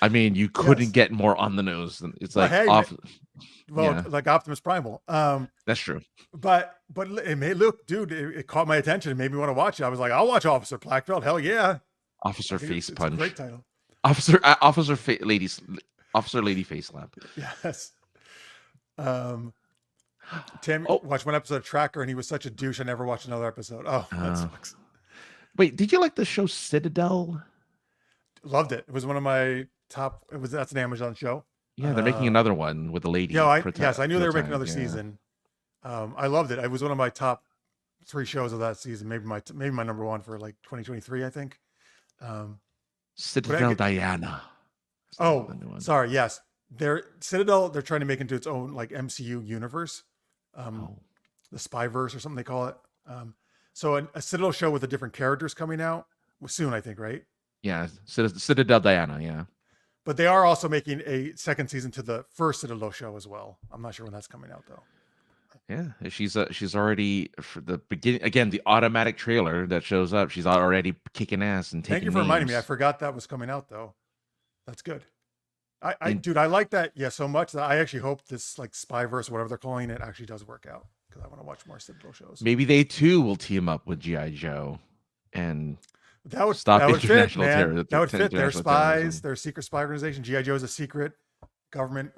I mean, you couldn't get more on the nose than it's like like Optimus Primal. That's true. But it made it caught my attention. It made me want to watch it. I was like, I'll watch Officer Black Belt. Hell yeah. Officer Face Punch. It's a great title. Officer Lady Face Slap. Yes. Tim watched one episode of Tracker and he was such a douche. I never watched another episode. Oh, that sucks. Wait, did you like the show Citadel? loved it. It was one of my top. That's an Amazon show. Yeah, they're making another one with the lady. Yes, I knew they were making another yeah. season. I loved it. It was one of my top 3 shows of that season. Maybe my number one for like 2023, I think. Citadel Diana. Oh, sorry. Yes, Citadel. They're trying to make into its own like MCU universe, the Spyverse or something they call it. So a Citadel show with the different characters coming out soon, I think, right? Yeah, Citadel Diana. Yeah, but they are also making a second season to the first Citadel show as well. I'm not sure when that's coming out though. Yeah, she's already for the beginning again. The automatic trailer that shows up, she's already kicking ass and taking. Thank you for reminding me. I forgot that was coming out though. That's good. Dude, I like that. Yeah, so much that I actually hope this like Spyverse, whatever they're calling it, actually does work out because I want to watch more Citadel shows. Maybe they too will team up with GI Joe, and that would stop international fit, terror. That would fit. They're spies. They're a secret spy organization. GI Joe is a secret government.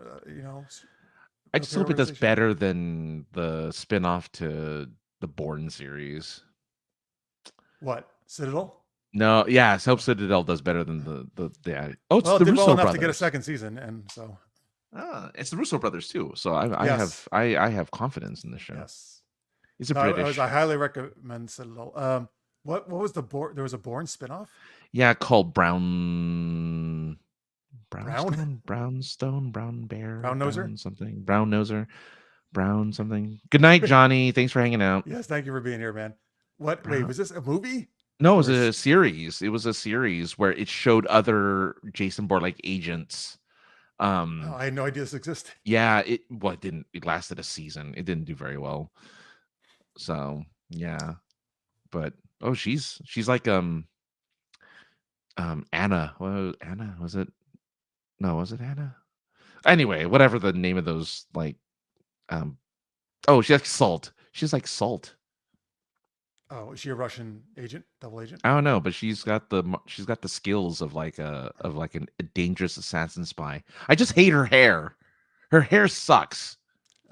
I just hope it does better than the spin-off to the Bourne series. What, Citadel? No, yeah, I hope Citadel does better than the well, it's the Russo Russo enough brothers to get a second season, and so it's the Russo brothers too. So I have confidence in the show. Yes, it's a British. I highly recommend Citadel. What was the Bourne? There was a Bourne spinoff. Yeah, called Brownstone, Brown Bear, Brown Noser, Brown something. Good night, Johnny. Thanks for hanging out. Yes, thank you for being here, man. What? Wait, was this a movie? No, it was a series. It was a series where it showed other Jason Bourne like agents. I had no idea this existed. Yeah, it didn't. It lasted a season. It didn't do very well. So yeah, but she's like Anna. Well, Anna was it? No, was it Anna? Anyway, whatever the name of those like, she's like Salt. She's like Salt. Oh, is she a Russian agent, double agent? I don't know, but she's got the skills of like a dangerous assassin spy. I just hate her hair. Her hair sucks.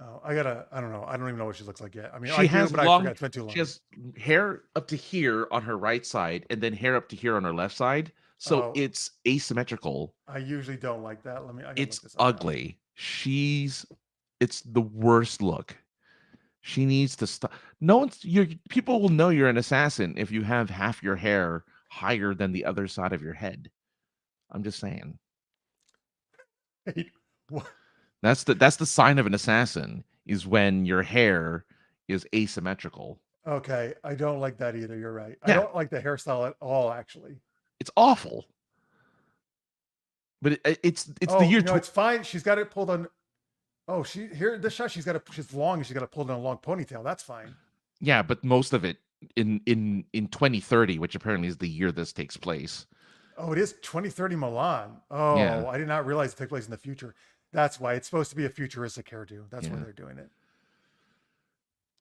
Oh, I don't know. I don't even know what she looks like yet. I mean, I forgot it's been too long. She has hair up to here on her right side, and then hair up to here on her left side. So it's asymmetrical. I usually don't like that. It's ugly. It's the worst look. She needs to stop. People will know you're an assassin if you have half your hair higher than the other side of your head. I'm just saying. Wait, what? That's the sign of an assassin is when your hair is asymmetrical. Okay, I don't like that either. You're right. Yeah. I don't like the hairstyle at all, actually. It's awful. But it's the year. No, it's fine. She's got it pulled on. Oh, this shot. She's long. She's got it pulled in a long ponytail. That's fine. Yeah, but most of it in 2030, which apparently is the year this takes place. Oh, it is 2030 Milan. Oh, yeah. I did not realize it took place in the future. That's why it's supposed to be a futuristic hairdo. That's why they're doing it.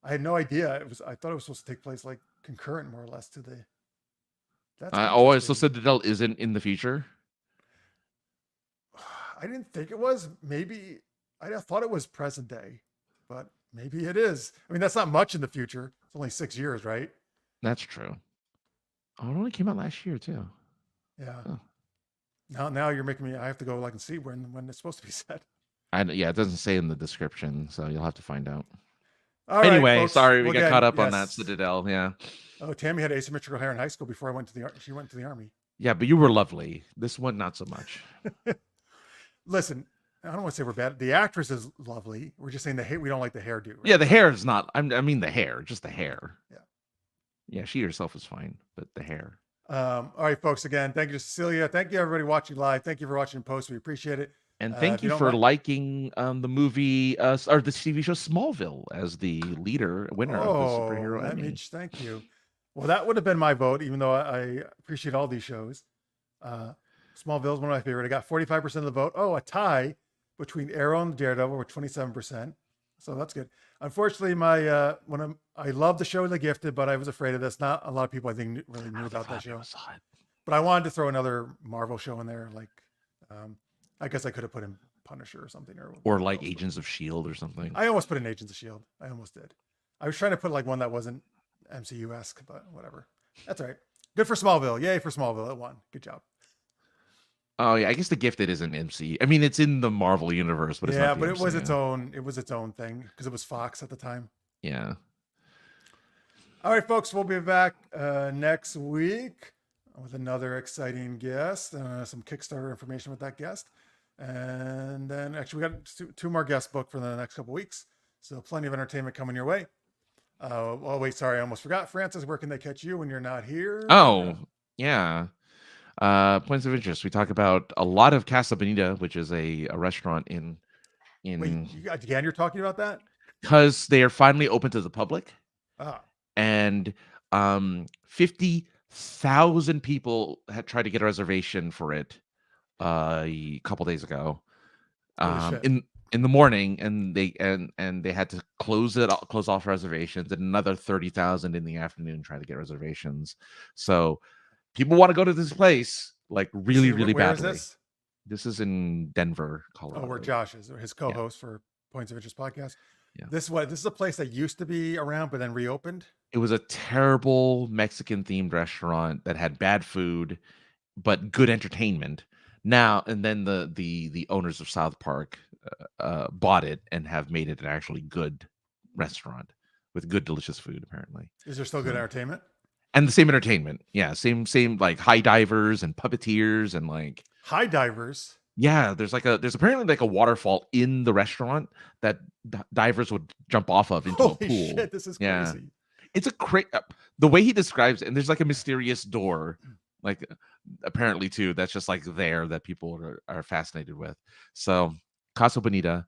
I had no idea. I thought it was supposed to take place like concurrent, more or less, to the. So Citadel isn't in the future. I didn't think it was. Maybe I thought it was present day, but maybe it is. I mean, that's not much in the future. It's only 6 years, right? That's true. Oh, it only came out last year too. Yeah. Huh. Now you're making me. I have to go and see when it's supposed to be set. It doesn't say in the description, so you'll have to find out. Anyway, right, folks, sorry we got caught up on that Citadel. Yeah. Oh, Tammy had asymmetrical hair in high school before she went to the army. Yeah, but you were lovely. This one, not so much. Listen, I don't want to say we're bad. The actress is lovely. We're just saying we don't like the hairdo. Right? Yeah, the hair is not. I mean, the hair, just the hair. Yeah. Yeah, she herself is fine, but the hair. All right, folks. Again, thank you to Cecilia. Thank you, everybody watching live. Thank you for watching in post. We appreciate it. And thank you for liking the movie or the TV show Smallville as the winner of the superhero Emmy. Thank you. Well, that would have been my vote, even though I appreciate all these shows. Smallville is one of my favorite. I got 45% of the vote. Oh, a tie between Arrow and Daredevil with 27%. So that's good. Unfortunately, I love the show The Gifted, but I was afraid of this. Not a lot of people I think really knew about that show. But I wanted to throw another Marvel show in there, like I guess I could have put in Punisher or something, or like Agents of S.H.I.E.L.D. or something. I almost put in Agents of S.H.I.E.L.D. I almost did. I was trying to put like one that wasn't MCU-esque, but whatever. That's all right. Good for Smallville. Yay for Smallville. It won. Good job. Oh yeah, I guess The Gifted isn't MC. I mean, it's in the Marvel universe, but it's Yeah, not the but it was its MCU. own. It was its own thing because it was Fox at the time. Yeah. All right, folks, we'll be back next week with another exciting guest, some Kickstarter information with that guest. And then actually, we got two more guests booked for the next couple weeks. So plenty of entertainment coming your way. Oh, wait, sorry, I almost forgot. Francis, where can they catch you when you're not here? Oh, yeah. Points of interest. We talk about a lot of Casa Bonita, which is a restaurant Wait, again, you're talking about that? because they are finally open to the public. Ah, And 50,000 people had tried to get a reservation for it a couple days ago. holy shit. In the morning, and they had to close off reservations, and another 30,000 in the afternoon trying to get reservations. So people want to go to this place like really, really Where badly. is this? This is in Denver, Colorado. Oh, where Josh is, or his co-host for Points of Interest podcast. Yeah. This is a place that used to be around, but then reopened. It was a terrible Mexican themed restaurant that had bad food, but good entertainment. Now and then the owners of South Park bought it and have made it an actually good restaurant with good, delicious food. Apparently, Is there still good entertainment? and the same entertainment. Yeah, same like high divers and puppeteers and like High divers. yeah. There's apparently like a waterfall in the restaurant that divers would jump off of into a Holy pool. shit, this is Yeah. crazy. It's a the way he describes it, and there's like a mysterious door, like apparently too, that's just like there that people are fascinated with. So Casa Bonita,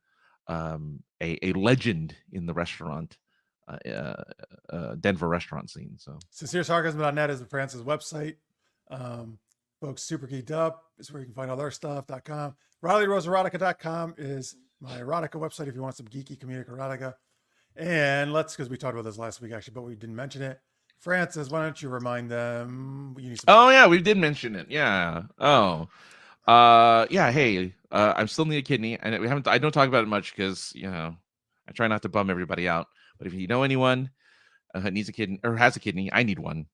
a legend in the restaurant, Denver restaurant scene. So SincereSarcasm.net is the Francis website. Folks, super geeked up is where you can find all our stuff.com. RileyRoseErotica.com is my erotica website if you want some geeky comedic erotica. And because we talked about this last week actually, but we didn't mention it. Francis, why don't you remind them you need some oh yeah, we did mention it. Yeah. Oh. Yeah, hey, I'm still need a kidney, and I don't talk about it much because I try not to bum everybody out. But if you know anyone needs a kidney or has a kidney, I need one.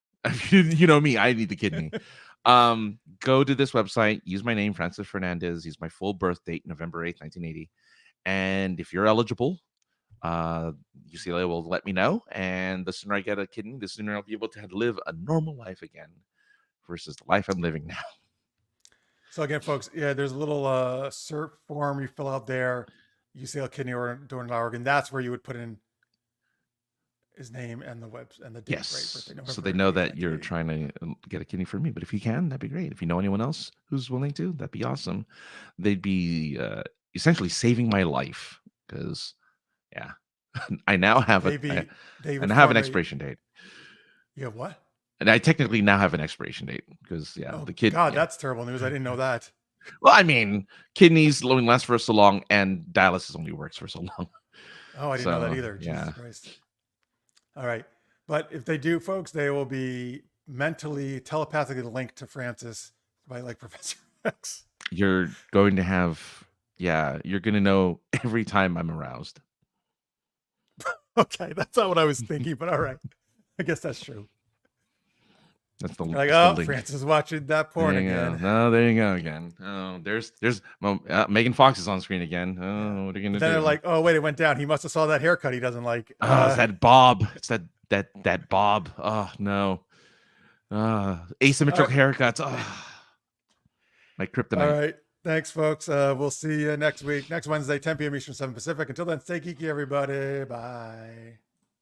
You know me, I need the kidney. Go to this website, use my name, Francis Fernandez, use my full birth date, November 8th, 1980. And if you're eligible, UCLA will let me know. And the sooner I get a kidney, the sooner I'll be able to live a normal life again versus the life I'm living now. So again, folks, yeah, there's a little cert form you fill out there, UCL kidney or donor Oregon. That's where you would put in his name and the web and the date. Yes. Right, So they know that you're trying to get a kidney for me. But if you can, that'd be great. If you know anyone else who's willing to, that'd be awesome. They'd be essentially saving my life because, yeah, I now have an expiration date. You have what? And I technically now have an expiration date because the kid. God, that's terrible news. I didn't know that. Well, I mean, kidneys only last for so long, and dialysis only works for so long. Oh, I didn't know that either. Jesus Christ. All right. But if they do, folks, they will be telepathically linked to Francis by like Professor X. You're going to have, you're going to know every time I'm aroused. Okay. That's not what I was thinking, but all right. I guess that's true. That's the like, the Francis is watching that porn again. No, there you go again. Oh, there's Megan Fox is on screen again. Oh, what are you gonna do? Then they're like, oh wait, it went down. He must have saw that haircut he doesn't like. It's that Bob. It's that Bob. Oh no. Asymmetrical haircuts. Oh, my kryptonite. All right. Thanks, folks. We'll see you next week, next Wednesday, 10 p.m. Eastern, 7 Pacific. Until then, stay geeky, everybody. Bye.